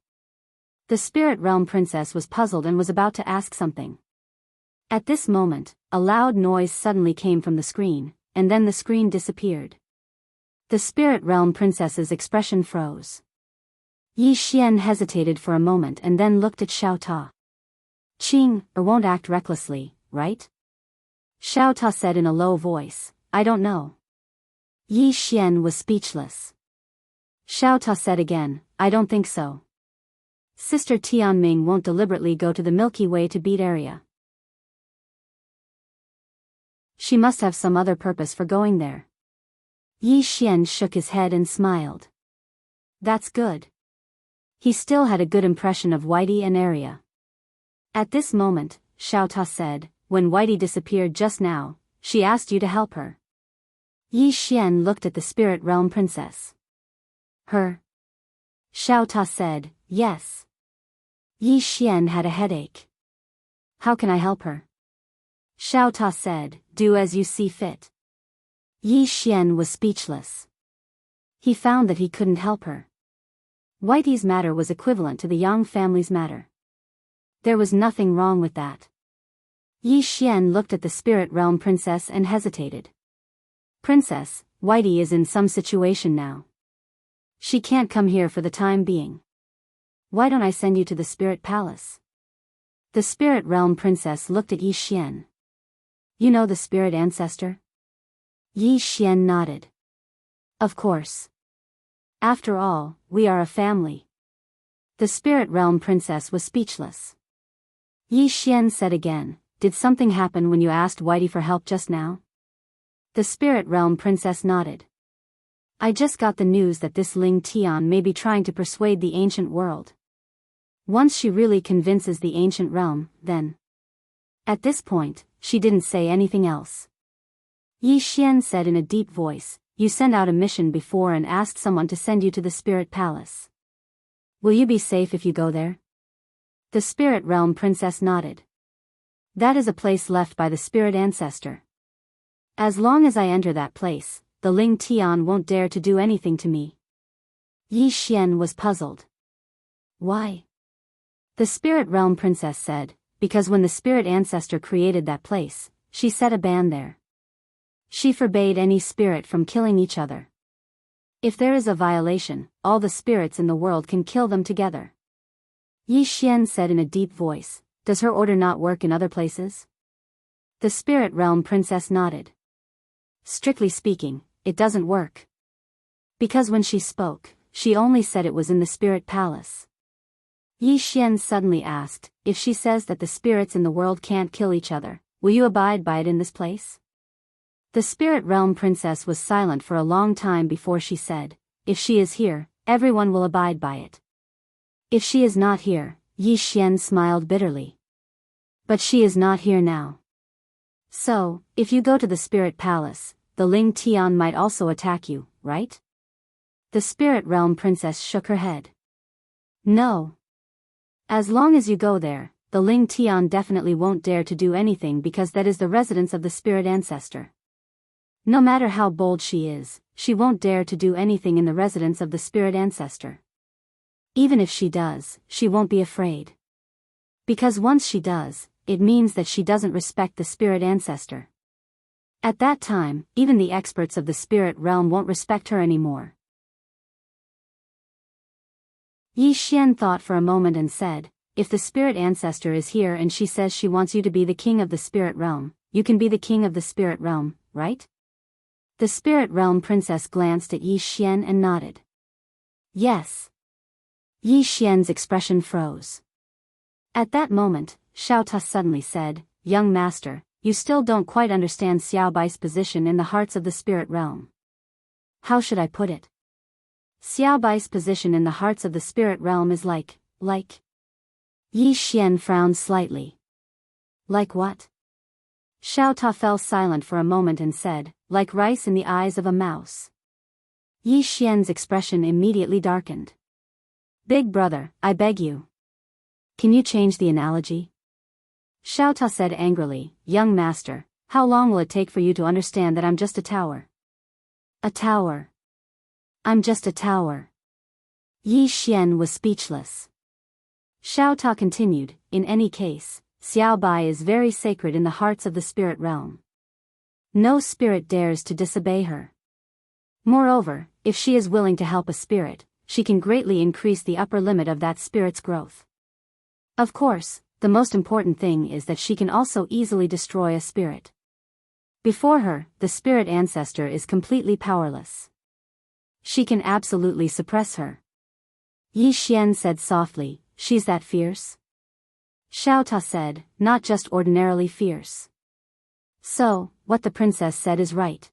The Spirit Realm Princess was puzzled and was about to ask something. At this moment, a loud noise suddenly came from the screen, and then the screen disappeared. The Spirit Realm Princess's expression froze. Yi Xian hesitated for a moment and then looked at Xiao Ta. "Qing, or won't act recklessly, right?" Xiao Ta said in a low voice, "I don't know." Yi Xian was speechless. Xiao Ta said again, "I don't think so. Sister Tianming won't deliberately go to the Milky Way to beat Aria. She must have some other purpose for going there." Yi Xian shook his head and smiled. "That's good." He still had a good impression of Whitey and Aria. At this moment, Xiao Ta said, "When Whitey disappeared just now, she asked you to help her." Yi Xian looked at the Spirit Realm Princess. "Her?" Xiao Ta said, "Yes." Yi Xian had a headache. "How can I help her?" Xiao Ta said, "Do as you see fit." Yi Xian was speechless. He found that he couldn't help her. Whitey's matter was equivalent to the Yang family's matter. There was nothing wrong with that. Yi Xian looked at the Spirit Realm Princess and hesitated. "Princess, Whitey is in some situation now. She can't come here for the time being. Why don't I send you to the Spirit Palace?" The Spirit Realm Princess looked at Yi Xian. "You know the Spirit Ancestor?" Yi Xian nodded. "Of course. After all, we are a family." The Spirit Realm Princess was speechless. Yi Xian said again, "Did something happen when you asked Whitey for help just now?" The Spirit Realm Princess nodded. "I just got the news that this Ling Tian may be trying to persuade the ancient world. Once she really convinces the ancient realm, then..." At this point, she didn't say anything else. Yi Xian said in a deep voice, "You sent out a mission before and asked someone to send you to the Spirit Palace. Will you be safe if you go there?" The Spirit Realm Princess nodded. "That is a place left by the Spirit Ancestor. As long as I enter that place, the Ling Tian won't dare to do anything to me." Yi Xian was puzzled. "Why?" The Spirit Realm Princess said, because when the spirit ancestor created that place, she set a ban there. She forbade any spirit from killing each other. If there is a violation, all the spirits in the world can kill them together. Yi Xian said in a deep voice, "Does her order not work in other places?" The spirit realm princess nodded. "Strictly speaking, it doesn't work. Because when she spoke, she only said it was in the spirit palace." Yi Xian suddenly asked, "If she says that the spirits in the world can't kill each other, will you abide by it in this place?" The spirit realm princess was silent for a long time before she said, "If she is here, everyone will abide by it." "If she is not here," Yi Xian smiled bitterly. "But she is not here now. So, if you go to the spirit palace, the Ling Tian might also attack you, right?" The spirit realm princess shook her head. "No. As long as you go there, the Ling Tian definitely won't dare to do anything because that is the residence of the spirit ancestor. No matter how bold she is, she won't dare to do anything in the residence of the spirit ancestor. Even if she does, she won't be afraid. Because once she does, it means that she doesn't respect the spirit ancestor. At that time, even the experts of the spirit realm won't respect her anymore." Yi Xian thought for a moment and said, "If the spirit ancestor is here and she says she wants you to be the king of the spirit realm, you can be the king of the spirit realm, right?" The spirit realm princess glanced at Yi Xian and nodded. "Yes." Yi Xian's expression froze. At that moment, Xiao Ta suddenly said, "Young master, you still don't quite understand Xiao Bai's position in the hearts of the spirit realm." "How should I put it?" "Xiao Bai's position in the hearts of the spirit realm is like. Yi Xian frowned slightly. "Like what?" Xiao Ta fell silent for a moment and said, "Like rice in the eyes of a mouse." Yi Xian's expression immediately darkened. "Big brother, I beg you. Can you change the analogy?" Xiao Ta said angrily, "Young master, how long will it take for you to understand that I'm just a tower?" "A tower? I'm just a tower." Yi Xian was speechless. Xiao Ta continued, "In any case, Xiao Bai is very sacred in the hearts of the spirit realm. No spirit dares to disobey her. Moreover, if she is willing to help a spirit, she can greatly increase the upper limit of that spirit's growth. Of course, the most important thing is that she can also easily destroy a spirit. Before her, the spirit ancestor is completely powerless. She can absolutely suppress her." Yi Xian said softly, "She's that fierce?" Xiao Ta said, "Not just ordinarily fierce." "So, what the princess said is right.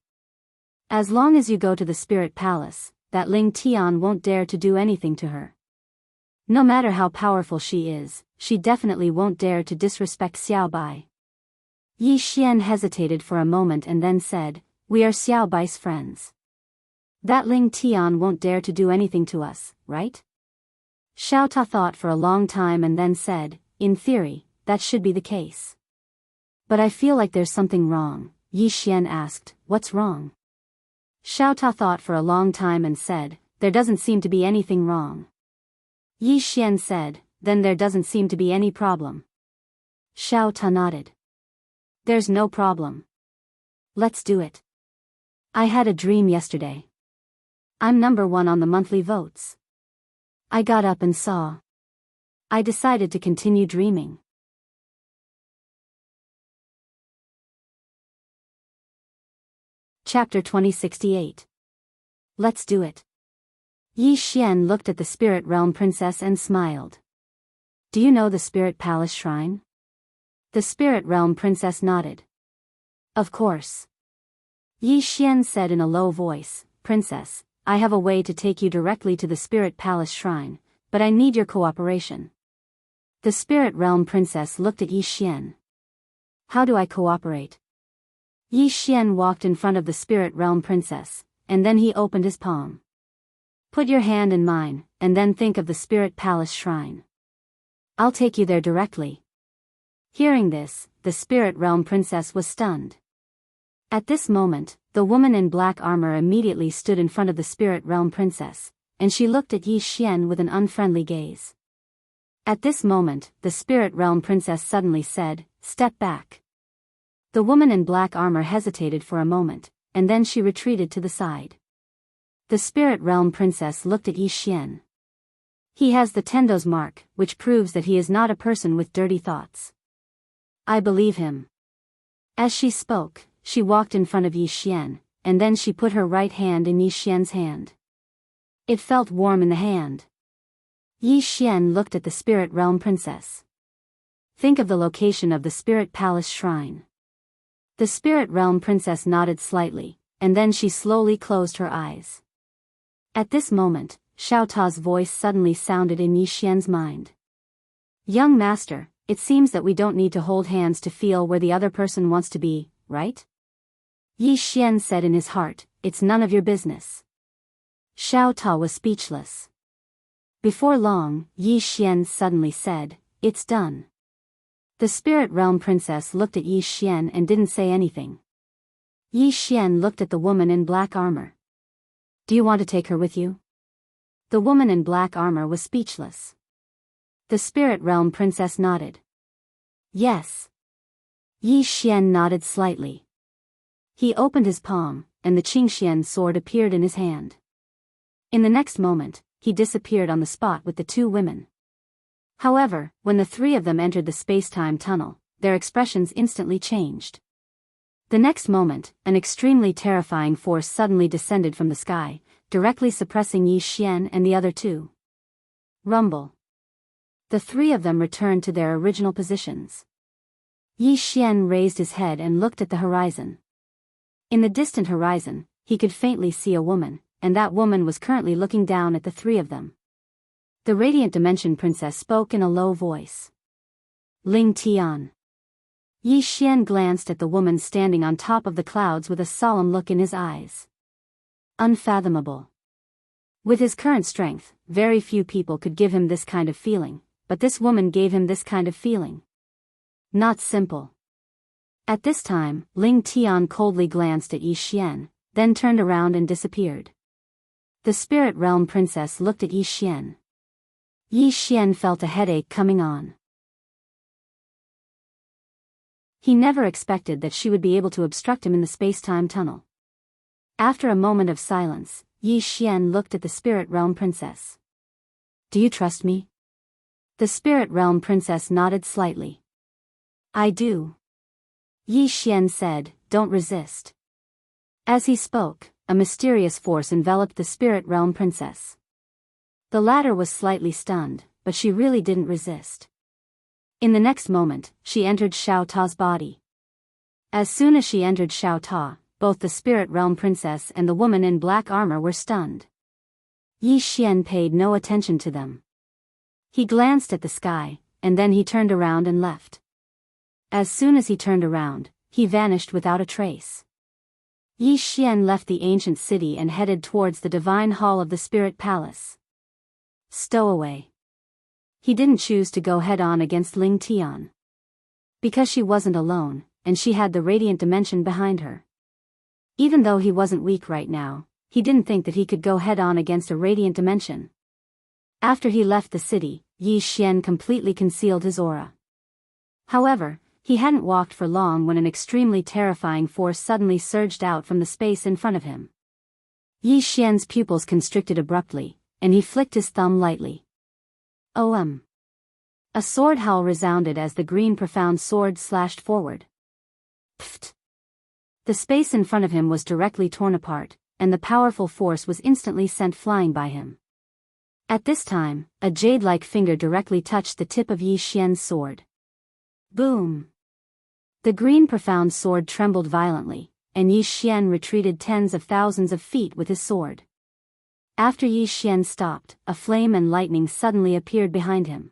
As long as you go to the spirit palace, that Ling Tian won't dare to do anything to her. No matter how powerful she is, she definitely won't dare to disrespect Xiao Bai." Yi Xian hesitated for a moment and then said, "We are Xiao Bai's friends. That Ling Tian won't dare to do anything to us, right?" Xiao Ta thought for a long time and then said, "In theory, that should be the case. But I feel like there's something wrong." Yi Xian asked, "What's wrong?" Xiao Ta thought for a long time and said, "There doesn't seem to be anything wrong." Yi Xian said, "Then there doesn't seem to be any problem." Xiao Ta nodded. "There's no problem. Let's do it. I had a dream yesterday. I'm number 1 on the monthly votes. I got up and saw. I decided to continue dreaming." Chapter 2068. Let's do it. Yi Xian looked at the spirit realm princess and smiled. "Do you know the spirit palace shrine?" The spirit realm princess nodded. "Of course." Yi Xian said in a low voice, "Princess, I have a way to take you directly to the spirit palace shrine, but I need your cooperation." The spirit realm princess looked at Yi Xian. "How do I cooperate?" Yi Xian walked in front of the spirit realm princess, and then he opened his palm. "Put your hand in mine, and then think of the spirit palace shrine. I'll take you there directly." Hearing this, the spirit realm princess was stunned. At this moment, the woman in black armor immediately stood in front of the spirit realm princess, and she looked at Yi Xian with an unfriendly gaze. At this moment, the spirit realm princess suddenly said, "Step back." The woman in black armor hesitated for a moment, and then she retreated to the side. The spirit realm princess looked at Yi Xian. He has the Tendo's mark, which proves that he is not a person with dirty thoughts. I believe him. As she spoke, she walked in front of Yi Xian, and then she put her right hand in Yi Xian's hand. It felt warm in the hand. Yi Xian looked at the spirit realm princess. Think of the location of the spirit palace shrine. The spirit realm princess nodded slightly, and then she slowly closed her eyes. At this moment, Xiao Ta's voice suddenly sounded in Yi Xian's mind. "Young master, it seems that we don't need to hold hands to feel where the other person wants to be, right?" Yi Xian said in his heart, "It's none of your business." Xiao Ta was speechless. Before long, Yi Xian suddenly said, "It's done." The spirit realm princess looked at Yi Xian and didn't say anything. Yi Xian looked at the woman in black armor. "Do you want to take her with you?" The woman in black armor was speechless. The spirit realm princess nodded. "Yes." Yi Xian nodded slightly. He opened his palm, and the Qingxian sword appeared in his hand. In the next moment, he disappeared on the spot with the two women. However, when the three of them entered the space-time tunnel, their expressions instantly changed. The next moment, an extremely terrifying force suddenly descended from the sky, directly suppressing Yi Xian and the other two. Rumble. The three of them returned to their original positions. Yi Xian raised his head and looked at the horizon. In the distant horizon, he could faintly see a woman, and that woman was currently looking down at the three of them. The Radiant Dimension Princess spoke in a low voice. "Ling Tian." Yi Xian glanced at the woman standing on top of the clouds with a solemn look in his eyes. Unfathomable. With his current strength, very few people could give him this kind of feeling, but this woman gave him this kind of feeling. Not simple. At this time, Ling Tian coldly glanced at Yi Xian, then turned around and disappeared. The spirit realm princess looked at Yi Xian. Yi Xian felt a headache coming on. He never expected that she would be able to obstruct him in the space-time tunnel. After a moment of silence, Yi Xian looked at the spirit realm princess. "Do you trust me?" The spirit realm princess nodded slightly. "I do." Yi Xian said, "Don't resist." As he spoke, a mysterious force enveloped the spirit realm princess. The latter was slightly stunned, but she really didn't resist. In the next moment, she entered Xiao Ta's body. As soon as she entered Xiao Ta, both the spirit realm princess and the woman in black armor were stunned. Yi Xian paid no attention to them. He glanced at the sky, and then he turned around and left. As soon as he turned around, he vanished without a trace. Yi Xian left the ancient city and headed towards the divine hall of the spirit palace. Stowaway. He didn't choose to go head-on against Ling Tian. Because she wasn't alone, and she had the radiant dimension behind her. Even though he wasn't weak right now, he didn't think that he could go head-on against a radiant dimension. After he left the city, Yi Xian completely concealed his aura. However, he hadn't walked for long when an extremely terrifying force suddenly surged out from the space in front of him. Yi Xian's pupils constricted abruptly, and he flicked his thumb lightly. "OM." A sword howl resounded as the green profound sword slashed forward. Pfft. The space in front of him was directly torn apart, and the powerful force was instantly sent flying by him. At this time, a jade-like finger directly touched the tip of Yi Xian's sword. Boom! The green profound sword trembled violently, and Yi Xian retreated tens of thousands of feet with his sword. After Yi Xian stopped, a flame and lightning suddenly appeared behind him.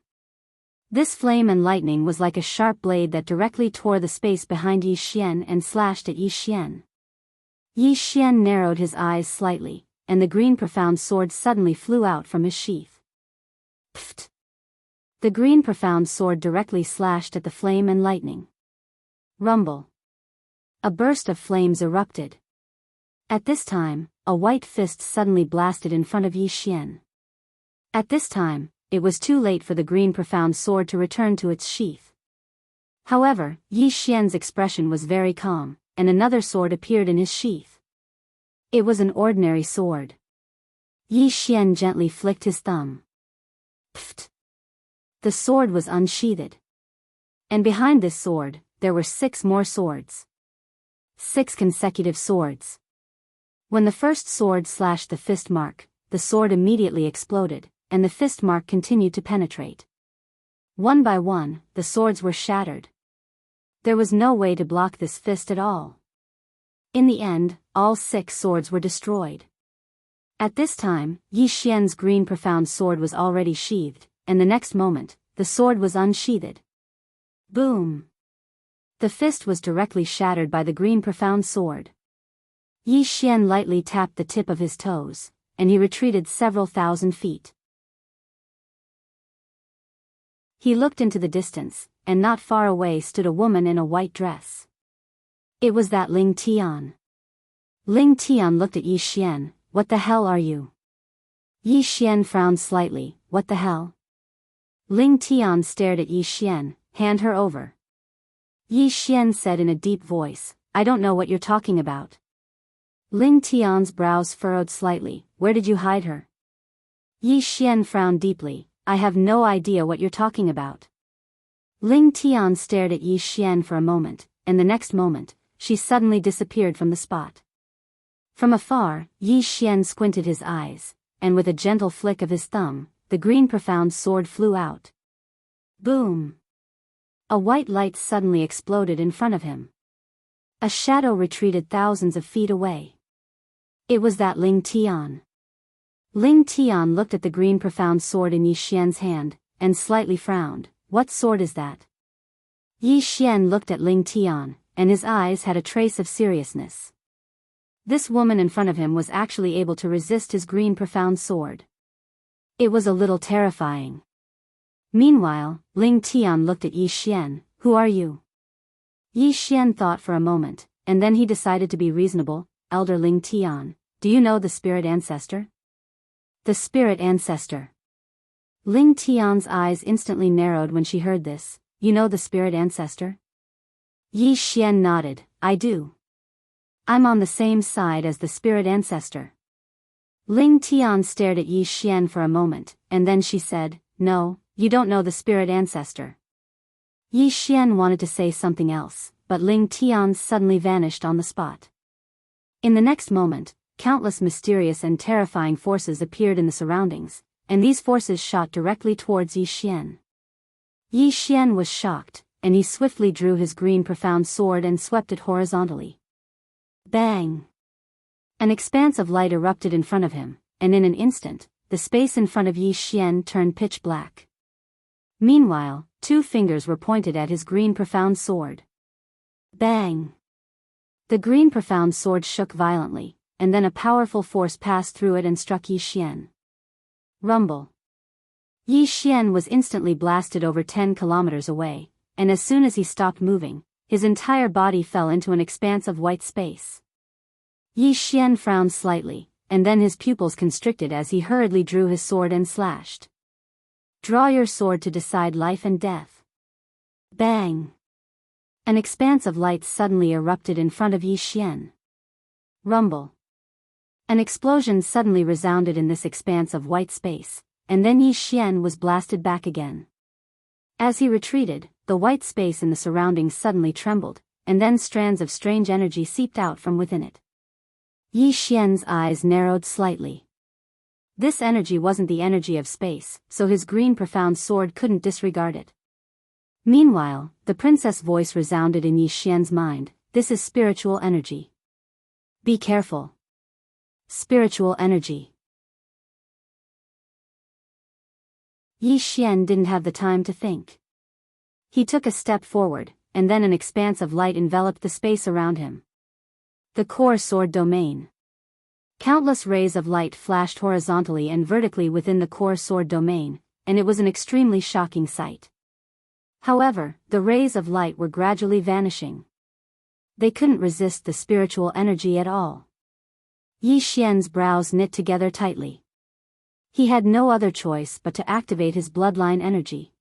This flame and lightning was like a sharp blade that directly tore the space behind Yi Xian and slashed at Yi Xian. Yi Xian narrowed his eyes slightly, and the green profound sword suddenly flew out from his sheath. Pfft! The green profound sword directly slashed at the flame and lightning. Rumble! A burst of flames erupted. At this time, a white fist suddenly blasted in front of Yi Xian. At this time, it was too late for the green profound sword to return to its sheath. However, Yi Xian's expression was very calm, and another sword appeared in his sheath. It was an ordinary sword. Yi Xian gently flicked his thumb. Pfft! The sword was unsheathed. And behind this sword, there were 6 more swords. 6 consecutive swords. When the first sword slashed the fist mark, the sword immediately exploded, and the fist mark continued to penetrate. One by one, the swords were shattered. There was no way to block this fist at all. In the end, all 6 swords were destroyed. At this time, Yi Xian's green profound sword was already sheathed, and the next moment, the sword was unsheathed. Boom! The fist was directly shattered by the green profound sword. Yi Xian lightly tapped the tip of his toes, and he retreated several thousand feet. He looked into the distance, and not far away stood a woman in a white dress. It was that Ling Tian. Ling Tian looked at Yi Xian. What the hell are you? Yi Xian frowned slightly. What the hell? Ling Tian stared at Yi Xian. Hand her over. Yi Xian said in a deep voice, I don't know what you're talking about. Ling Tian's brows furrowed slightly. Where did you hide her? Yi Xian frowned deeply. I have no idea what you're talking about. Ling Tian stared at Yi Xian for a moment, and the next moment, she suddenly disappeared from the spot. From afar, Yi Xian squinted his eyes, and with a gentle flick of his thumb, the green profound sword flew out. Boom! A white light suddenly exploded in front of him. A shadow retreated thousands of feet away. It was that Ling Tian. Ling Tian looked at the green profound sword in Yi Xian's hand, and slightly frowned. What sword is that? Yi Xian looked at Ling Tian, and his eyes had a trace of seriousness. This woman in front of him was actually able to resist his green profound sword. It was a little terrifying. Meanwhile, Ling Tian looked at Yi Xian. Who are you? Yi Xian thought for a moment, and then he decided to be reasonable. Elder Ling Tian, do you know the spirit ancestor? The spirit ancestor. Ling Tian's eyes instantly narrowed when she heard this. You know the spirit ancestor? Yi Xian nodded. I do. I'm on the same side as the spirit ancestor. Ling Tian stared at Yi Xian for a moment, and then she said, No, you don't know the spirit ancestor. Yi Xian wanted to say something else, but Ling Tian suddenly vanished on the spot. In the next moment, countless mysterious and terrifying forces appeared in the surroundings, and these forces shot directly towards Yi Xian. Yi Xian was shocked, and he swiftly drew his green profound sword and swept it horizontally. Bang! An expanse of light erupted in front of him, and in an instant, the space in front of Yi Xian turned pitch black. Meanwhile, 2 fingers were pointed at his green profound sword. Bang! The green profound sword shook violently, and then a powerful force passed through it and struck Yi Xian. Rumble! Yi Xian was instantly blasted over 10 kilometers away, and as soon as he stopped moving, his entire body fell into an expanse of white space. Yi Xian frowned slightly, and then his pupils constricted as he hurriedly drew his sword and slashed. Draw your sword to decide life and death. Bang! An expanse of light suddenly erupted in front of Yi Xian. Rumble! An explosion suddenly resounded in this expanse of white space, and then Yi Xian was blasted back again. As he retreated, the white space in the surroundings suddenly trembled, and then strands of strange energy seeped out from within it. Yi Xian's eyes narrowed slightly. This energy wasn't the energy of space, so his green profound sword couldn't disregard it. Meanwhile, the princess' voice resounded in Yi Xian's mind. This is spiritual energy. Be careful. Spiritual energy. Yi Xian didn't have the time to think. He took a step forward, and then an expanse of light enveloped the space around him. The core sword domain. Countless rays of light flashed horizontally and vertically within the core sword domain, and it was an extremely shocking sight. However, the rays of light were gradually vanishing. They couldn't resist the spiritual energy at all. Yi Xian's brows knit together tightly. He had no other choice but to activate his bloodline energy.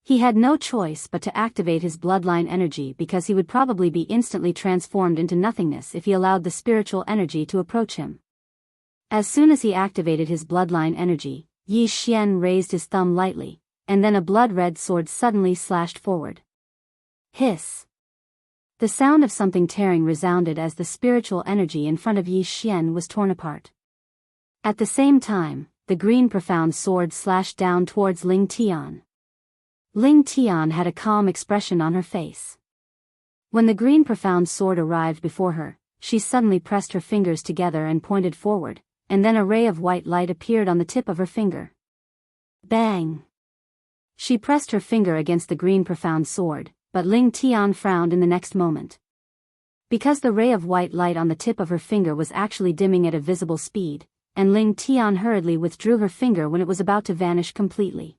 He had no choice but to activate his bloodline energy because he would probably be instantly transformed into nothingness if he allowed the spiritual energy to approach him. As soon as he activated his bloodline energy, Yi Xian raised his thumb lightly, and then a blood-red sword suddenly slashed forward. Hiss! The sound of something tearing resounded as the spiritual energy in front of Yi Xian was torn apart. At the same time, the green profound sword slashed down towards Ling Tian. Ling Tian had a calm expression on her face. When the green profound sword arrived before her, she suddenly pressed her fingers together and pointed forward, and then a ray of white light appeared on the tip of her finger. Bang! She pressed her finger against the green profound sword, but Ling Tian frowned in the next moment. Because the ray of white light on the tip of her finger was actually dimming at a visible speed, and Ling Tian hurriedly withdrew her finger when it was about to vanish completely.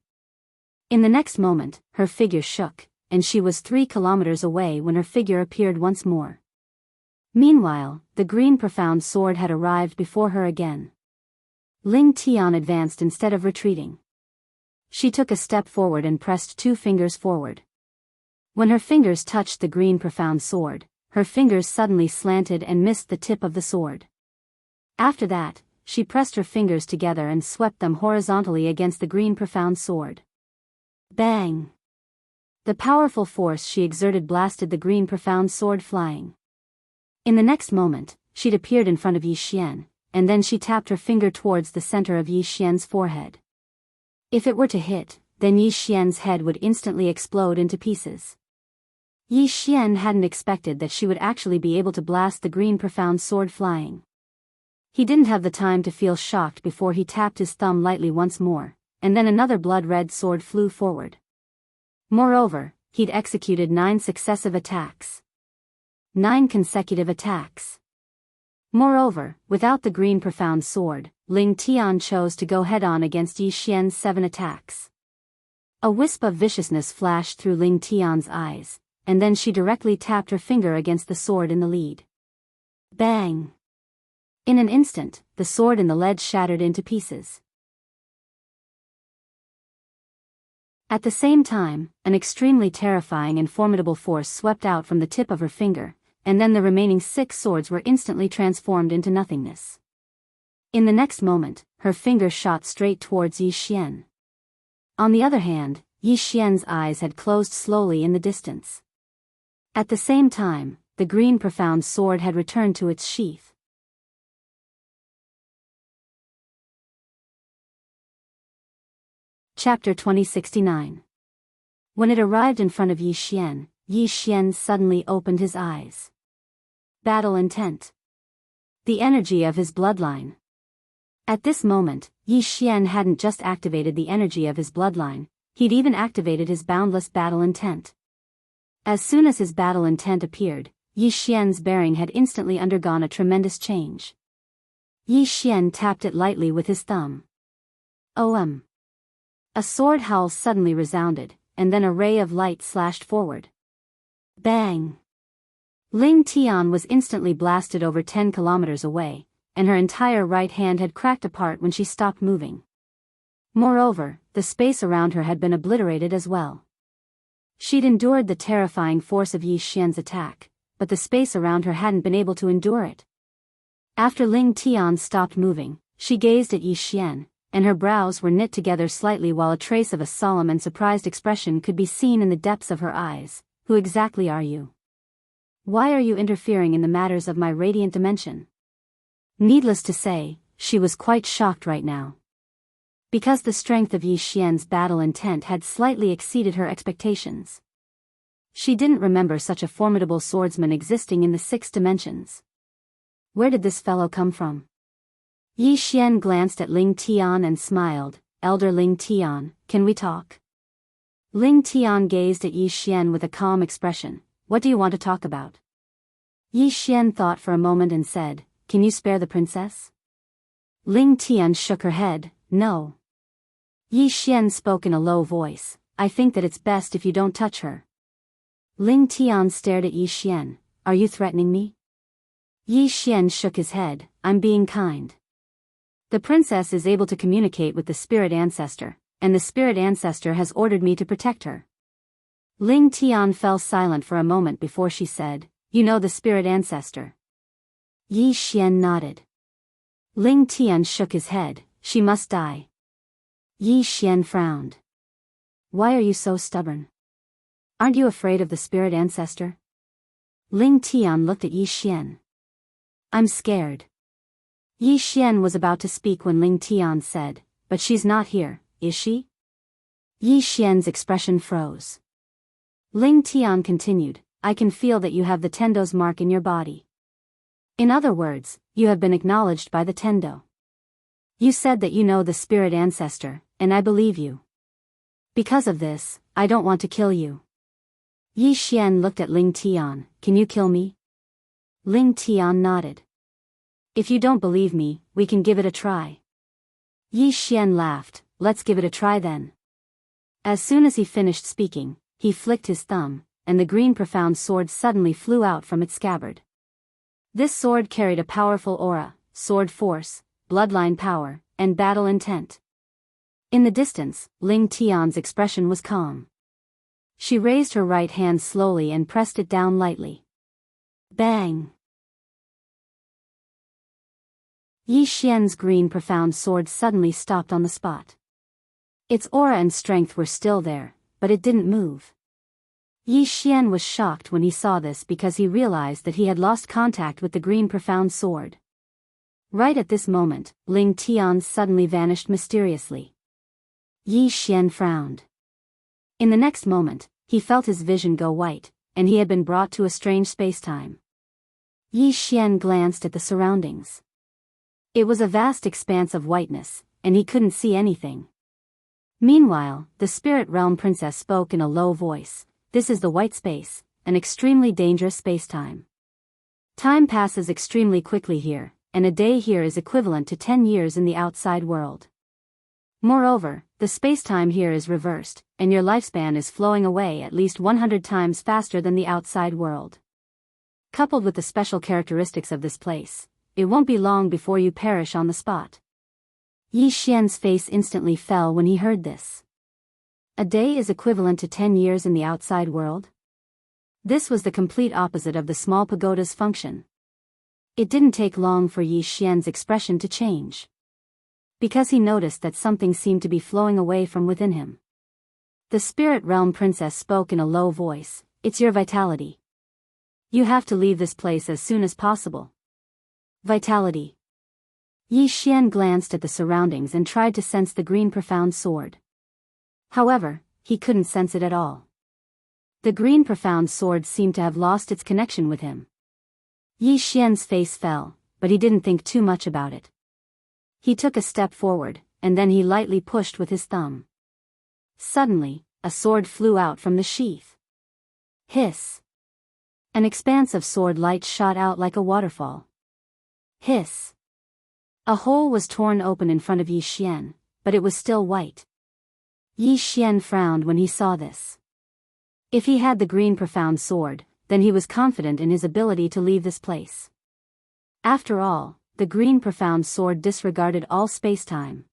In the next moment, her figure shook, and she was 3 kilometers away when her figure appeared once more. Meanwhile, the green profound sword had arrived before her again. Ling Tian advanced instead of retreating. She took a step forward and pressed 2 fingers forward. When her fingers touched the green profound sword, her fingers suddenly slanted and missed the tip of the sword. After that, she pressed her fingers together and swept them horizontally against the green profound sword. Bang! The powerful force she exerted blasted the green profound sword flying. In the next moment, she'd appeared in front of Yi Xian, and then she tapped her finger towards the center of Yi Xian's forehead. If it were to hit, then Yi Xian's head would instantly explode into pieces. Yi Xian hadn't expected that she would actually be able to blast the green profound sword flying. He didn't have the time to feel shocked before he tapped his thumb lightly once more, and then another blood-red sword flew forward. Moreover, he'd executed 9 successive attacks. 9 consecutive attacks. Moreover, without the green profound sword, Ling Tian chose to go head-on against Yi Xian's 7 attacks. A wisp of viciousness flashed through Ling Tian's eyes, and then she directly tapped her finger against the sword in the lead. Bang! In an instant, the sword in the lead shattered into pieces. At the same time, an extremely terrifying and formidable force swept out from the tip of her finger, and then the remaining 6 swords were instantly transformed into nothingness. In the next moment, her finger shot straight towards Yi Xian. On the other hand, Yi Xian's eyes had closed slowly in the distance. At the same time, the green profound sword had returned to its sheath. Chapter 2069. When it arrived in front of Yi Xian suddenly opened his eyes. Battle intent. The energy of his bloodline. At this moment, Yi Xian hadn't just activated the energy of his bloodline, he'd even activated his boundless battle intent. As soon as his battle intent appeared, Yi Xian's bearing had instantly undergone a tremendous change. Yi Xian tapped it lightly with his thumb. OM. A sword howl suddenly resounded, and then a ray of light slashed forward. Bang! Ling Tian was instantly blasted over 10 kilometers away, and her entire right hand had cracked apart when she stopped moving. Moreover, the space around her had been obliterated as well. She'd endured the terrifying force of Yi Xian's attack, but the space around her hadn't been able to endure it. After Ling Tian stopped moving, she gazed at Yi Xian, and her brows were knit together slightly while a trace of a solemn and surprised expression could be seen in the depths of her eyes. Who exactly are you? Why are you interfering in the matters of my radiant dimension? Needless to say, she was quite shocked right now. Because the strength of Yi Xian's battle intent had slightly exceeded her expectations. She didn't remember such a formidable swordsman existing in the 6 dimensions. Where did this fellow come from? Yi Xian glanced at Ling Tian and smiled. Elder Ling Tian, can we talk? Ling Tian gazed at Yi Xian with a calm expression. What do you want to talk about? Yi Xian thought for a moment and said, can you spare the princess? Ling Tian shook her head. No. Yi Xian spoke in a low voice. I think that it's best if you don't touch her. Ling Tian stared at Yi Xian. Are you threatening me? Yi Xian shook his head. I'm being kind. The princess is able to communicate with the spirit ancestor, and the spirit ancestor has ordered me to protect her. Ling Tian fell silent for a moment before she said, "You know the spirit ancestor?" Yi Xian nodded. Ling Tian shook his head, "She must die." Yi Xian frowned. "Why are you so stubborn? Aren't you afraid of the spirit ancestor?" Ling Tian looked at Yi Xian. "I'm scared." Yi Xian was about to speak when Ling Tian said, "But she's not here, is she?" Yi Xian's expression froze. Ling Tian continued, "I can feel that you have the Tendo's mark in your body. In other words, you have been acknowledged by the Tendo. You said that you know the spirit ancestor, and I believe you. Because of this, I don't want to kill you." Yi Xian looked at Ling Tian, "Can you kill me?" Ling Tian nodded. "If you don't believe me, we can give it a try." Yi Xian laughed, "Let's give it a try then." As soon as he finished speaking, he flicked his thumb, and the green profound sword suddenly flew out from its scabbard. This sword carried a powerful aura, sword force, bloodline power, and battle intent. In the distance, Ling Tian's expression was calm. She raised her right hand slowly and pressed it down lightly. Bang! Yi Xian's green profound sword suddenly stopped on the spot. Its aura and strength were still there, but it didn't move. Yi Xian was shocked when he saw this because he realized that he had lost contact with the green profound sword. Right at this moment, Ling Tian suddenly vanished mysteriously. Yi Xian frowned. In the next moment, he felt his vision go white, and he had been brought to a strange space-time. Yi Xian glanced at the surroundings. It was a vast expanse of whiteness, and he couldn't see anything. Meanwhile, the spirit realm princess spoke in a low voice, "This is the white space, an extremely dangerous space-time. Time passes extremely quickly here, and a day here is equivalent to 10 years in the outside world. Moreover, the space-time here is reversed, and your lifespan is flowing away at least 100 times faster than the outside world. Coupled with the special characteristics of this place, it won't be long before you perish on the spot." Yi Xian's face instantly fell when he heard this. A day is equivalent to 10 years in the outside world? This was the complete opposite of the small pagoda's function. It didn't take long for Yi Xian's expression to change. Because he noticed that something seemed to be flowing away from within him. The spirit realm princess spoke in a low voice, "It's your vitality. You have to leave this place as soon as possible." Vitality. Yi Xian glanced at the surroundings and tried to sense the green profound sword. However, he couldn't sense it at all. The green profound sword seemed to have lost its connection with him. Yi Xian's face fell, but he didn't think too much about it. He took a step forward, and then he lightly pushed with his thumb. Suddenly, a sword flew out from the sheath. Hiss! An expanse of sword light shot out like a waterfall. Hiss! A hole was torn open in front of Yi Xian, but it was still white. Yi Xian frowned when he saw this. If he had the green profound sword, then he was confident in his ability to leave this place. After all, the green profound sword disregarded all space-time.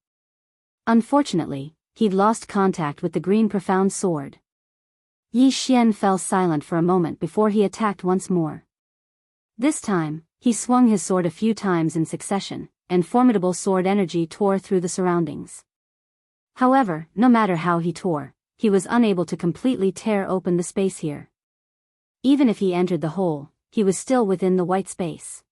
Unfortunately, he'd lost contact with the green profound sword. Yi Xian fell silent for a moment before he attacked once more. This time, he swung his sword a few times in succession, and formidable sword energy tore through the surroundings. However, no matter how he tore, he was unable to completely tear open the space here. Even if he entered the hole, he was still within the white space.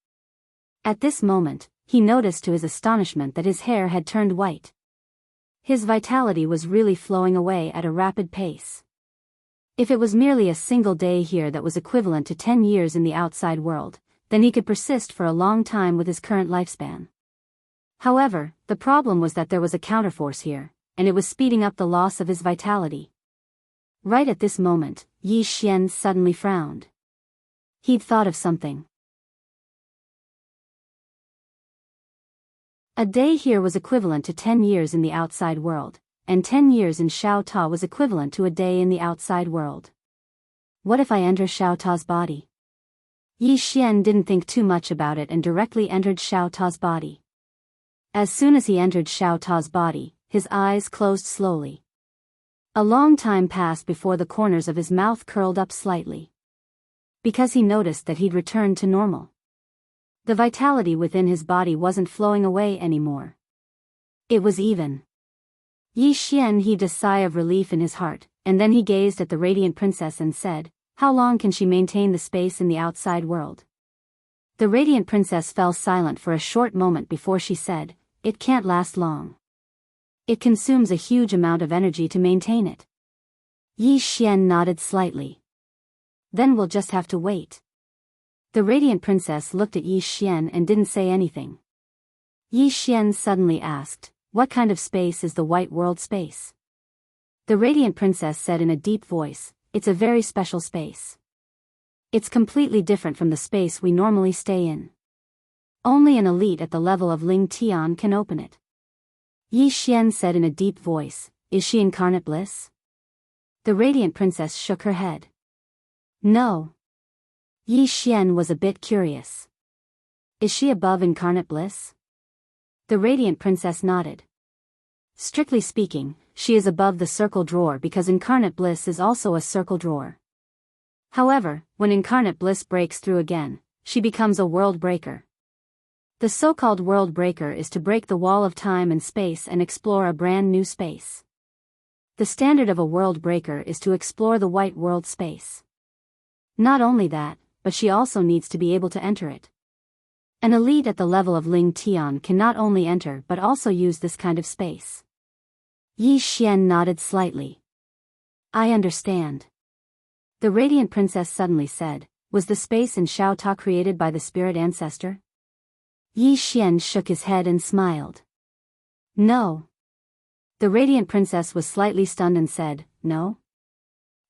At this moment, he noticed to his astonishment that his hair had turned white. His vitality was really flowing away at a rapid pace. If it was merely a single day here that was equivalent to 10 years in the outside world, then he could persist for a long time with his current lifespan. However, the problem was that there was a counterforce here, and it was speeding up the loss of his vitality. Right at this moment, Yi Xian suddenly frowned. He'd thought of something. A day here was equivalent to 10 years in the outside world, and 10 years in Xiao Ta was equivalent to a day in the outside world. What if I enter Xiao Ta's body? Yi Xian didn't think too much about it and directly entered Xiao Ta's body. As soon as he entered Xiao Ta's body, his eyes closed slowly. A long time passed before the corners of his mouth curled up slightly. Because he noticed that he'd returned to normal. The vitality within his body wasn't flowing away anymore. It was even. Yi Xian heaved a sigh of relief in his heart, and then he gazed at the radiant princess and said, "How long can she maintain the space in the outside world?" The radiant princess fell silent for a short moment before she said, "It can't last long. It consumes a huge amount of energy to maintain it." Yi Xian nodded slightly. "Then we'll just have to wait." The radiant princess looked at Yi Xian and didn't say anything. Yi Xian suddenly asked, "What kind of space is the white world space?" The radiant princess said in a deep voice, "It's a very special space. It's completely different from the space we normally stay in. Only an elite at the level of Ling Tian can open it." Yi Xian said in a deep voice, "Is she incarnate bliss?" The radiant princess shook her head. "No." Yi Xian was a bit curious. "Is she above incarnate bliss?" The radiant princess nodded. "Strictly speaking, she is above the circle drawer because incarnate bliss is also a circle drawer. However, when incarnate bliss breaks through again, she becomes a world breaker. The so-called world breaker is to break the wall of time and space and explore a brand new space. The standard of a world breaker is to explore the white world space. Not only that, but she also needs to be able to enter it. An elite at the level of Ling Tian can not only enter but also use this kind of space." Yi Xian nodded slightly. "I understand." The radiant princess suddenly said, "Was the space in Xiao Ta created by the spirit ancestor?" Yi Xian shook his head and smiled. "No." The radiant princess was slightly stunned and said, "No?"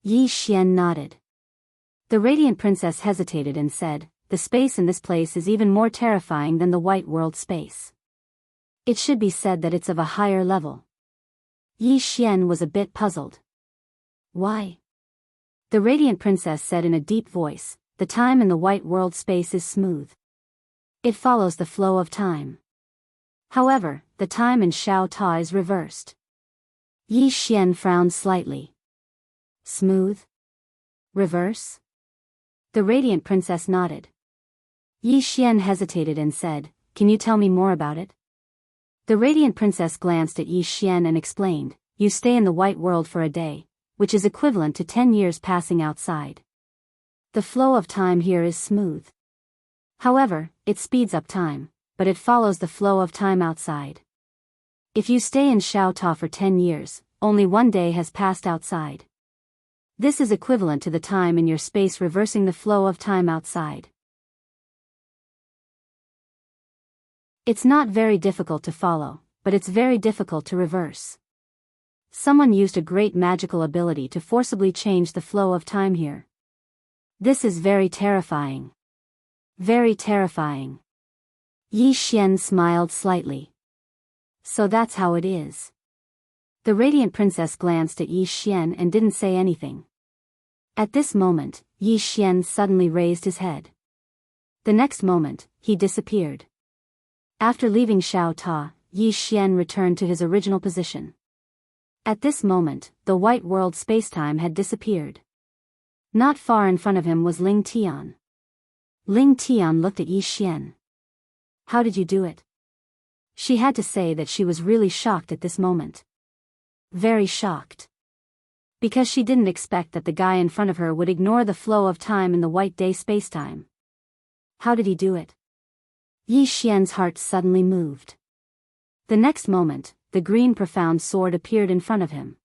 Yi Xian nodded. The radiant princess hesitated and said, "The space in this place is even more terrifying than the white world space. It should be said that it's of a higher level." Yi Xian was a bit puzzled. "Why?" The radiant princess said in a deep voice, "The time in the white world space is smooth. It follows the flow of time. However, the time in Xiao Ta is reversed." Yi Xian frowned slightly. "Smooth? Reverse?" The radiant princess nodded. Yi Xian hesitated and said, "Can you tell me more about it?" The radiant princess glanced at Yi Xian and explained, "You stay in the white world for a day, which is equivalent to 10 years passing outside. The flow of time here is smooth. However, it speeds up time, but it follows the flow of time outside. If you stay in Xiao Ta for 10 years, only one day has passed outside. This is equivalent to the time in your space reversing the flow of time outside. It's not very difficult to follow, but it's very difficult to reverse. Someone used a great magical ability to forcibly change the flow of time here. This is very terrifying. Very terrifying." Yi Xian smiled slightly. "So that's how it is." The radiant princess glanced at Yi Xian and didn't say anything. At this moment, Yi Xian suddenly raised his head. The next moment, he disappeared. After leaving Xiao Ta, Yi Xian returned to his original position. At this moment, the white world spacetime had disappeared. Not far in front of him was Ling Tian. Ling Tian looked at Yi Xian. "How did you do it?" She had to say that she was really shocked at this moment. Very shocked. Because she didn't expect that the guy in front of her would ignore the flow of time in the white day spacetime. How did he do it? Yi Xian's heart suddenly moved. The next moment, the green profound sword appeared in front of him.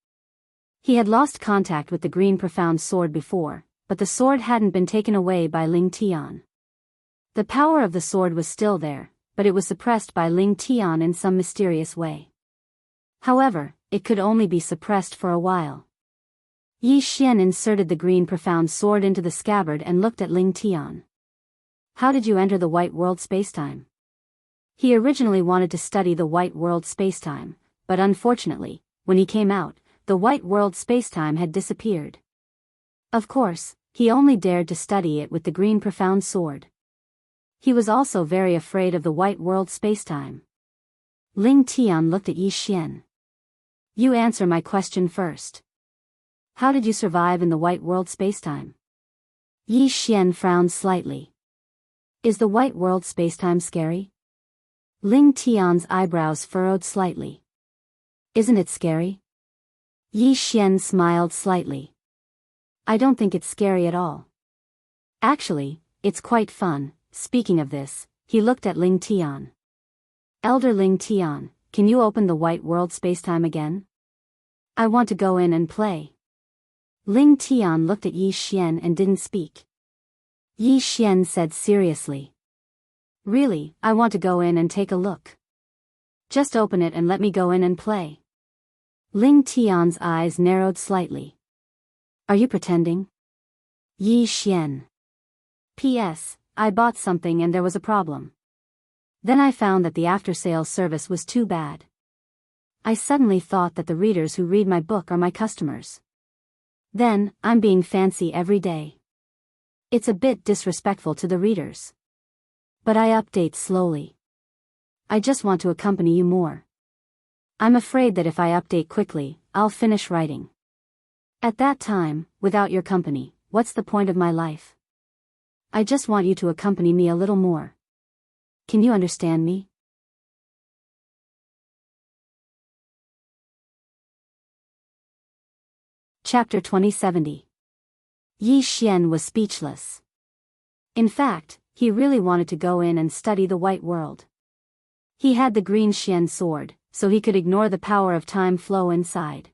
He had lost contact with the green profound sword before, but the sword hadn't been taken away by Ling Tian. The power of the sword was still there, but it was suppressed by Ling Tian in some mysterious way. However, it could only be suppressed for a while. Yi Xian inserted the green profound sword into the scabbard and looked at Ling Tian. "How did you enter the white world spacetime?" He originally wanted to study the white world spacetime, but unfortunately, when he came out, the white world spacetime had disappeared. Of course, he only dared to study it with the green profound sword. He was also very afraid of the white world spacetime. Ling Tian looked at Yi Xian. You answer my question first. How did you survive in the white world spacetime? Yi Xian frowned slightly. Is the white world spacetime scary? Ling Tian's eyebrows furrowed slightly. Isn't it scary? Yi Xian smiled slightly. I don't think it's scary at all. Actually, it's quite fun. Speaking of this, he looked at Ling Tian. Elder Ling Tian, can you open the white world spacetime again? I want to go in and play. Ling Tian looked at Yi Xian and didn't speak. Yi Xian said seriously. Really, I want to go in and take a look. Just open it and let me go in and play. Ling Tian's eyes narrowed slightly. Are you pretending? Yi Xian. P.S. I bought something and there was a problem. Then I found that the after-sales service was too bad. I suddenly thought that the readers who read my book are my customers. Then, I'm being fancy every day. It's a bit disrespectful to the readers. But I update slowly. I just want to accompany you more. I'm afraid that if I update quickly, I'll finish writing. At that time, without your company, what's the point of my life? I just want you to accompany me a little more. Can you understand me? Chapter 2070. Yi Xian was speechless. In fact, he really wanted to go in and study the white world. He had the green Xian sword, so he could ignore the power of time flow inside.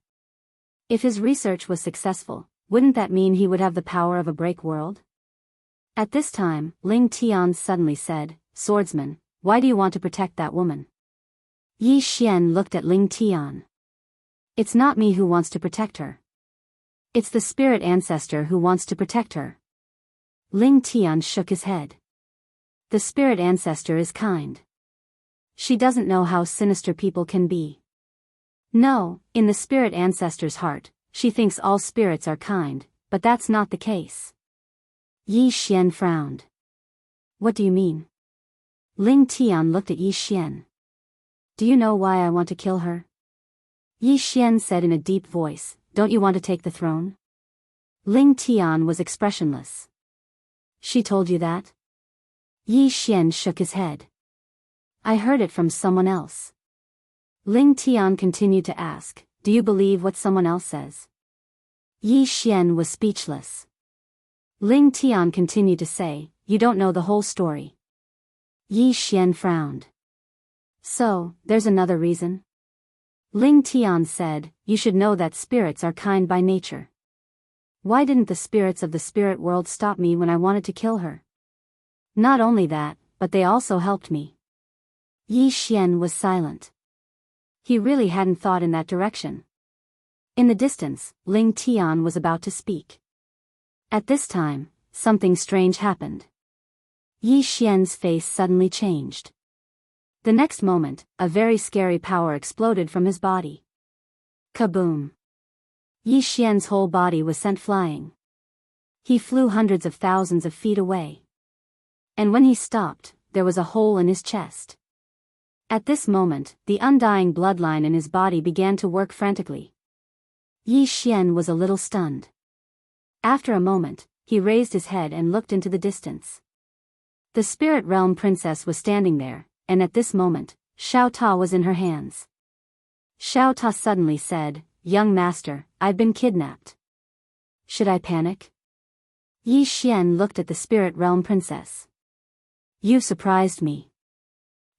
If his research was successful, wouldn't that mean he would have the power of a break world? At this time, Ling Tian suddenly said, Swordsman, why do you want to protect that woman? Yi Xian looked at Ling Tian. It's not me who wants to protect her. It's the spirit ancestor who wants to protect her. Ling Tian shook his head. The spirit ancestor is kind. She doesn't know how sinister people can be. No, in the spirit ancestor's heart, she thinks all spirits are kind, but that's not the case. Yi Xian frowned. What do you mean? Ling Tian looked at Yi Xian. Do you know why I want to kill her? Yi Xian said in a deep voice, don't you want to take the throne? Ling Tian was expressionless. She told you that? Yi Xian shook his head. I heard it from someone else. Ling Tian continued to ask, do you believe what someone else says? Yi Xian was speechless. Ling Tian continued to say, you don't know the whole story. Yi Xian frowned. So, there's another reason? Ling Tian said, you should know that spirits are kind by nature. Why didn't the spirits of the spirit world stop me when I wanted to kill her? Not only that, but they also helped me. Yi Xian was silent. He really hadn't thought in that direction. In the distance, Ling Tian was about to speak. At this time, something strange happened. Yi Xian's face suddenly changed. The next moment, a very scary power exploded from his body. Kaboom! Yi Xian's whole body was sent flying. He flew hundreds of thousands of feet away. And when he stopped, there was a hole in his chest. At this moment, the undying bloodline in his body began to work frantically. Yi Xian was a little stunned. After a moment, he raised his head and looked into the distance. The spirit realm princess was standing there, and at this moment, Xiao Ta was in her hands. Xiao Ta suddenly said, young master, I've been kidnapped. Should I panic? Yi Xian looked at the spirit realm princess. You surprised me.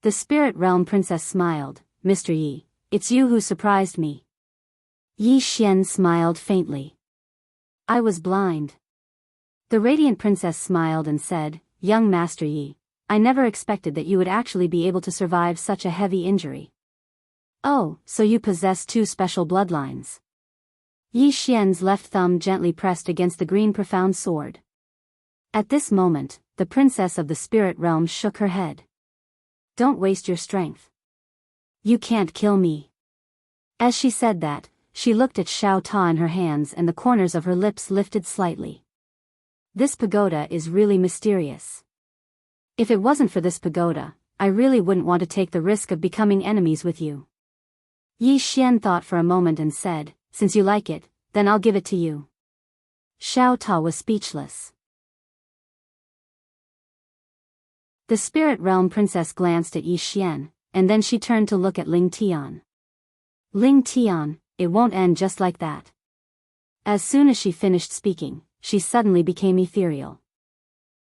The spirit realm princess smiled, Mr. Yi, it's you who surprised me. Yi Xian smiled faintly. I was blind. The radiant princess smiled and said, young master Yi, I never expected that you would actually be able to survive such a heavy injury. Oh, so you possess two special bloodlines. Yi Xian's left thumb gently pressed against the green profound sword. At this moment, the princess of the spirit realm shook her head. Don't waste your strength. You can't kill me. As she said that, she looked at Xiao Ta in her hands and the corners of her lips lifted slightly. This pagoda is really mysterious. If it wasn't for this pagoda, I really wouldn't want to take the risk of becoming enemies with you. Yi Xian thought for a moment and said, since you like it, then I'll give it to you. Xiao Ta was speechless. The spirit realm princess glanced at Yi Xian, and then she turned to look at Ling Tian. Ling Tian, it won't end just like that. As soon as she finished speaking, she suddenly became ethereal.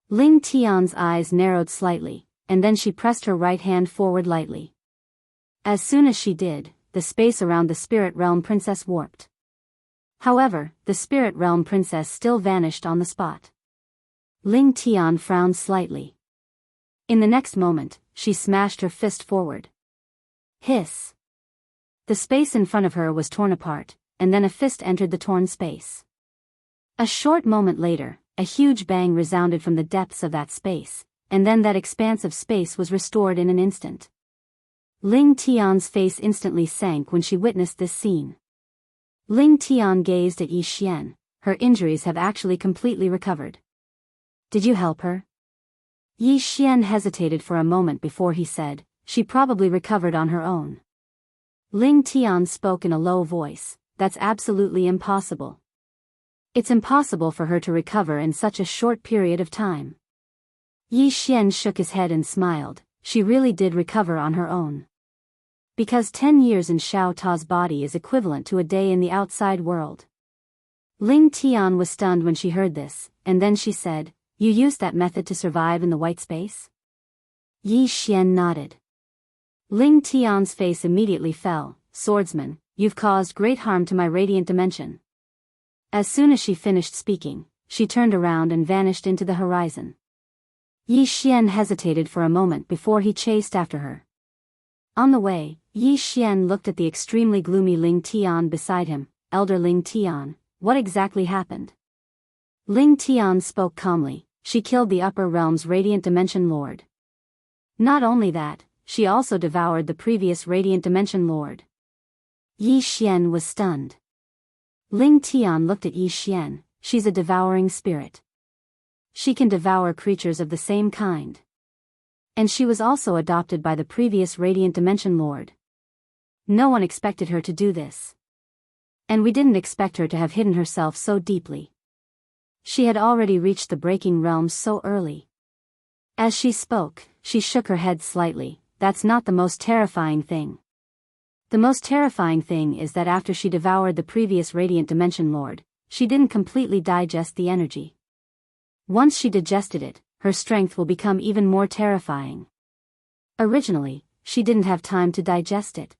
Ling Tian's eyes narrowed slightly, and then she pressed her right hand forward lightly. As soon as she did, the space around the spirit realm princess warped. However, the spirit realm princess still vanished on the spot. Ling Tian frowned slightly. In the next moment, she smashed her fist forward. Hiss! The space in front of her was torn apart, and then a fist entered the torn space. A short moment later, a huge bang resounded from the depths of that space, and then that expanse of space was restored in an instant. Ling Tian's face instantly sank when she witnessed this scene. Ling Tian gazed at Yi Xian. Her injuries have actually completely recovered. Did you help her? Yi Xian hesitated for a moment before he said, she probably recovered on her own. Ling Tian spoke in a low voice, that's absolutely impossible. It's impossible for her to recover in such a short period of time. Yi Xian shook his head and smiled, she really did recover on her own. Because 10 years in Xiao Ta's body is equivalent to a day in the outside world. Ling Tian was stunned when she heard this, and then she said, you used that method to survive in the white space? Yi Xian nodded. Ling Tian's face immediately fell, swordsman, you've caused great harm to my radiant dimension. As soon as she finished speaking, she turned around and vanished into the horizon. Yi Xian hesitated for a moment before he chased after her. On the way, Yi Xian looked at the extremely gloomy Ling Tian beside him. Elder Ling Tian, what exactly happened? Ling Tian spoke calmly, she killed the upper realm's radiant dimension lord. Not only that, she also devoured the previous radiant dimension lord. Yi Xian was stunned. Ling Tian looked at Yi Xian, she's a devouring spirit. She can devour creatures of the same kind. And she was also adopted by the previous radiant dimension lord. No one expected her to do this. And we didn't expect her to have hidden herself so deeply. She had already reached the breaking realms so early. As she spoke, she shook her head slightly, that's not the most terrifying thing. The most terrifying thing is that after she devoured the previous radiant dimension lord, she didn't completely digest the energy. Once she digested it, her strength will become even more terrifying. Originally, she didn't have time to digest it.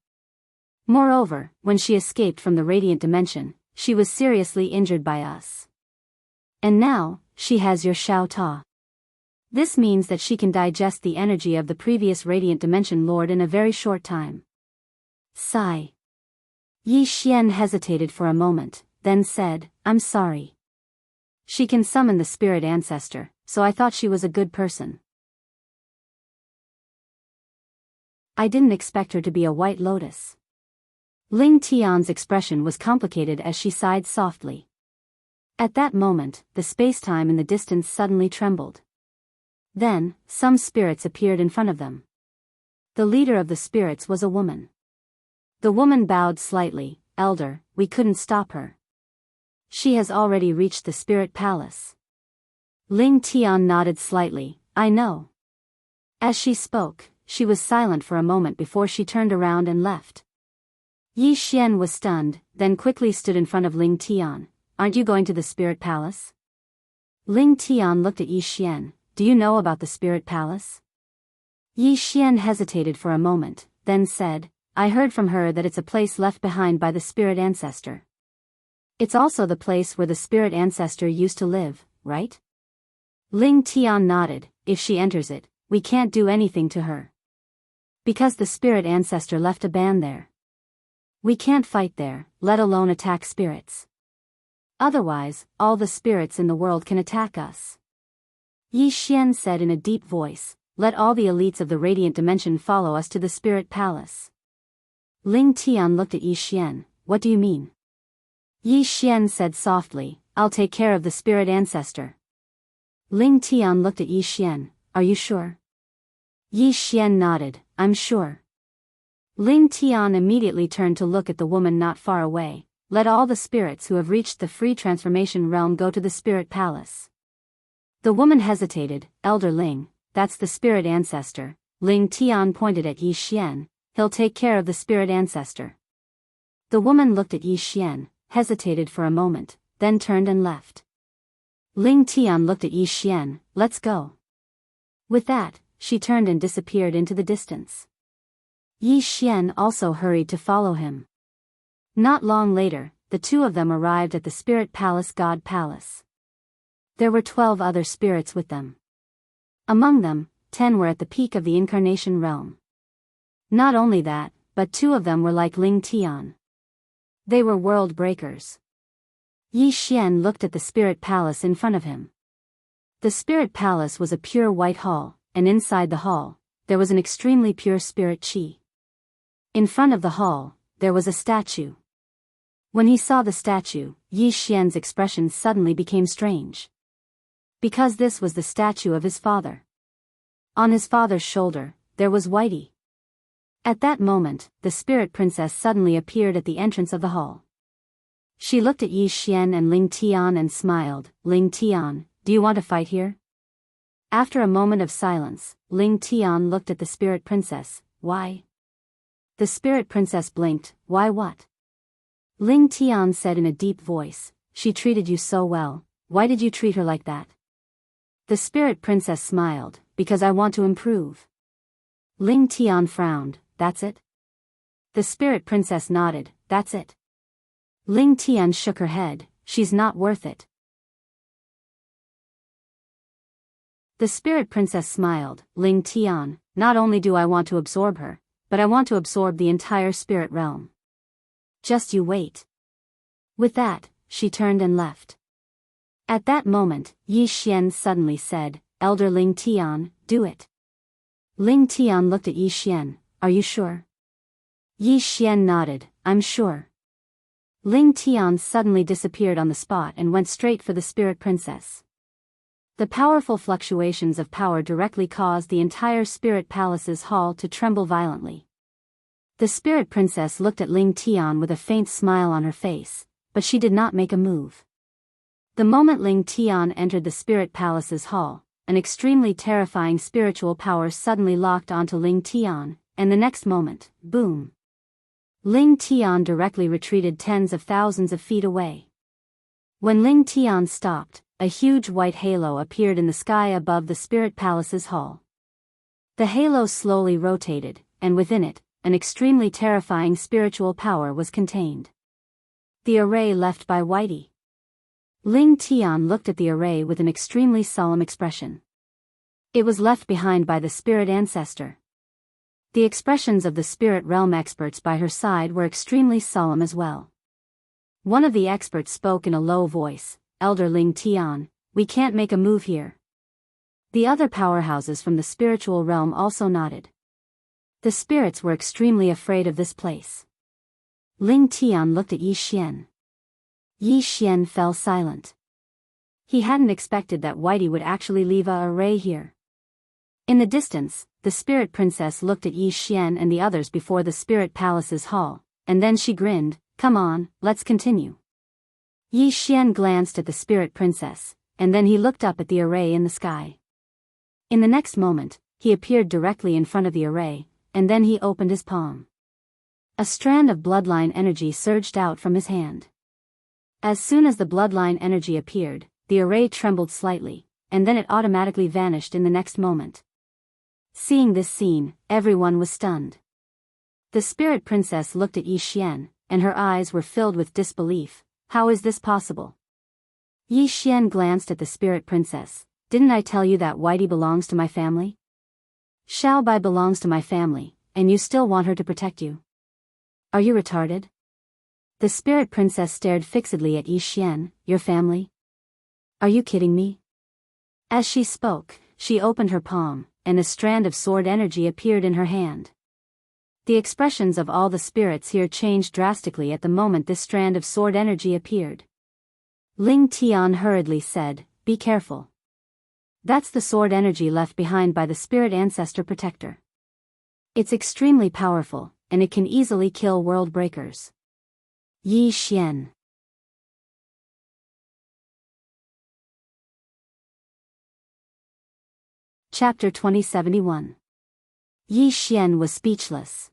Moreover, when she escaped from the radiant dimension, she was seriously injured by us. And now, she has your Xiao Ta. This means that she can digest the energy of the previous radiant dimension lord in a very short time. Sigh. Yi Xian hesitated for a moment, then said, I'm sorry. She can summon the spirit ancestor, so I thought she was a good person. I didn't expect her to be a white lotus. Ling Tian's expression was complicated as she sighed softly. At that moment, the space-time in the distance suddenly trembled. Then, some spirits appeared in front of them. The leader of the spirits was a woman. The woman bowed slightly, Elder, we couldn't stop her. She has already reached the spirit palace. Ling Tian nodded slightly, I know. As she spoke, she was silent for a moment before she turned around and left. Yi Xian was stunned, then quickly stood in front of Ling Tian. Aren't you going to the spirit palace? Ling Tian looked at Yi Xian. Do you know about the spirit palace? Yi Xian hesitated for a moment, then said, I heard from her that it's a place left behind by the spirit ancestor. It's also the place where the spirit ancestor used to live, right? Ling Tian nodded, if she enters it, we can't do anything to her. Because the spirit ancestor left a ban there. We can't fight there, let alone attack spirits. Otherwise, all the spirits in the world can attack us. Yi Xian said in a deep voice, let all the elites of the radiant dimension follow us to the spirit palace. Ling Tian looked at Yi Xian, what do you mean? Yi Xian said softly, I'll take care of the spirit ancestor. Ling Tian looked at Yi Xian, are you sure? Yi Xian nodded, I'm sure. Ling Tian immediately turned to look at the woman not far away. Let all the spirits who have reached the free transformation realm go to the spirit palace. The woman hesitated. Elder Ling, that's the spirit ancestor. Ling Tian pointed at Yi Xian. He'll take care of the spirit ancestor. The woman looked at Yi Xian, hesitated for a moment, then turned and left. Ling Tian looked at Yi Xian. Let's go. With that, she turned and disappeared into the distance. Yi Xian also hurried to follow him. Not long later, the two of them arrived at the Spirit Palace God Palace. There were 12 other spirits with them. Among them, 10 were at the peak of the incarnation realm. Not only that, but 2 of them were like Ling Tian. They were world breakers. Yi Xian looked at the Spirit Palace in front of him. The Spirit Palace was a pure white hall, and inside the hall, there was an extremely pure spirit qi. In front of the hall, there was a statue. When he saw the statue, Yi Xian's expression suddenly became strange. Because this was the statue of his father. On his father's shoulder, there was Whitey. At that moment, the spirit princess suddenly appeared at the entrance of the hall. She looked at Yi Xian and Ling Tian and smiled. Ling Tian, do you want to fight here? After a moment of silence, Ling Tian looked at the spirit princess. Why? The spirit princess blinked. Why what? Ling Tian said in a deep voice, she treated you so well, why did you treat her like that? The spirit princess smiled, because I want to improve. Ling Tian frowned, that's it? The spirit princess nodded, that's it. Ling Tian shook her head, she's not worth it. The spirit princess smiled, Ling Tian, not only do I want to absorb her, but I want to absorb the entire spirit realm. Just you wait. With that, she turned and left. At that moment, Yi Xian suddenly said, Elder Ling Tian, do it. Ling Tian looked at Yi Xian, are you sure? Yi Xian nodded, I'm sure. Ling Tian suddenly disappeared on the spot and went straight for the spirit princess. The powerful fluctuations of power directly caused the entire Spirit Palace's hall to tremble violently. The Spirit Princess looked at Ling Tian with a faint smile on her face, but she did not make a move. The moment Ling Tian entered the Spirit Palace's hall, an extremely terrifying spiritual power suddenly locked onto Ling Tian, and the next moment, boom! Ling Tian directly retreated tens of thousands of feet away. When Ling Tian stopped, a huge white halo appeared in the sky above the Spirit Palace's hall. The halo slowly rotated, and within it, an extremely terrifying spiritual power was contained. The array left by Whitey. Ling Tian looked at the array with an extremely solemn expression. It was left behind by the spirit ancestor. The expressions of the spirit realm experts by her side were extremely solemn as well. One of the experts spoke in a low voice, Elder Ling Tian, we can't make a move here. The other powerhouses from the spiritual realm also nodded. The spirits were extremely afraid of this place. Ling Tian looked at Yi Xian. Yi Xian fell silent. He hadn't expected that Whitey would actually leave a array here. In the distance, the spirit princess looked at Yi Xian and the others before the spirit palace's hall, and then she grinned, come on, let's continue. Yi Xian glanced at the spirit princess, and then he looked up at the array in the sky. In the next moment, he appeared directly in front of the array, and then he opened his palm. A strand of bloodline energy surged out from his hand. As soon as the bloodline energy appeared, the array trembled slightly, and then it automatically vanished in the next moment. Seeing this scene, everyone was stunned. The spirit princess looked at Yi Xian, and her eyes were filled with disbelief. How is this possible? Yi Xian glanced at the spirit princess. Didn't I tell you that Whitey belongs to my family? Xiao Bai belongs to my family, and you still want her to protect you? Are you retarded? The spirit princess stared fixedly at Yi Xian. Your family? Are you kidding me? As she spoke, she opened her palm, and a strand of sword energy appeared in her hand. The expressions of all the spirits here changed drastically at the moment this strand of sword energy appeared. Ling Tian hurriedly said, be careful. That's the sword energy left behind by the spirit ancestor protector. It's extremely powerful, and it can easily kill world breakers. Yi Xian. Chapter 2071. Yi Xian was speechless.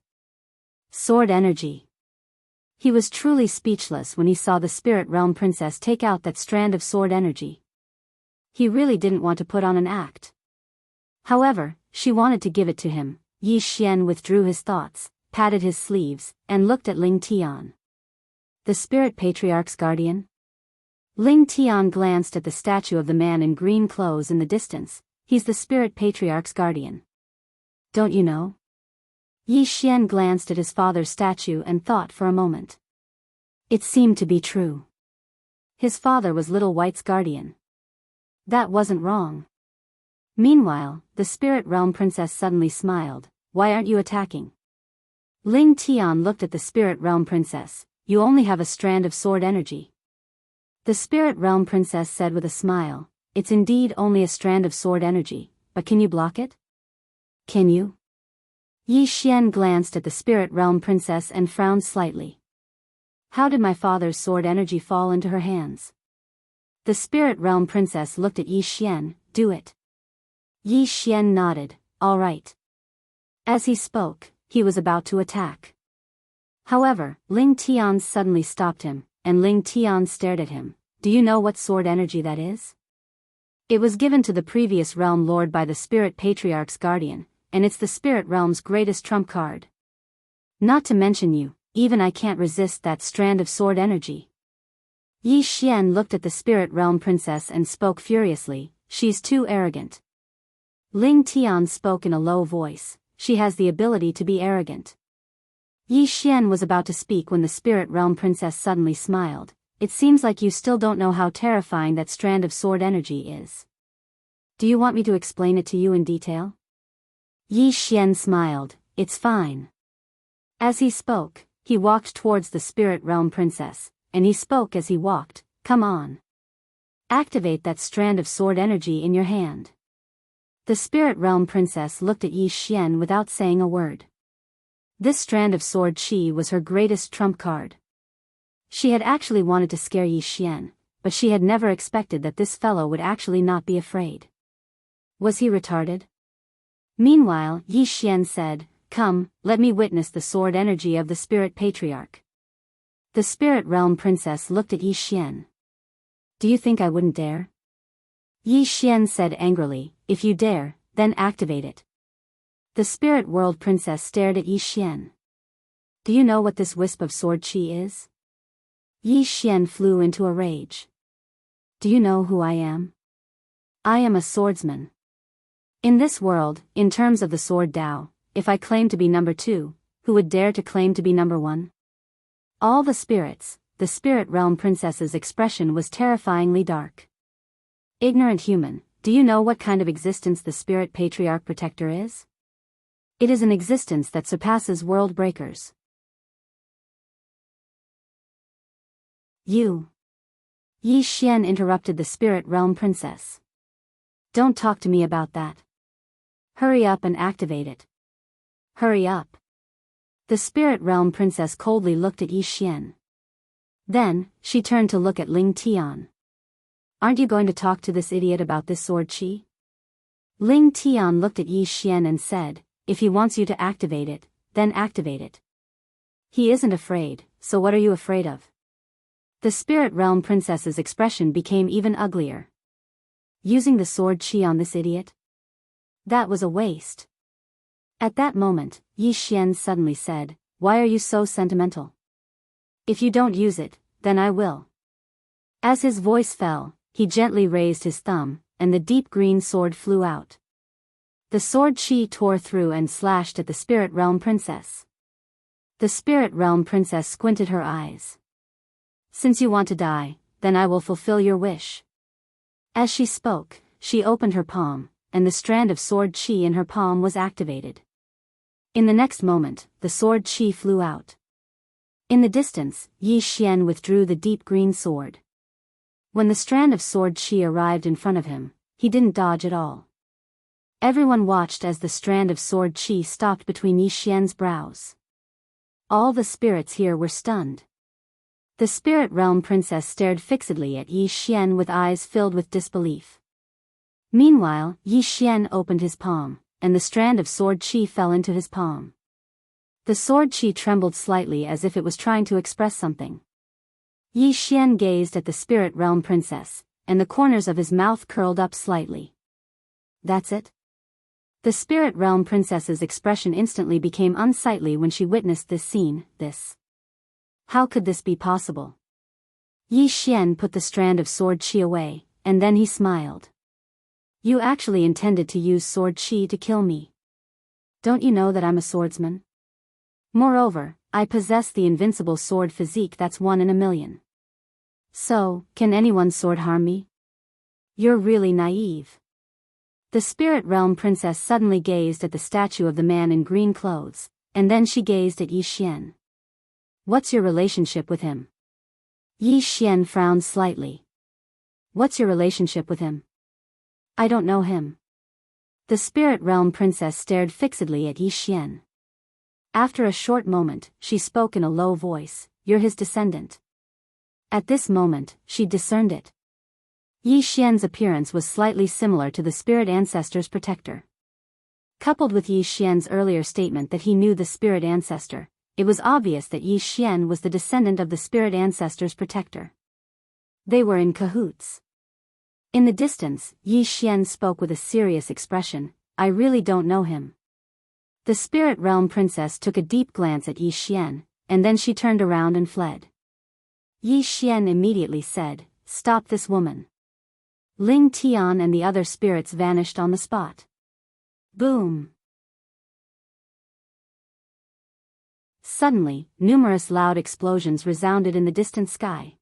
Sword energy. He was truly speechless when he saw the spirit realm princess take out that strand of sword energy. He really didn't want to put on an act. However, she wanted to give it to him. Yi Xian withdrew his thoughts, patted his sleeves, and looked at Ling Tian. The spirit patriarch's guardian? Ling Tian glanced at the statue of the man in green clothes in the distance. He's the spirit patriarch's guardian. Don't you know? Yi Xian glanced at his father's statue and thought for a moment. It seemed to be true. His father was Little White's guardian. That wasn't wrong. Meanwhile, the spirit realm princess suddenly smiled. Why aren't you attacking? Ling Tian looked at the spirit realm princess. You only have a strand of sword energy. The spirit realm princess said with a smile. It's indeed only a strand of sword energy, but can you block it? Can you? Yi Xian glanced at the spirit realm princess and frowned slightly. How did my father's sword energy fall into her hands? The spirit realm princess looked at Yi Xian. Do it. Yi Xian nodded. All right. As he spoke, he was about to attack. However, Ling Tian suddenly stopped him, and Ling Tian stared at him. Do you know what sword energy that is? It was given to the previous realm lord by the spirit patriarch's guardian, and it's the spirit realm's greatest trump card. Not to mention you, even I can't resist that strand of sword energy. Yi Xian looked at the spirit realm princess and spoke furiously. She's too arrogant. Ling Tian spoke in a low voice. She has the ability to be arrogant. Yi Xian was about to speak when the spirit realm princess suddenly smiled. It seems like you still don't know how terrifying that strand of sword energy is. Do you want me to explain it to you in detail? Yi Xian smiled. It's fine. As he spoke, he walked towards the spirit realm princess, and he spoke as he walked. Come on. Activate that strand of sword energy in your hand. The spirit realm princess looked at Yi Xian without saying a word. This strand of sword chi was her greatest trump card. She had actually wanted to scare Yi Xian, but she had never expected that this fellow would actually not be afraid. Was he retarded? Meanwhile, Yi Xian said, Come, let me witness the sword energy of the spirit patriarch. The spirit realm princess looked at Yi Xian. Do you think I wouldn't dare? Yi Xian said angrily, If you dare, then activate it. The spirit world princess stared at Yi Xian. Do you know what this wisp of sword chi is? Yi Xian flew into a rage. Do you know who I am? I am a swordsman. In this world, in terms of the sword Dao, if I claim to be number 2, who would dare to claim to be number 1? All the spirits, the spirit realm princess's expression was terrifyingly dark. Ignorant human, do you know what kind of existence the spirit patriarch protector is? It is an existence that surpasses world breakers. You. Yi Xian interrupted the spirit realm princess. Don't talk to me about that. Hurry up and activate it. Hurry up. The spirit realm princess coldly looked at Yi Xian. Then, she turned to look at Ling Tian. Aren't you going to talk to this idiot about this sword chi? Ling Tian looked at Yi Xian and said, If he wants you to activate it, then activate it. He isn't afraid, so what are you afraid of? The spirit realm princess's expression became even uglier. Using the sword chi on this idiot? That was a waste. At that moment, Yi Xian suddenly said, Why are you so sentimental? If you don't use it, then I will. As his voice fell, he gently raised his thumb, and the deep green sword flew out. The sword chi tore through and slashed at the spirit realm princess. The spirit realm princess squinted her eyes. Since you want to die, then I will fulfill your wish. As she spoke, she opened her palm, and the strand of sword chi in her palm was activated. In the next moment, the sword chi flew out. In the distance, Yi Xian withdrew the deep green sword. When the strand of sword chi arrived in front of him, he didn't dodge at all. Everyone watched as the strand of sword chi stopped between Yi Xian's brows. All the spirits here were stunned. The spirit realm princess stared fixedly at Yi Xian with eyes filled with disbelief. Meanwhile, Yi Xian opened his palm, and the strand of sword chi fell into his palm. The sword chi trembled slightly as if it was trying to express something. Yi Xian gazed at the spirit realm princess, and the corners of his mouth curled up slightly. That's it? The spirit realm princess's expression instantly became unsightly when she witnessed this scene. How could this be possible? Yi Xian put the strand of sword chi away, and then he smiled. You actually intended to use sword chi to kill me. Don't you know that I'm a swordsman? Moreover, I possess the invincible sword physique that's 1 in a million. So, can anyone's sword harm me? You're really naive. The spirit realm princess suddenly gazed at the statue of the man in green clothes, and then she gazed at Yi Xian. What's your relationship with him? Yi Xian frowned slightly. What's your relationship with him? I don't know him. The spirit realm princess stared fixedly at Yi Xian. After a short moment, she spoke in a low voice, You're his descendant. At this moment, she discerned it. Yi Xian's appearance was slightly similar to the spirit ancestor's protector. Coupled with Yi Xian's earlier statement that he knew the spirit ancestor, it was obvious that Yi Xian was the descendant of the spirit ancestor's protector. They were in cahoots. In the distance, Yi Xian spoke with a serious expression, I really don't know him. The spirit realm princess took a deep glance at Yi Xian, and then she turned around and fled. Yi Xian immediately said, Stop this woman. Ling Tian and the other spirits vanished on the spot. Boom! Suddenly, numerous loud explosions resounded in the distant sky.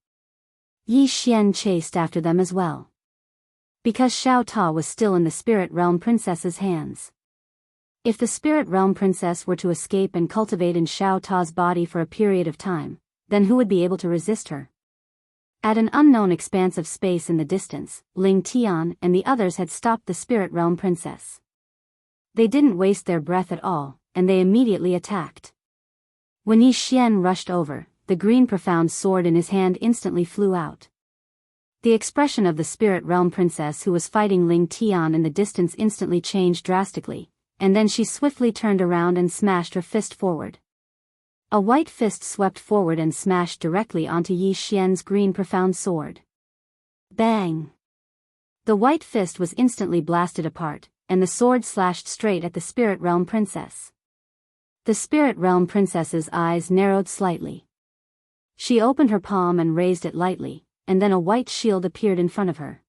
Yi Xian chased after them as well. Because Xiao Ta was still in the spirit realm princess's hands. If the spirit realm princess were to escape and cultivate in Xiao Ta's body for a period of time, then who would be able to resist her? At an unknown expanse of space in the distance, Ling Tian and the others had stopped the spirit realm princess. They didn't waste their breath at all, and they immediately attacked. When Yi Xian rushed over, the green profound sword in his hand instantly flew out. The expression of the spirit realm princess who was fighting Ling Tian in the distance instantly changed drastically, and then she swiftly turned around and smashed her fist forward. A white fist swept forward and smashed directly onto Yi Xian's green profound sword. Bang! The white fist was instantly blasted apart, and the sword slashed straight at the spirit realm princess. The spirit realm princess's eyes narrowed slightly. She opened her palm and raised it lightly, and then a white shield appeared in front of her.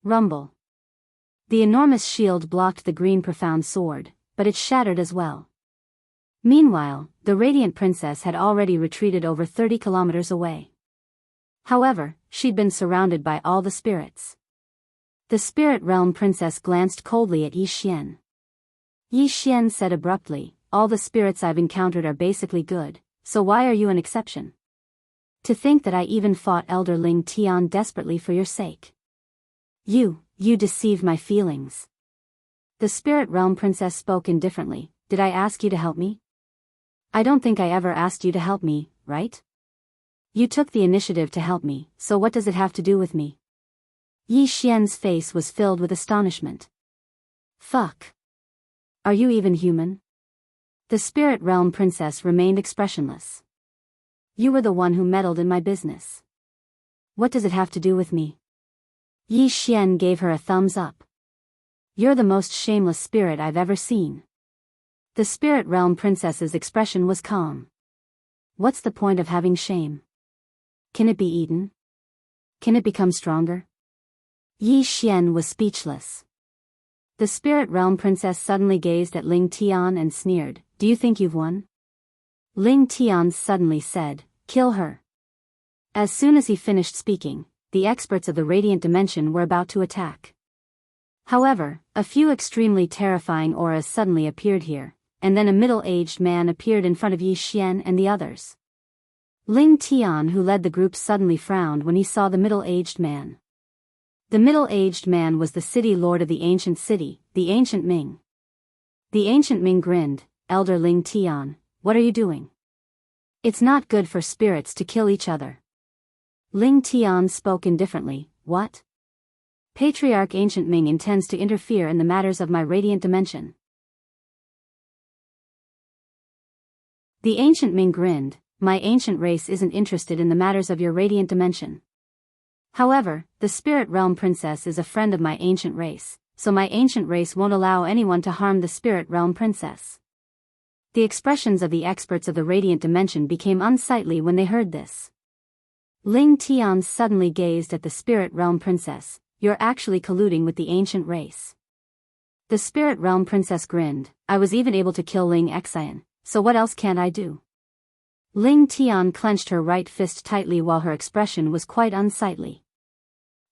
Rumble. The enormous shield blocked the green profound sword, but it shattered as well. Meanwhile, the radiant princess had already retreated over 30 kilometers away. However, she'd been surrounded by all the spirits. The spirit realm princess glanced coldly at Yi Xian. Yi Xian said abruptly, All the spirits I've encountered are basically good, so why are you an exception? To think that I even fought Elder Ling Tian desperately for your sake. You deceived my feelings. The spirit realm princess spoke indifferently, Did I ask you to help me? I don't think I ever asked you to help me, right? You took the initiative to help me, so what does it have to do with me? Yi Xian's face was filled with astonishment. Fuck. Are you even human? The spirit realm princess remained expressionless. You were the one who meddled in my business. What does it have to do with me? Yi Xian gave her a thumbs up. You're the most shameless spirit I've ever seen. The spirit realm princess's expression was calm. What's the point of having shame? Can it be eaten? Can it become stronger? Yi Xian was speechless. The spirit realm princess suddenly gazed at Ling Tian and sneered, Do you think you've won? Ling Tian suddenly said, Kill her. As soon as he finished speaking, the experts of the radiant dimension were about to attack. However, a few extremely terrifying auras suddenly appeared here, and then a middle-aged man appeared in front of Yi Xian and the others. Ling Tian, who led the group, suddenly frowned when he saw the middle-aged man. The middle-aged man was the city lord of the ancient city, the ancient Ming. The ancient Ming grinned. Elder Ling Tian, what are you doing? It's not good for spirits to kill each other. Ling Tian spoke indifferently. What? Patriarch Ancient Ming intends to interfere in the matters of my radiant dimension. The ancient Ming grinned. My ancient race isn't interested in the matters of your radiant dimension. However, the spirit realm princess is a friend of my ancient race, so my ancient race won't allow anyone to harm the spirit realm princess. The expressions of the experts of the radiant dimension became unsightly when they heard this. Ling Tian suddenly gazed at the spirit realm princess. You're actually colluding with the ancient race. The spirit realm princess grinned. I was even able to kill Ling Xian, so what else can't I do? Ling Tian clenched her right fist tightly while her expression was quite unsightly.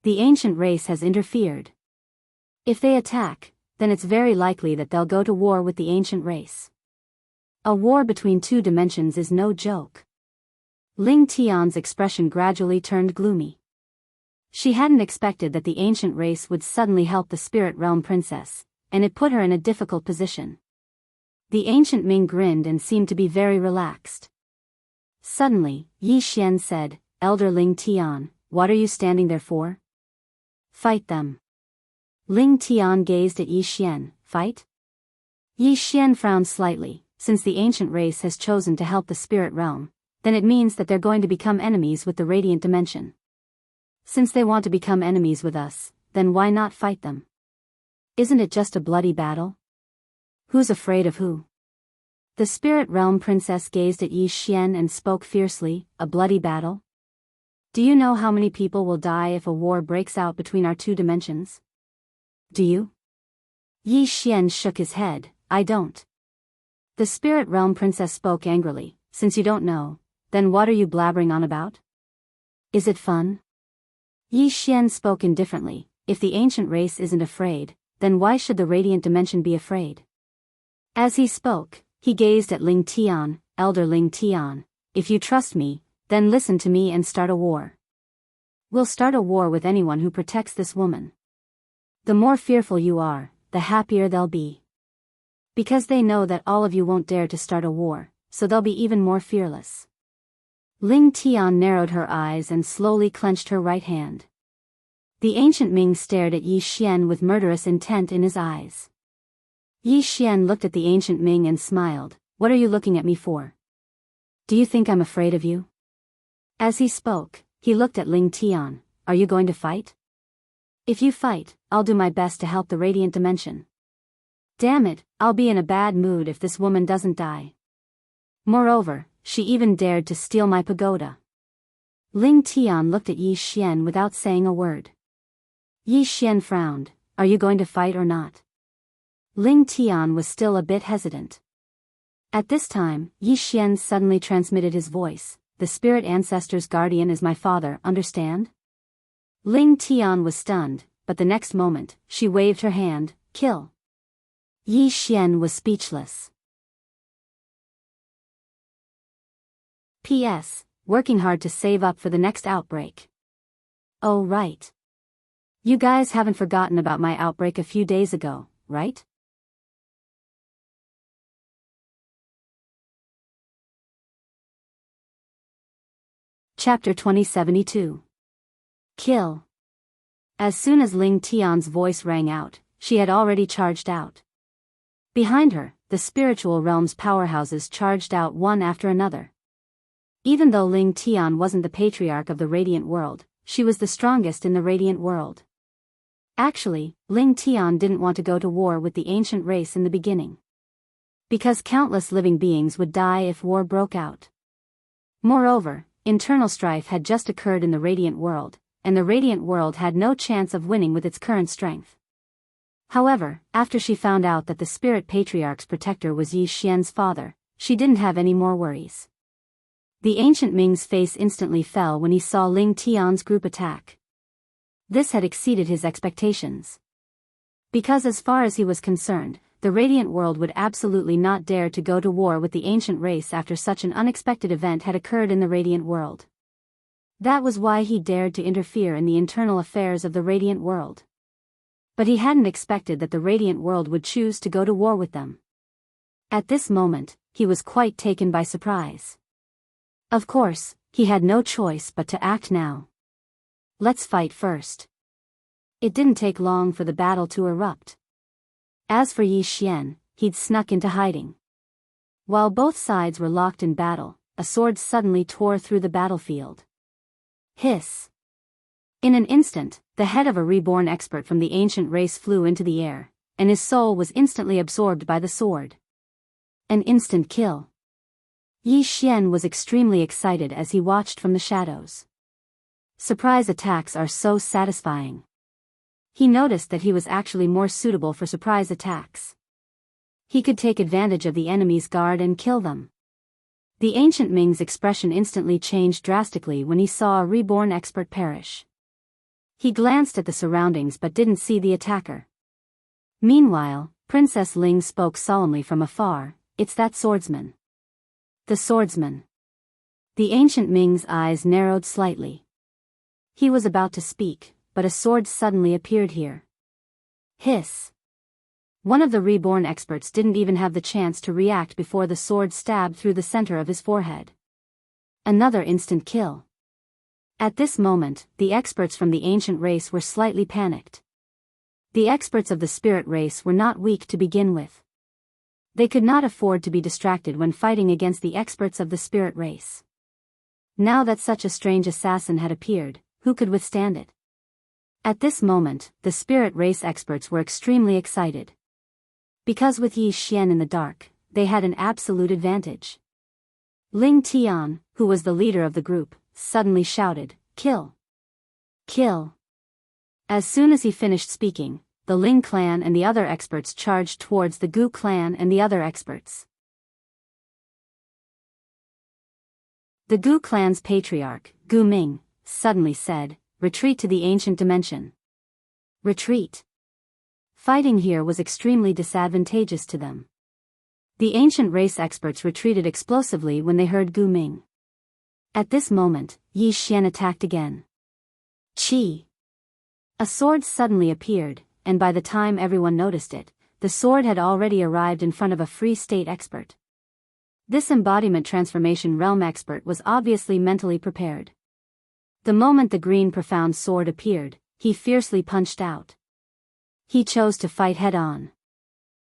The ancient race has interfered. If they attack, then it's very likely that they'll go to war with the ancient race. A war between two dimensions is no joke. Ling Tian's expression gradually turned gloomy. She hadn't expected that the ancient race would suddenly help the spirit realm princess, and it put her in a difficult position. The ancient Ming grinned and seemed to be very relaxed. Suddenly, Yi Xian said, Elder Ling Tian, what are you standing there for? Fight them. Ling Tian gazed at Yi Xian. Fight? Yi Xian frowned slightly. Since the ancient race has chosen to help the spirit realm, then it means that they're going to become enemies with the radiant dimension. Since they want to become enemies with us, then why not fight them? Isn't it just a bloody battle? Who's afraid of who? The spirit realm princess gazed at Yi Xian and spoke fiercely. A bloody battle? Do you know how many people will die if a war breaks out between our two dimensions? Do you? Yi Xian shook his head. I don't. The spirit realm princess spoke angrily. Since you don't know, then what are you blabbering on about? Is it fun? Yi Xian spoke indifferently. If the ancient race isn't afraid, then why should the radiant dimension be afraid? As he spoke, he gazed at Ling Tian. Elder Ling Tian, if you trust me, then listen to me and start a war. We'll start a war with anyone who protects this woman. The more fearful you are, the happier they'll be. Because they know that all of you won't dare to start a war, so they'll be even more fearless. Ling Tian narrowed her eyes and slowly clenched her right hand. The ancient Ming stared at Yi Xian with murderous intent in his eyes. Yi Xian looked at the ancient Ming and smiled. What are you looking at me for? Do you think I'm afraid of you? As he spoke, he looked at Ling Tian. Are you going to fight? If you fight, I'll do my best to help the radiant dimension. Damn it, I'll be in a bad mood if this woman doesn't die. Moreover, she even dared to steal my pagoda. Ling Tian looked at Yi Xian without saying a word. Yi Xian frowned. Are you going to fight or not? Ling Tian was still a bit hesitant. At this time, Yi Xian suddenly transmitted his voice. The spirit ancestor's guardian is my father, understand? Ling Tian was stunned, but the next moment, she waved her hand. Kill. Yi Xian was speechless. P.S. Working hard to save up for the next outbreak. Oh right. You guys haven't forgotten about my outbreak a few days ago, right? Chapter 2072. Kill. As soon as Ling Tian's voice rang out, she had already charged out. Behind her, the spiritual realm's powerhouses charged out one after another. Even though Ling Tian wasn't the patriarch of the radiant world, she was the strongest in the radiant world. Actually, Ling Tian didn't want to go to war with the ancient race in the beginning. Because countless living beings would die if war broke out. Moreover, internal strife had just occurred in the radiant world, and the radiant world had no chance of winning with its current strength. However, after she found out that the spirit patriarch's protector was Yi Xian's father, she didn't have any more worries. The ancient Ming's face instantly fell when he saw Ling Tian's group attack. This had exceeded his expectations. Because as far as he was concerned, the radiant world would absolutely not dare to go to war with the ancient race after such an unexpected event had occurred in the radiant world. That was why he dared to interfere in the internal affairs of the Radiant World. But he hadn't expected that the Radiant World would choose to go to war with them. At this moment, he was quite taken by surprise. Of course, he had no choice but to act now. Let's fight first. It didn't take long for the battle to erupt. As for Yi Xian, he'd snuck into hiding. While both sides were locked in battle, a sword suddenly tore through the battlefield. Hiss. In an instant, the head of a reborn expert from the ancient race flew into the air, and his soul was instantly absorbed by the sword. An instant kill. Yi Xian was extremely excited as he watched from the shadows. Surprise attacks are so satisfying. He noticed that he was actually more suitable for surprise attacks. He could take advantage of the enemy's guard and kill them. The ancient Ming's expression instantly changed drastically when he saw a reborn expert perish. He glanced at the surroundings but didn't see the attacker. Meanwhile, Princess Ling spoke solemnly from afar, "It's that swordsman." The swordsman. The ancient Ming's eyes narrowed slightly. He was about to speak, but a sword suddenly appeared here. Hiss. One of the reborn experts didn't even have the chance to react before the sword stabbed through the center of his forehead. Another instant kill. At this moment, the experts from the ancient race were slightly panicked. The experts of the spirit race were not weak to begin with. They could not afford to be distracted when fighting against the experts of the spirit race. Now that such a strange assassin had appeared, who could withstand it? At this moment, the spirit race experts were extremely excited. Because with Yi Xian in the dark, they had an absolute advantage. Ling Tian, who was the leader of the group, suddenly shouted, "Kill! Kill!" As soon as he finished speaking, the Ling clan and the other experts charged towards the Gu clan and the other experts. The Gu clan's patriarch, Gu Ming, suddenly said, "Retreat to the ancient dimension." Retreat. Fighting here was extremely disadvantageous to them. The ancient race experts retreated explosively when they heard Gu Ming. At this moment, Yi Xian attacked again. Chi. A sword suddenly appeared, and by the time everyone noticed it, the sword had already arrived in front of a free state expert. This embodiment transformation realm expert was obviously mentally prepared. The moment the green profound sword appeared, he fiercely punched out. He chose to fight head-on.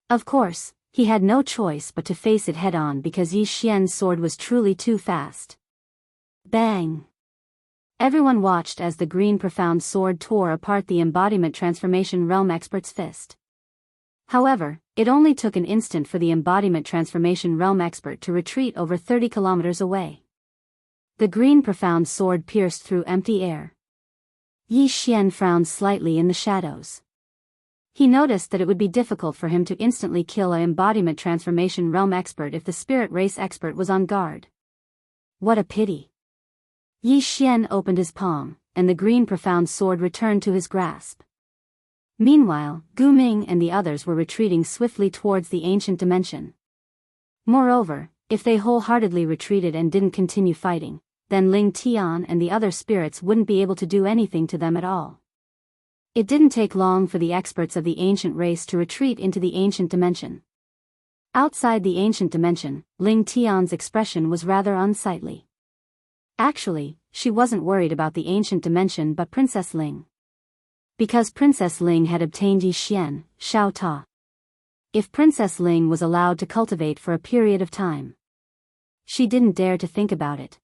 Of course, he had no choice but to face it head-on because Yi Xian's sword was truly too fast. Bang! Everyone watched as the green profound sword tore apart the embodiment transformation realm expert's fist. However, it only took an instant for the embodiment transformation realm expert to retreat over 30 kilometers away. The green profound sword pierced through empty air. Yi Xian frowned slightly in the shadows. He noticed that it would be difficult for him to instantly kill an embodiment transformation realm expert if the spirit race expert was on guard. What a pity. Yi Xian opened his palm, and the green profound sword returned to his grasp. Meanwhile, Gu Ming and the others were retreating swiftly towards the ancient dimension. Moreover, if they wholeheartedly retreated and didn't continue fighting, then Ling Tian and the other spirits wouldn't be able to do anything to them at all. It didn't take long for the experts of the ancient race to retreat into the ancient dimension. Outside the ancient dimension, Ling Tian's expression was rather unsightly. Actually, she wasn't worried about the ancient dimension but Princess Ling. Because Princess Ling had obtained Yi Xian, Xiao Ta. If Princess Ling was allowed to cultivate for a period of time, she didn't dare to think about it.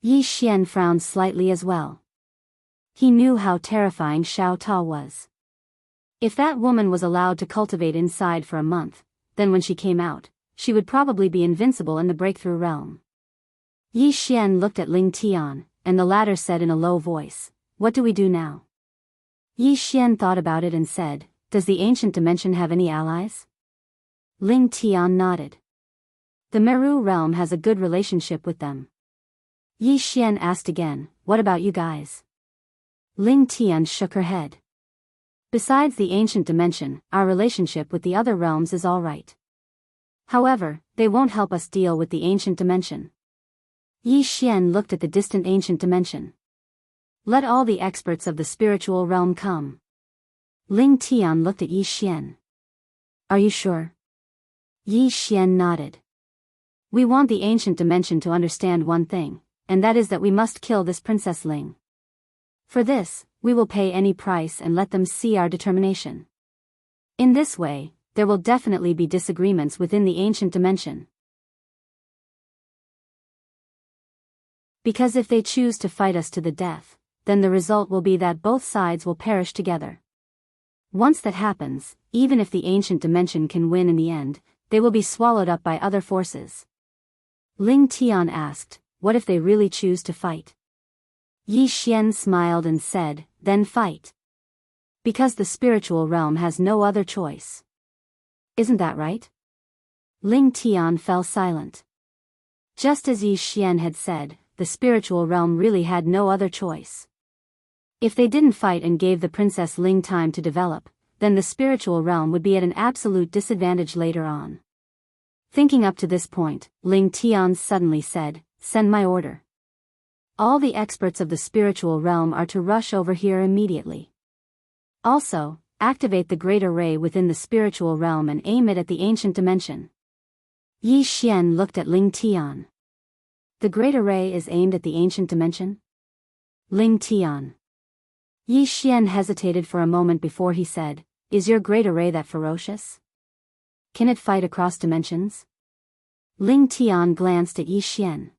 Yi Xian frowned slightly as well. He knew how terrifying Xiao Ta was. If that woman was allowed to cultivate inside for a month, then when she came out, she would probably be invincible in the breakthrough realm. Yi Xian looked at Ling Tian, and the latter said in a low voice, "What do we do now?" Yi Xian thought about it and said, "Does the ancient dimension have any allies?" Ling Tian nodded. The Meru realm has a good relationship with them. Yi Xian asked again, "What about you guys?" Ling Tian shook her head. "Besides the ancient dimension, our relationship with the other realms is all right. However, they won't help us deal with the ancient dimension." Yi Xian looked at the distant ancient dimension. Let all the experts of the spiritual realm come. Ling Tian looked at Yi Xian. Are you sure? Yi Xian nodded. We want the ancient dimension to understand one thing, and that is that we must kill this Princess Ling. For this, we will pay any price and let them see our determination. In this way, there will definitely be disagreements within the ancient dimension. Because if they choose to fight us to the death, then the result will be that both sides will perish together. Once that happens, even if the ancient dimension can win in the end, they will be swallowed up by other forces. Ling Tian asked, what if they really choose to fight? Yi Xian smiled and said, then fight. Because the spiritual realm has no other choice. Isn't that right? Ling Tian fell silent. Just as Yi Xian had said, the spiritual realm really had no other choice. If they didn't fight and gave the Princess Ling time to develop, then the spiritual realm would be at an absolute disadvantage later on. Thinking up to this point, Ling Tian suddenly said, send my order. All the experts of the spiritual realm are to rush over here immediately. Also, activate the great array within the spiritual realm and aim it at the ancient dimension. Yi Xian looked at Ling Tian. The great array is aimed at the ancient dimension? Ling Tian. Yi Xian hesitated for a moment before he said, is your great array that ferocious? Can it fight across dimensions? Ling Tian glanced at Yi Xian.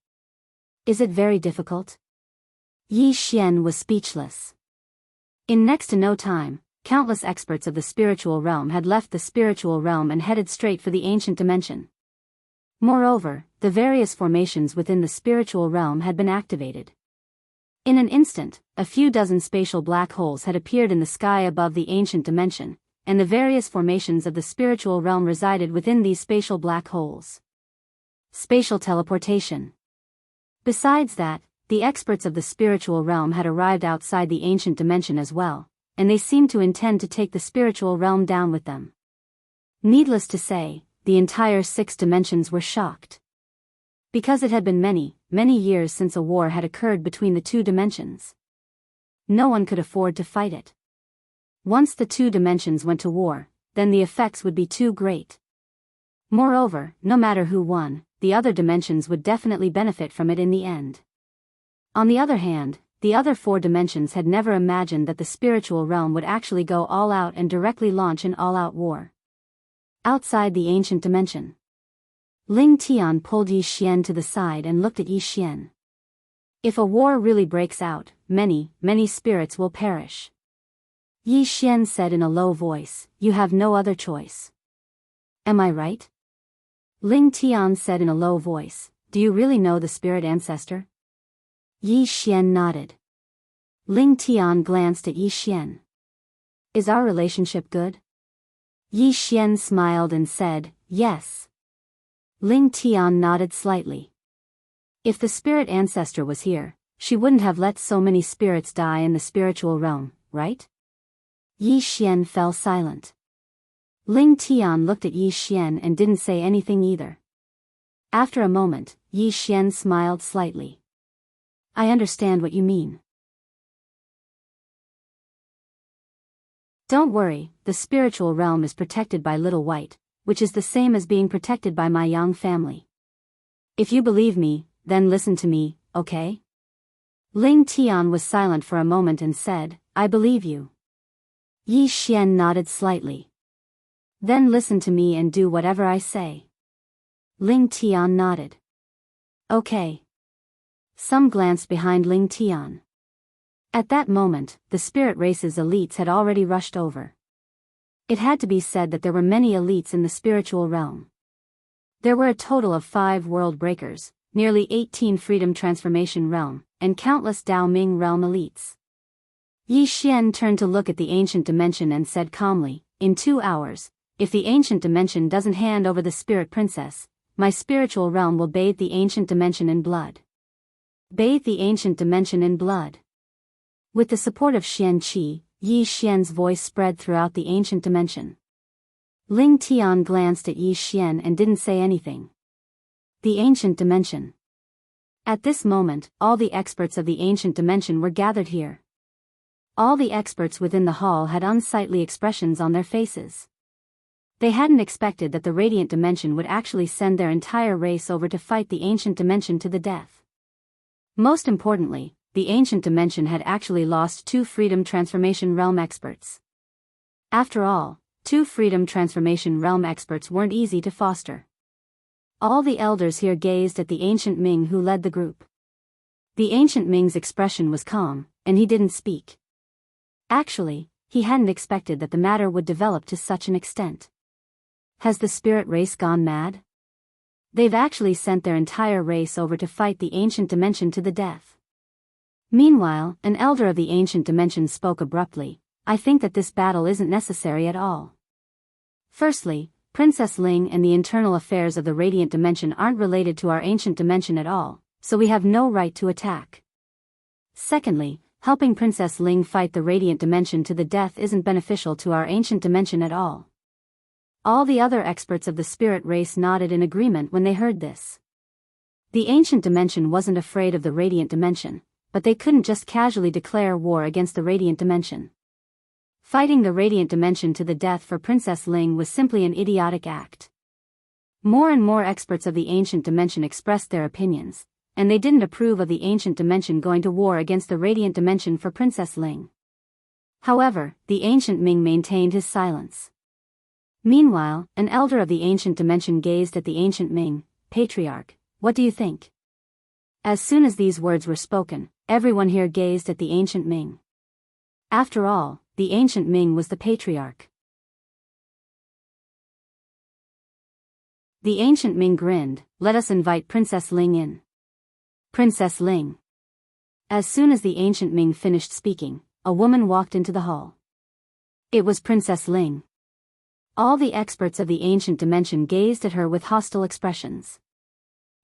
Is it very difficult? Yi Xian was speechless. In next to no time, countless experts of the spiritual realm had left the spiritual realm and headed straight for the ancient dimension. Moreover, the various formations within the spiritual realm had been activated. In an instant, a few dozen spatial black holes had appeared in the sky above the ancient dimension, and the various formations of the spiritual realm resided within these spatial black holes. Spatial teleportation. Besides that, the experts of the spiritual realm had arrived outside the ancient dimension as well, and they seemed to intend to take the spiritual realm down with them. Needless to say, the entire 6 dimensions were shocked. Because it had been many, many years since a war had occurred between the 2 dimensions. No one could afford to fight it. Once the 2 dimensions went to war, then the effects would be too great. Moreover, no matter who won, the other dimensions would definitely benefit from it in the end. On the other hand, the other 4 dimensions had never imagined that the spiritual realm would actually go all out and directly launch an all-out war. Outside the ancient dimension. Ling Tian pulled Yi Xian to the side and looked at Yi Xian. If a war really breaks out, many, many spirits will perish. Yi Xian said in a low voice, you have no other choice. Am I right? Ling Tian said in a low voice, do you really know the spirit ancestor? Yi Xian nodded. Ling Tian glanced at Yi Xian. Is our relationship good? Yi Xian smiled and said, yes. Ling Tian nodded slightly. If the spirit ancestor was here, she wouldn't have let so many spirits die in the spiritual realm, right? Yi Xian fell silent. Ling Tian looked at Yi Xian and didn't say anything either. After a moment, Yi Xian smiled slightly. I understand what you mean. Don't worry, the spiritual realm is protected by Little White, which is the same as being protected by my Yang family. If you believe me, then listen to me, okay? Ling Tian was silent for a moment and said, I believe you. Yi Xian nodded slightly. Then listen to me and do whatever I say. Ling Tian nodded. Okay. Some glanced behind Ling Tian. At that moment, the spirit race's elites had already rushed over. It had to be said that there were many elites in the spiritual realm. There were a total of 5 world breakers, nearly 18 freedom transformation realm, and countless Dao Ming realm elites. Yi Xian turned to look at the ancient dimension and said calmly, in 2 hours, if the ancient dimension doesn't hand over the spirit princess, my spiritual realm will bathe the ancient dimension in blood. Bathe the ancient dimension in blood. With the support of Xian Qi, Yi Xian's voice spread throughout the ancient dimension. Ling Tian glanced at Yi Xian and didn't say anything. The ancient dimension. At this moment, all the experts of the ancient dimension were gathered here. All the experts within the hall had unsightly expressions on their faces. They hadn't expected that the radiant dimension would actually send their entire race over to fight the ancient dimension to the death. Most importantly, the ancient dimension had actually lost 2 Freedom Transformation Realm experts. After all, 2 Freedom Transformation Realm experts weren't easy to foster. All the elders here gazed at the ancient Ming who led the group. The ancient Ming's expression was calm, and he didn't speak. Actually, he hadn't expected that the matter would develop to such an extent. Has the spirit race gone mad? They've actually sent their entire race over to fight the ancient dimension to the death. Meanwhile, an elder of the ancient dimension spoke abruptly. I think that this battle isn't necessary at all. Firstly, Princess Ling and the internal affairs of the radiant dimension aren't related to our ancient dimension at all, so we have no right to attack. Secondly, helping Princess Ling fight the radiant dimension to the death isn't beneficial to our ancient dimension at all. All the other experts of the spirit race nodded in agreement when they heard this. The ancient dimension wasn't afraid of the radiant dimension, but they couldn't just casually declare war against the radiant dimension. Fighting the radiant dimension to the death for Princess Ling was simply an idiotic act. More and more experts of the ancient dimension expressed their opinions, and they didn't approve of the ancient dimension going to war against the radiant dimension for Princess Ling. However, the ancient Ming maintained his silence. Meanwhile, an elder of the ancient dimension gazed at the ancient Ming. Patriarch, what do you think? As soon as these words were spoken, everyone here gazed at the ancient Ming. After all, the ancient Ming was the patriarch. The ancient Ming grinned. Let us invite Princess Ling in. Princess Ling. As soon as the ancient Ming finished speaking, a woman walked into the hall. It was Princess Ling. All the experts of the ancient dimension gazed at her with hostile expressions.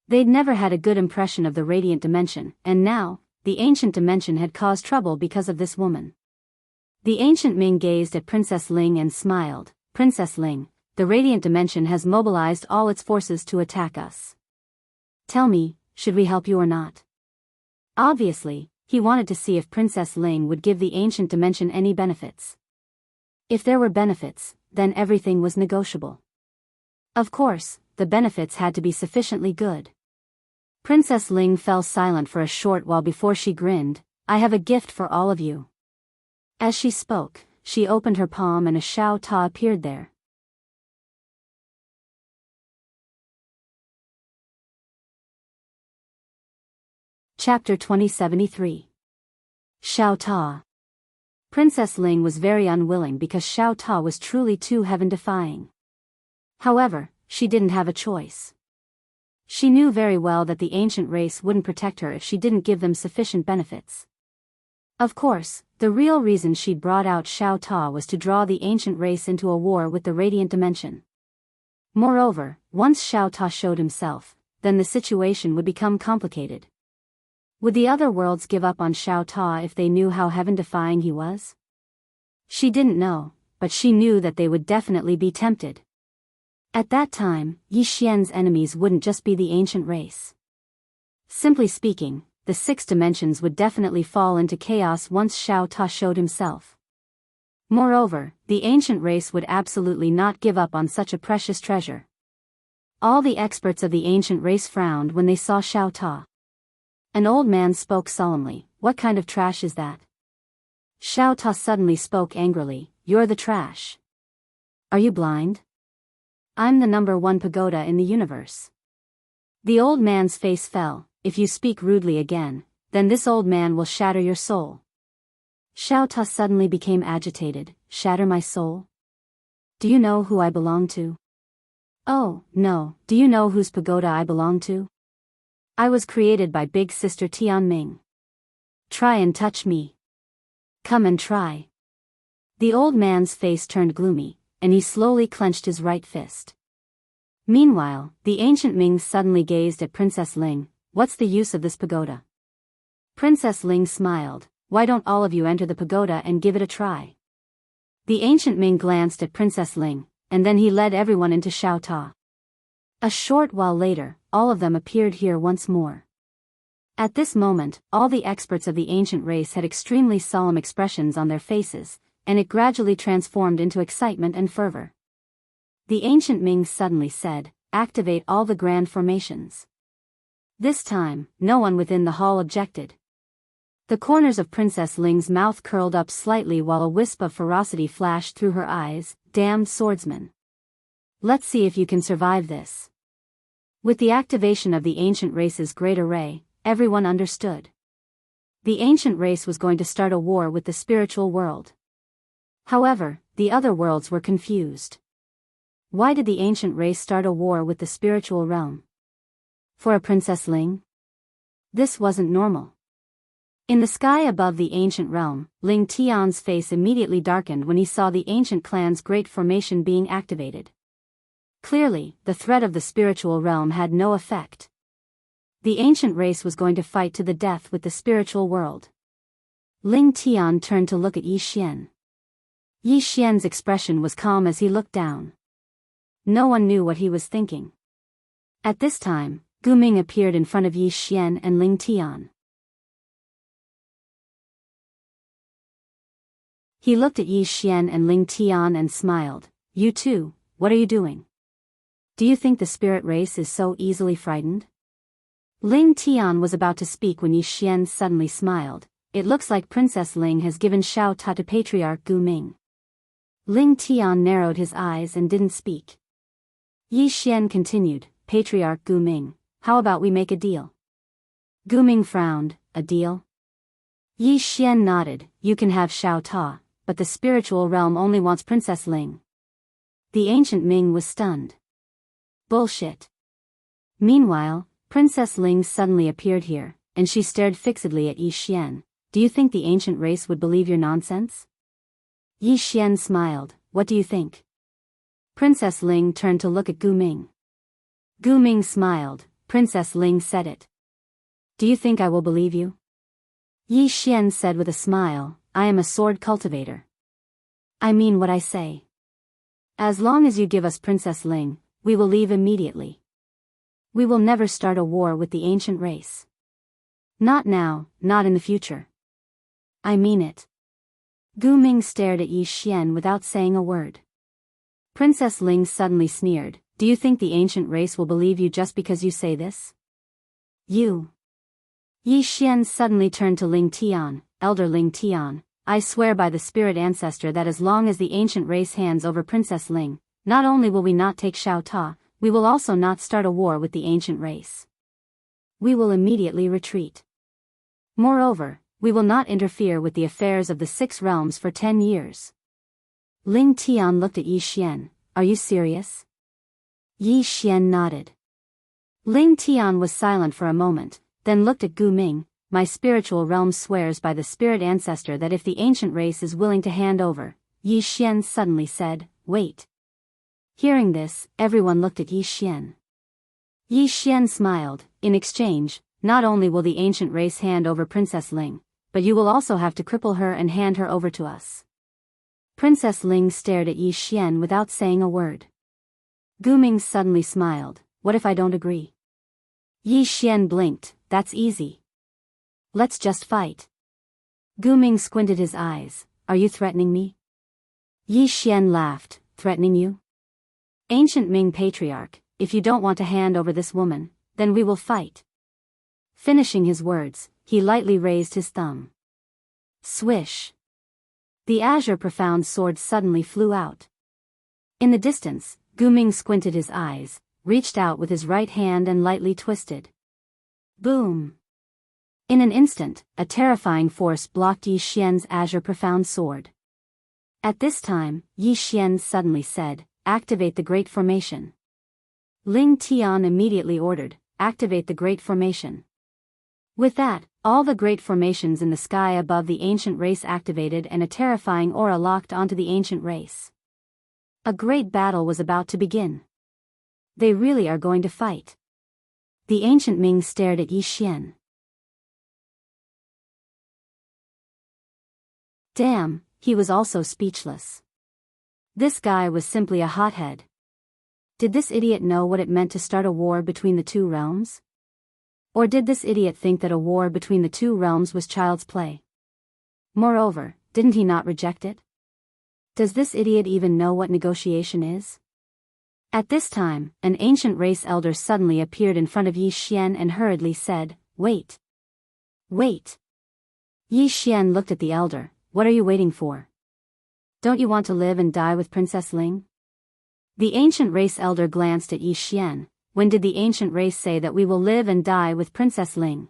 They'd never had a good impression of the radiant dimension, and now, the ancient dimension had caused trouble because of this woman. The ancient Ming gazed at Princess Ling and smiled. Princess Ling, the radiant dimension has mobilized all its forces to attack us. Tell me, should we help you or not? Obviously, he wanted to see if Princess Ling would give the ancient dimension any benefits. If there were benefits, then everything was negotiable. Of course, the benefits had to be sufficiently good. Princess Ling fell silent for a short while before she grinned. I have a gift for all of you. As she spoke, she opened her palm and a Xiao Ta appeared there. Chapter 2073. Xiao Ta. Princess Ling was very unwilling because Xiao Ta was truly too heaven-defying. However, she didn't have a choice. She knew very well that the ancient race wouldn't protect her if she didn't give them sufficient benefits. Of course, the real reason she'd brought out Xiao Ta was to draw the ancient race into a war with the radiant dimension. Moreover, once Xiao Ta showed himself, then the situation would become complicated. Would the other worlds give up on Xiao Ta if they knew how heaven-defying he was? She didn't know, but she knew that they would definitely be tempted. At that time, Yi Xian's enemies wouldn't just be the ancient race. Simply speaking, the 6 dimensions would definitely fall into chaos once Xiao Ta showed himself. Moreover, the ancient race would absolutely not give up on such a precious treasure. All the experts of the ancient race frowned when they saw Xiao Ta. An old man spoke solemnly. What kind of trash is that? Xiao Ta suddenly spoke angrily. You're the trash. Are you blind? I'm the #1 pagoda in the universe. The old man's face fell. If you speak rudely again, then this old man will shatter your soul. Xiao Ta suddenly became agitated. Shatter my soul? Do you know who I belong to? Oh, no, do you know whose pagoda I belong to? I was created by Big Sister Tianming. Try and touch me. Come and try. The old man's face turned gloomy, and he slowly clenched his right fist. Meanwhile, the ancient Ming suddenly gazed at Princess Ling. What's the use of this pagoda? Princess Ling smiled. Why don't all of you enter the pagoda and give it a try? The ancient Ming glanced at Princess Ling, and then he led everyone into Xiao Ta. A short while later, all of them appeared here once more. At this moment, all the experts of the ancient race had extremely solemn expressions on their faces, and it gradually transformed into excitement and fervor. The ancient Ming suddenly said, "Activate all the grand formations." This time, no one within the hall objected. The corners of Princess Ling's mouth curled up slightly while a wisp of ferocity flashed through her eyes. "Damned swordsman. Let's see if you can survive this." With the activation of the ancient race's great array, everyone understood. The ancient race was going to start a war with the spiritual world. However, the other worlds were confused. Why did the ancient race start a war with the spiritual realm? For a Princess Ling? This wasn't normal. In the sky above the ancient realm, Ling Tian's face immediately darkened when he saw the ancient clan's great formation being activated. Clearly, the threat of the spiritual realm had no effect. The ancient race was going to fight to the death with the spiritual world. Ling Tian turned to look at Yi Xian. Yi Xian's expression was calm as he looked down. No one knew what he was thinking. At this time, Gu Ming appeared in front of Yi Xian and Ling Tian. He looked at Yi Xian and Ling Tian and smiled. "You two, what are you doing? Do you think the spirit race is so easily frightened?" Ling Tian was about to speak when Yi Xian suddenly smiled. "It looks like Princess Ling has given Shao Ta to Patriarch Gu Ming." Ling Tian narrowed his eyes and didn't speak. Yi Xian continued, "Patriarch Gu Ming, how about we make a deal?" Gu Ming frowned. "A deal?" Yi Xian nodded. "You can have Shao Ta, but the spiritual realm only wants Princess Ling." The ancient Ming was stunned. "Bullshit." Meanwhile, Princess Ling suddenly appeared here, and she stared fixedly at Yi Xian. "Do you think the ancient race would believe your nonsense?" Yi Xian smiled. "What do you think?" Princess Ling turned to look at Gu Ming. Gu Ming smiled. Princess Ling said it. "Do you think I will believe you?" Yi Xian said with a smile, "I am a sword cultivator. I mean what I say. As long as you give us Princess Ling, we will leave immediately. We will never start a war with the ancient race. Not now, not in the future. I mean it." Gu Ming stared at Yi Xian without saying a word. Princess Ling suddenly sneered. "Do you think the ancient race will believe you just because you say this? You." Yi Xian suddenly turned to Ling Tian. "Elder Ling Tian, I swear by the spirit ancestor that as long as the ancient race hands over Princess Ling, not only will we not take Shao Ta, we will also not start a war with the ancient race. We will immediately retreat. Moreover, we will not interfere with the affairs of the 6 realms for 10 years. Ling Tian looked at Yi Xian. "Are you serious?" Yi Xian nodded. Ling Tian was silent for a moment, then looked at Gu Ming. "My spiritual realm swears by the spirit ancestor that if the ancient race is willing to hand over," Yi Xian suddenly said, "Wait." Hearing this, everyone looked at Yi Xian. Yi Xian smiled. "In exchange, not only will the ancient race hand over Princess Ling, but you will also have to cripple her and hand her over to us." Princess Ling stared at Yi Xian without saying a word. Gu Ming suddenly smiled. "What if I don't agree?" Yi Xian blinked. "That's easy. Let's just fight." Gu Ming squinted his eyes. "Are you threatening me?" Yi Xian laughed. "Threatening you? Ancient Ming Patriarch, if you don't want to hand over this woman, then we will fight." Finishing his words, he lightly raised his thumb. Swish! The azure profound sword suddenly flew out. In the distance, Gu Ming squinted his eyes, reached out with his right hand and lightly twisted. Boom! In an instant, a terrifying force blocked Yi Xian's azure profound sword. At this time, Yi Xian suddenly said, "Activate the Great Formation." Ling Tian immediately ordered, "Activate the Great Formation." With that, all the great formations in the sky above the ancient race activated and a terrifying aura locked onto the ancient race. A great battle was about to begin. They really are going to fight. The ancient Ming stared at Yi Xian. Damn, he was also speechless. This guy was simply a hothead. Did this idiot know what it meant to start a war between the 2 realms? Or did this idiot think that a war between the two realms was child's play? Moreover, didn't he not reject it? Does this idiot even know what negotiation is? At this time, an ancient race elder suddenly appeared in front of Yi Xian and hurriedly said, "Wait. Wait." Yi Xian looked at the elder. "What are you waiting for? Don't you want to live and die with Princess Ling?" The ancient race elder glanced at Yi Xian. "When did the ancient race say that we will live and die with Princess Ling?"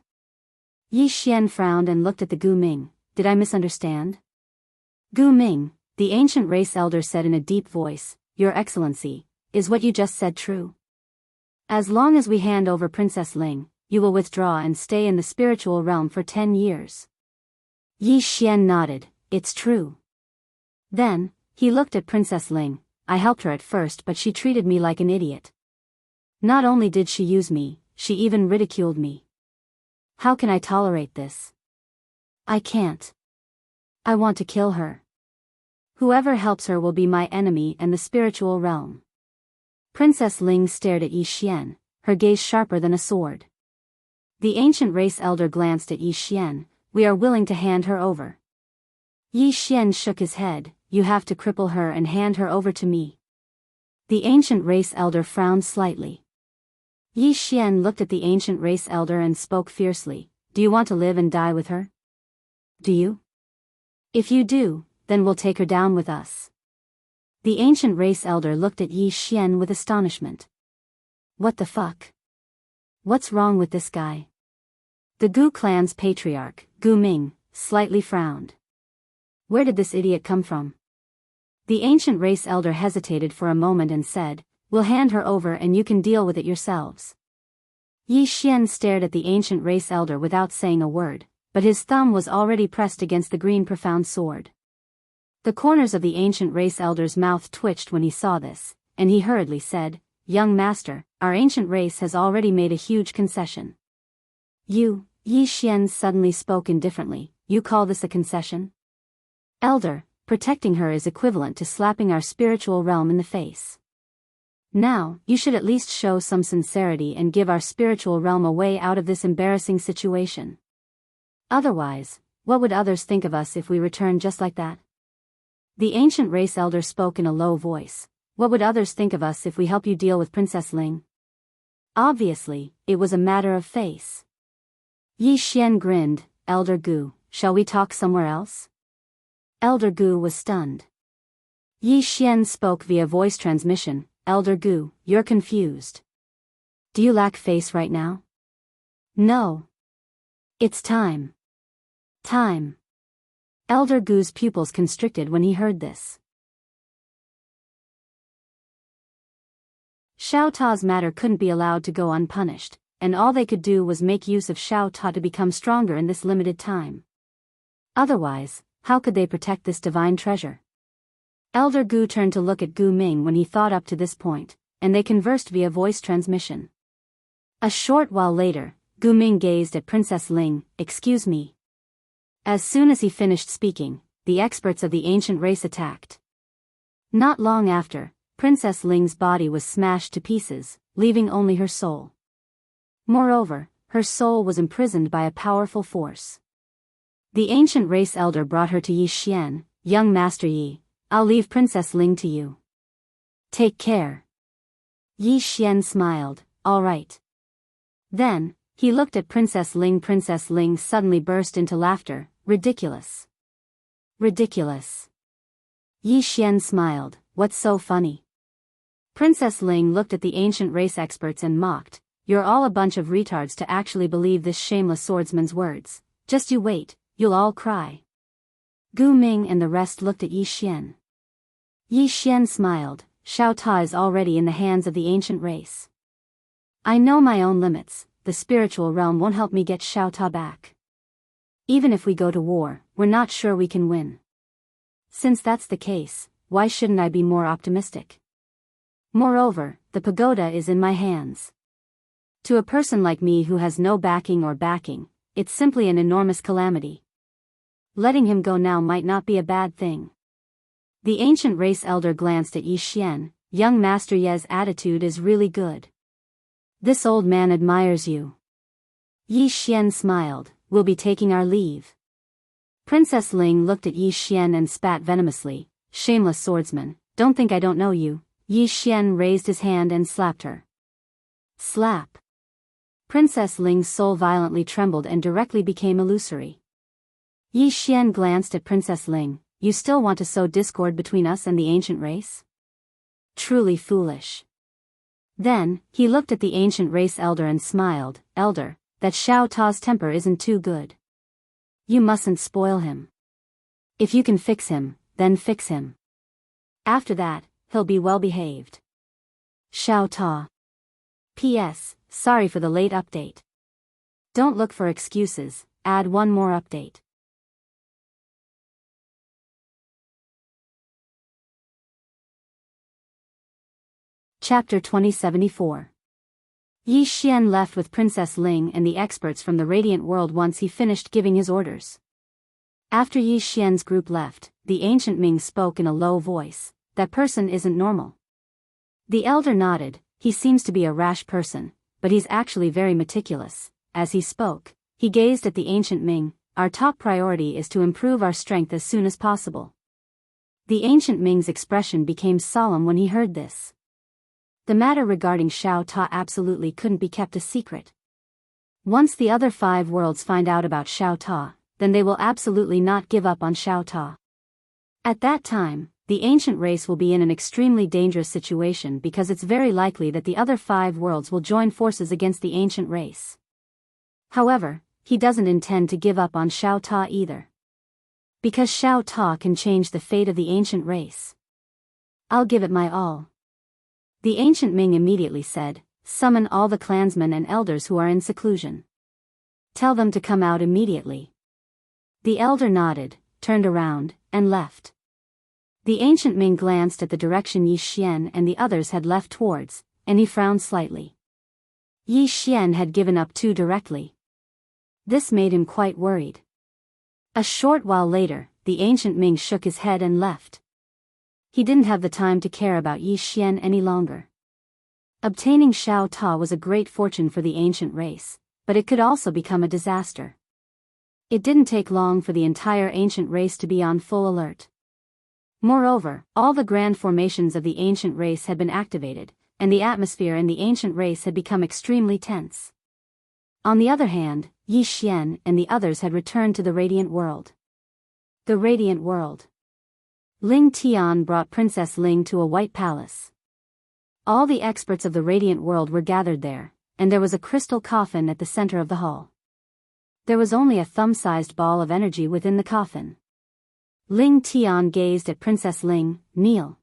Yi Xian frowned and looked at the Gu Ming. "Did I misunderstand?" "Gu Ming," the ancient race elder said in a deep voice, "Your Excellency, is what you just said true? As long as we hand over Princess Ling, you will withdraw and stay in the spiritual realm for 10 years. Yi Xian nodded. "It's true." Then, he looked at Princess Ling. "I helped her at first, but she treated me like an idiot. Not only did she use me, she even ridiculed me. How can I tolerate this? I can't. I want to kill her. Whoever helps her will be my enemy and the spiritual realm." Princess Ling stared at Yi Xian, her gaze sharper than a sword. The ancient race elder glanced at Yi Xian. "We are willing to hand her over." Yi Xian shook his head. "You have to cripple her and hand her over to me." The ancient race elder frowned slightly. Yi Xian looked at the ancient race elder and spoke fiercely. "Do you want to live and die with her? Do you? If you do, then we'll take her down with us." The ancient race elder looked at Yi Xian with astonishment. What the fuck? What's wrong with this guy? The Gu clan's patriarch, Gu Ming, slightly frowned. Where did this idiot come from? The ancient race elder hesitated for a moment and said, "We'll hand her over and you can deal with it yourselves." Yi Xian stared at the ancient race elder without saying a word, but his thumb was already pressed against the green profound sword. The corners of the ancient race elder's mouth twitched when he saw this, and he hurriedly said, "Young master, our ancient race has already made a huge concession." "You," Yi Xian suddenly spoke indifferently, "you call this a concession? Elder, protecting her is equivalent to slapping our spiritual realm in the face. Now, you should at least show some sincerity and give our spiritual realm a way out of this embarrassing situation. Otherwise, what would others think of us if we return just like that?" The ancient race elder spoke in a low voice. "What would others think of us if we help you deal with Princess Ling?" Obviously, it was a matter of face. Yi Xian grinned. "Elder Gu, shall we talk somewhere else?" Elder Gu was stunned. Yi Xian spoke via voice transmission. "Elder Gu, you're confused. Do you lack face right now?" "No. It's time. Time." Elder Gu's pupils constricted when he heard this. Xiao Ta's matter couldn't be allowed to go unpunished, and all they could do was make use of Xiao Ta to become stronger in this limited time. Otherwise, how could they protect this divine treasure? Elder Gu turned to look at Gu Ming when he thought up to this point, and they conversed via voice transmission. A short while later, Gu Ming gazed at Princess Ling. "Excuse me." As soon as he finished speaking, the experts of the ancient race attacked. Not long after, Princess Ling's body was smashed to pieces, leaving only her soul. Moreover, her soul was imprisoned by a powerful force. The ancient race elder brought her to Yi Xian. "Young Master Yi, I'll leave Princess Ling to you. Take care." Yi Xian smiled. "All right." Then, he looked at Princess Ling. Princess Ling suddenly burst into laughter. "Ridiculous. Ridiculous." Yi Xian smiled. "What's so funny?" Princess Ling looked at the ancient race experts and mocked. "You're all a bunch of retards to actually believe this shameless swordsman's words. Just you wait, you'll all cry." Gu Ming and the rest looked at Yi Xian. Yi Xian smiled. "Xiao Ta is already in the hands of the ancient race. I know my own limits. The spiritual realm won't help me get Xiao Ta back. Even if we go to war, we're not sure we can win. Since that's the case, why shouldn't I be more optimistic? Moreover, the pagoda is in my hands. To a person like me who has no backing, it's simply an enormous calamity. Letting him go now might not be a bad thing." The ancient race elder glanced at Yi Xian. "Young Master Ye's attitude is really good. This old man admires you. Yi Xian smiled, "We'll be taking our leave." Princess Ling looked at Yi Xian and spat venomously, "Shameless swordsman, don't think I don't know you." Yi Xian raised his hand and slapped her. Slap. Princess Ling's soul violently trembled and directly became illusory. Yi Xian glanced at Princess Ling. "You still want to sow discord between us and the ancient race? Truly foolish." Then, he looked at the ancient race elder and smiled, "Elder, that Xiao Ta's temper isn't too good. You mustn't spoil him. If you can fix him, then fix him. After that, he'll be well behaved." Xiao Ta. P.S. Sorry for the late update. Don't look for excuses, add one more update. Chapter 2074. Yi Xian left with Princess Ling and the experts from the Radiant World once he finished giving his orders. After Yi Xian's group left, the ancient Ming spoke in a low voice, "That person isn't normal." The elder nodded, "He seems to be a rash person, but he's actually very meticulous." As he spoke, he gazed at the ancient Ming, "Our top priority is to improve our strength as soon as possible." The ancient Ming's expression became solemn when he heard this. The matter regarding Xiao Ta absolutely couldn't be kept a secret. Once the other 5 worlds find out about Xiao Ta, then they will absolutely not give up on Xiao Ta. At that time, the ancient race will be in an extremely dangerous situation because it's very likely that the other 5 worlds will join forces against the ancient race. However, he doesn't intend to give up on Xiao Ta either. Because Xiao Ta can change the fate of the ancient race. "I'll give it my all." The ancient Ming immediately said, "Summon all the clansmen and elders who are in seclusion. Tell them to come out immediately." The elder nodded, turned around, and left. The ancient Ming glanced at the direction Yi Xian and the others had left towards, and he frowned slightly. Yi Xian had given up too directly. This made him quite worried. A short while later, the ancient Ming shook his head and left. He didn't have the time to care about Yi Xian any longer. Obtaining Xiao Ta was a great fortune for the ancient race, but it could also become a disaster. It didn't take long for the entire ancient race to be on full alert. Moreover, all the grand formations of the ancient race had been activated, and the atmosphere in the ancient race had become extremely tense. On the other hand, Yi Xian and the others had returned to the Radiant World. The Radiant World. Ling Tian brought Princess Ling to a white palace. All the experts of the Radiant World were gathered there, and there was a crystal coffin at the center of the hall. There was only a thumb-sized ball of energy within the coffin. Ling Tian gazed at Princess Ling, "Kneel."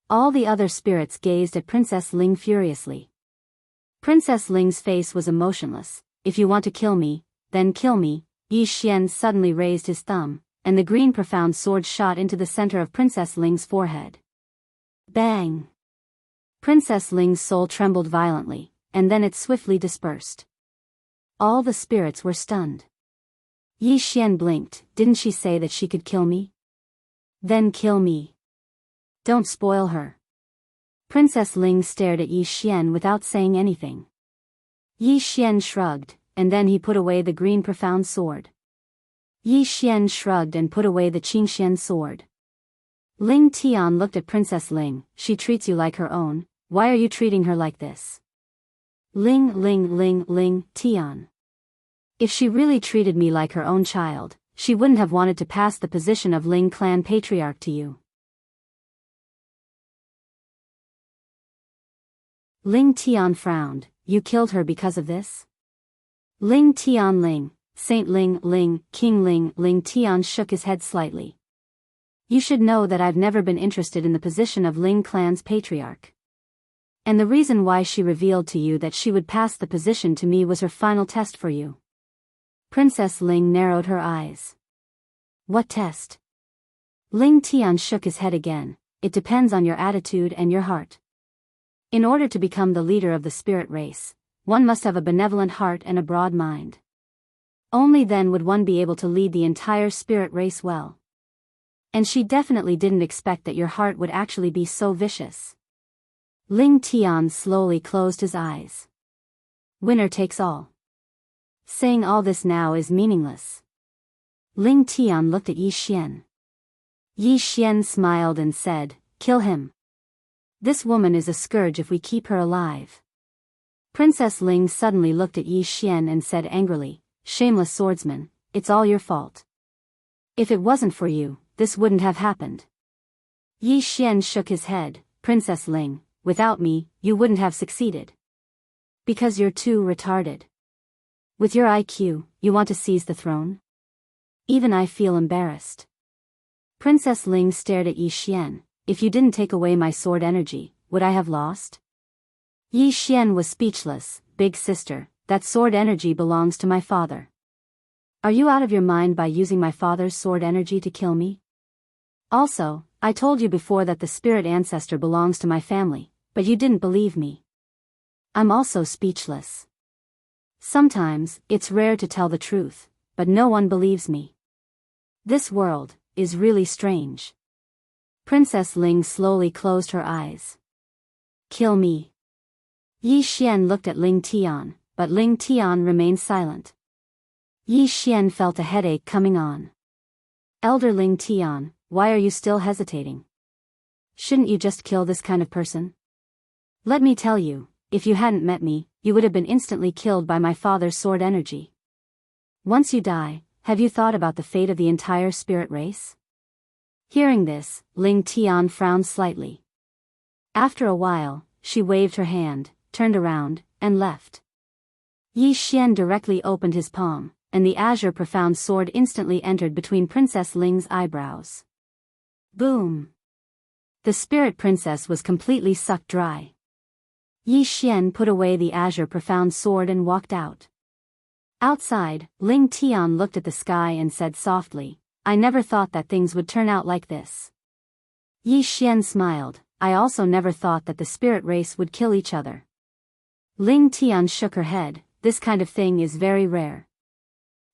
All the other spirits gazed at Princess Ling furiously. Princess Ling's face was emotionless. "If you want to kill me, then kill me." Yi Xian suddenly raised his thumb, and the green profound sword shot into the center of Princess Ling's forehead. Bang! Princess Ling's soul trembled violently, and then it swiftly dispersed. All the spirits were stunned. Yi Xian blinked. "Didn't she say that she could kill me? Then kill me. Don't spoil her." Princess Ling stared at Yi Xian without saying anything. Yi Xian shrugged, and then he put away the green profound sword. Yi Xian shrugged and put away the Qingxian sword. Ling Tian looked at Princess Ling. "She treats you like her own. Why are you treating her like this?" Ling Tian. "If she really treated me like her own child, she wouldn't have wanted to pass the position of Ling clan patriarch to you." Ling Tian frowned. "You killed her because of this?" Ling Tian Ling, Saint Ling, King Ling Tian shook his head slightly. "You should know that I've never been interested in the position of Ling clan's patriarch. And the reason why she revealed to you that she would pass the position to me was her final test for you." Princess Ling narrowed her eyes. "What test?" Ling Tian shook his head again. "It depends on your attitude and your heart. In order to become the leader of the spirit race, one must have a benevolent heart and a broad mind. Only then would one be able to lead the entire spirit race well. And she definitely didn't expect that your heart would actually be so vicious." Ling Tian slowly closed his eyes. "Winner takes all. Saying all this now is meaningless. Ling Tian looked at Yi Xian. Yi Xian smiled and said, kill him. This woman is a scourge if we keep her alive. Princess Ling suddenly looked at Yi Xian and said angrily, shameless swordsman, it's all your fault. If it wasn't for you, this wouldn't have happened. Yi Xian shook his head, Princess Ling, without me, you wouldn't have succeeded. Because you're too retarded. With your IQ, you want to seize the throne? Even I feel embarrassed. Princess Ling stared at Yi Xian. If you didn't take away my sword energy, would I have lost? Yi Xian was speechless. Big sister, that sword energy belongs to my father. Are you out of your mind by using my father's sword energy to kill me? Also, I told you before that the spirit ancestor belongs to my family, but you didn't believe me. I'm also speechless. Sometimes, it's rare to tell the truth, but no one believes me. This world is really strange. Princess Ling slowly closed her eyes. Kill me. Yi Xian looked at Ling Tian, but Ling Tian remained silent. Yi Xian felt a headache coming on. Elder Ling Tian, why are you still hesitating? Shouldn't you just kill this kind of person? Let me tell you, if you hadn't met me, you would have been instantly killed by my father's sword energy. Once you die, have you thought about the fate of the entire spirit race? Hearing this, Ling Tian frowned slightly. After a while, she waved her hand, turned around, and left. Yi Xian directly opened his palm, and the azure profound sword instantly entered between Princess Ling's eyebrows. Boom! The spirit princess was completely sucked dry. Yi Xian put away the azure profound sword and walked out. Outside, Ling Tian looked at the sky and said softly, I never thought that things would turn out like this. Yi Xian smiled, I also never thought that the spirit race would kill each other. Ling Tian shook her head, this kind of thing is very rare.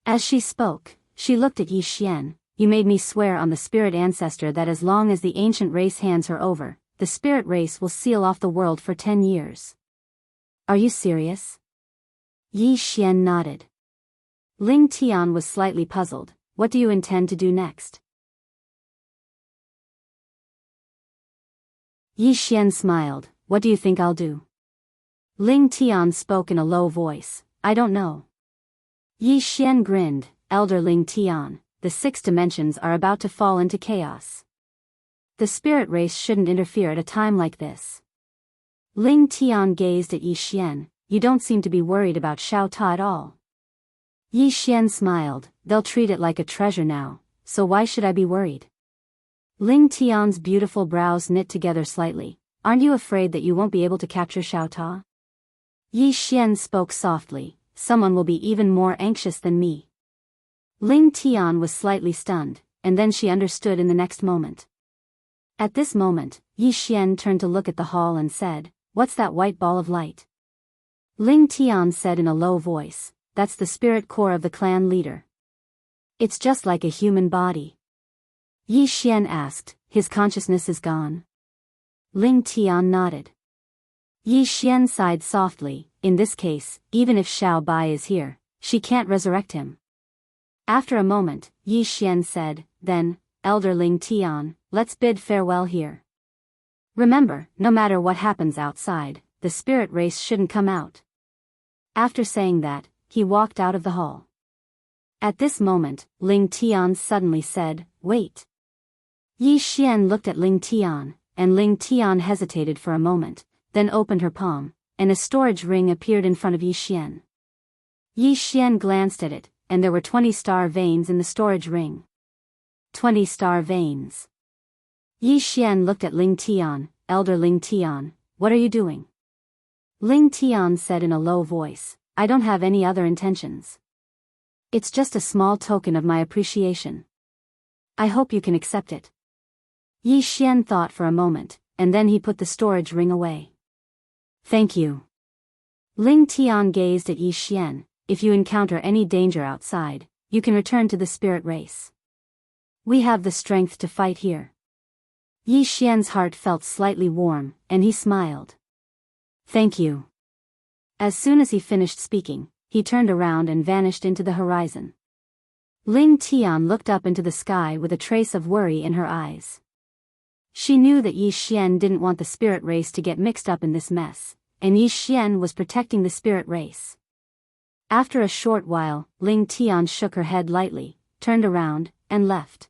As she spoke, she looked at Yi Xian, you made me swear on the spirit ancestor that as long as the ancient race hands her over, the spirit race will seal off the world for 10 years. Are you serious? Yi Xian nodded. Ling Tian was slightly puzzled. What do you intend to do next? Yi Xian smiled. What do you think I'll do? Ling Tian spoke in a low voice. I don't know. Yi Xian grinned. Elder Ling Tian, the 6 dimensions are about to fall into chaos. The spirit race shouldn't interfere at a time like this. Ling Tian gazed at Yi Xian. You don't seem to be worried about Xiao Ta at all. Yi Xian smiled, they'll treat it like a treasure now, so why should I be worried? Ling Tian's beautiful brows knit together slightly. Aren't you afraid that you won't be able to capture Xiao Ta? Yi Xian spoke softly, someone will be even more anxious than me. Ling Tian was slightly stunned, and then she understood in the next moment. At this moment, Yi Xian turned to look at the hall and said, what's that white ball of light? Ling Tian said in a low voice, that's the spirit core of the clan leader. It's just like a human body. Yi Xian asked, his consciousness is gone? Ling Tian nodded. Yi Xian sighed softly, in this case, even if Xiao Bai is here, she can't resurrect him. After a moment, Yi Xian said, then, Elder Ling Tian, let's bid farewell here. Remember, no matter what happens outside, the spirit race shouldn't come out. After saying that, he walked out of the hall. At this moment, Ling Tian suddenly said, wait. Yi Xian looked at Ling Tian, and Ling Tian hesitated for a moment, then opened her palm, and a storage ring appeared in front of Yi Xian. Yi Xian glanced at it, and there were 20 star veins in the storage ring. 20 star veins. Yi Xian looked at Ling Tian, Elder Ling Tian, what are you doing? Ling Tian said in a low voice, I don't have any other intentions. It's just a small token of my appreciation. I hope you can accept it. Yi Xian thought for a moment, and then he put the storage ring away. Thank you. Ling Tian gazed at Yi Xian, if you encounter any danger outside, you can return to the spirit race. We have the strength to fight here. Yi Xian's heart felt slightly warm, and he smiled. Thank you. As soon as he finished speaking, he turned around and vanished into the horizon. Ling Tian looked up into the sky with a trace of worry in her eyes. She knew that Yi Xian didn't want the spirit race to get mixed up in this mess, and Yi Xian was protecting the spirit race. After a short while, Ling Tian shook her head lightly, turned around, and left.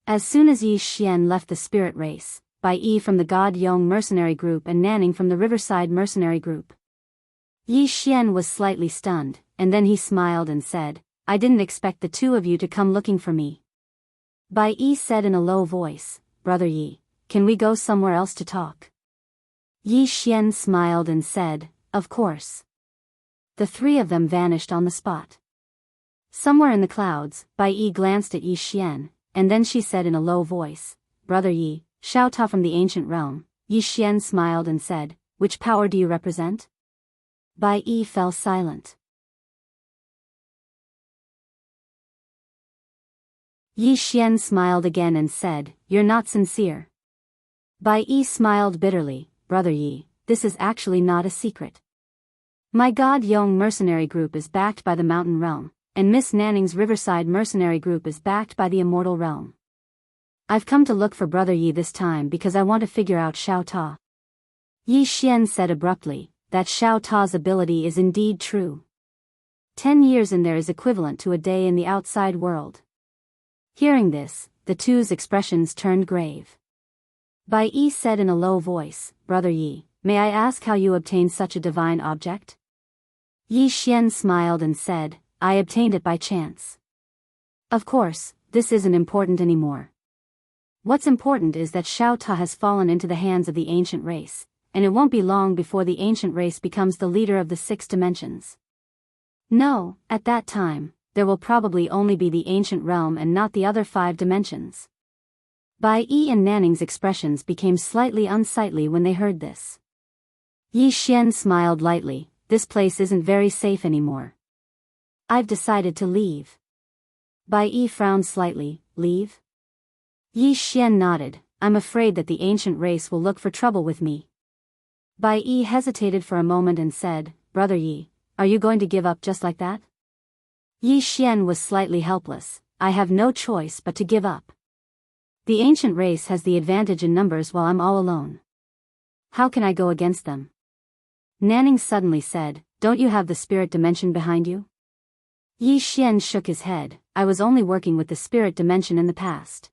As soon as Yi Xian left the spirit race, Bai Yi from the God Yong mercenary group and Nanning from the Riverside mercenary group, Yi Xian was slightly stunned, and then he smiled and said, "I didn't expect the two of you to come looking for me." Bai Yi said in a low voice, "Brother Yi, can we go somewhere else to talk?" Yi Xian smiled and said, "Of course." The three of them vanished on the spot. Somewhere in the clouds, Bai Yi glanced at Yi Xian, and then she said in a low voice, "Brother Yi, Xiao Ta from the ancient realm." Yi Xian smiled and said, "Which power do you represent?" Bai Yi fell silent. Yi Xian smiled again and said, "You're not sincere." Bai Yi smiled bitterly, "Brother Yi, this is actually not a secret. My God Yong mercenary group is backed by the Mountain Realm, and Miss Nanning's Riverside mercenary group is backed by the Immortal Realm. I've come to look for Brother Yi this time because I want to figure out Xiao Ta." Yi Xian said abruptly, "That Xiao Ta's ability is indeed true. 10 years in there is equivalent to a day in the outside world." Hearing this, the two's expressions turned grave. Bai Yi said in a low voice, "Brother Yi, may I ask how you obtained such a divine object?" Yi Xian smiled and said, "I obtained it by chance. Of course, this isn't important anymore. What's important is that Xiao Ta has fallen into the hands of the ancient race, and it won't be long before the ancient race becomes the leader of the 6 dimensions. No, at that time, there will probably only be the ancient realm and not the other 5 dimensions." Bai Yi and Nanning's expressions became slightly unsightly when they heard this. Yi Xian smiled lightly, "This place isn't very safe anymore. I've decided to leave." Bai Yi frowned slightly, "Leave?" Yi Xian nodded, "I'm afraid that the ancient race will look for trouble with me." Bai Yi hesitated for a moment and said, "Brother Yi, are you going to give up just like that?" Yi Xian was slightly helpless, "I have no choice but to give up. The ancient race has the advantage in numbers while I'm all alone. How can I go against them?" Nanning suddenly said, "Don't you have the spirit dimension behind you?" Yi Xian shook his head, "I was only working with the spirit dimension in the past.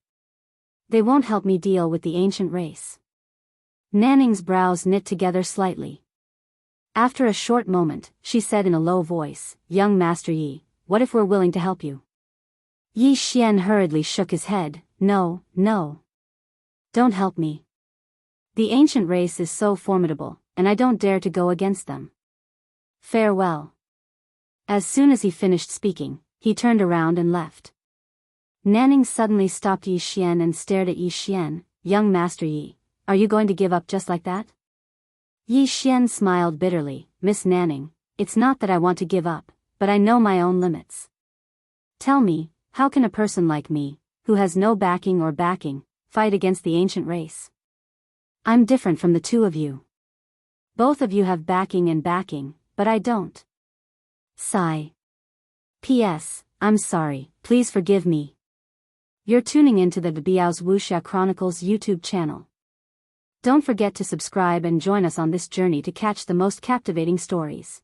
They won't help me deal with the ancient race." Nanning's brows knit together slightly. After a short moment, she said in a low voice, "Young Master Yi, what if we're willing to help you?" Yi Xian hurriedly shook his head, "No, no. Don't help me. The ancient race is so formidable, and I don't dare to go against them. Farewell." As soon as he finished speaking, he turned around and left. Nanning suddenly stopped Yi Xian and stared at Yi Xian, "Young Master Yi, are you going to give up just like that?" Yi Xian smiled bitterly, "Miss Nanning, it's not that I want to give up, but I know my own limits. Tell me, how can a person like me, who has no backing, fight against the ancient race? I'm different from the two of you. Both of you have backing, but I don't." Sigh. P.S. I'm sorry, please forgive me. You're tuning into the Biyao's Wuxia Chronicles YouTube channel. Don't forget to subscribe and join us on this journey to catch the most captivating stories.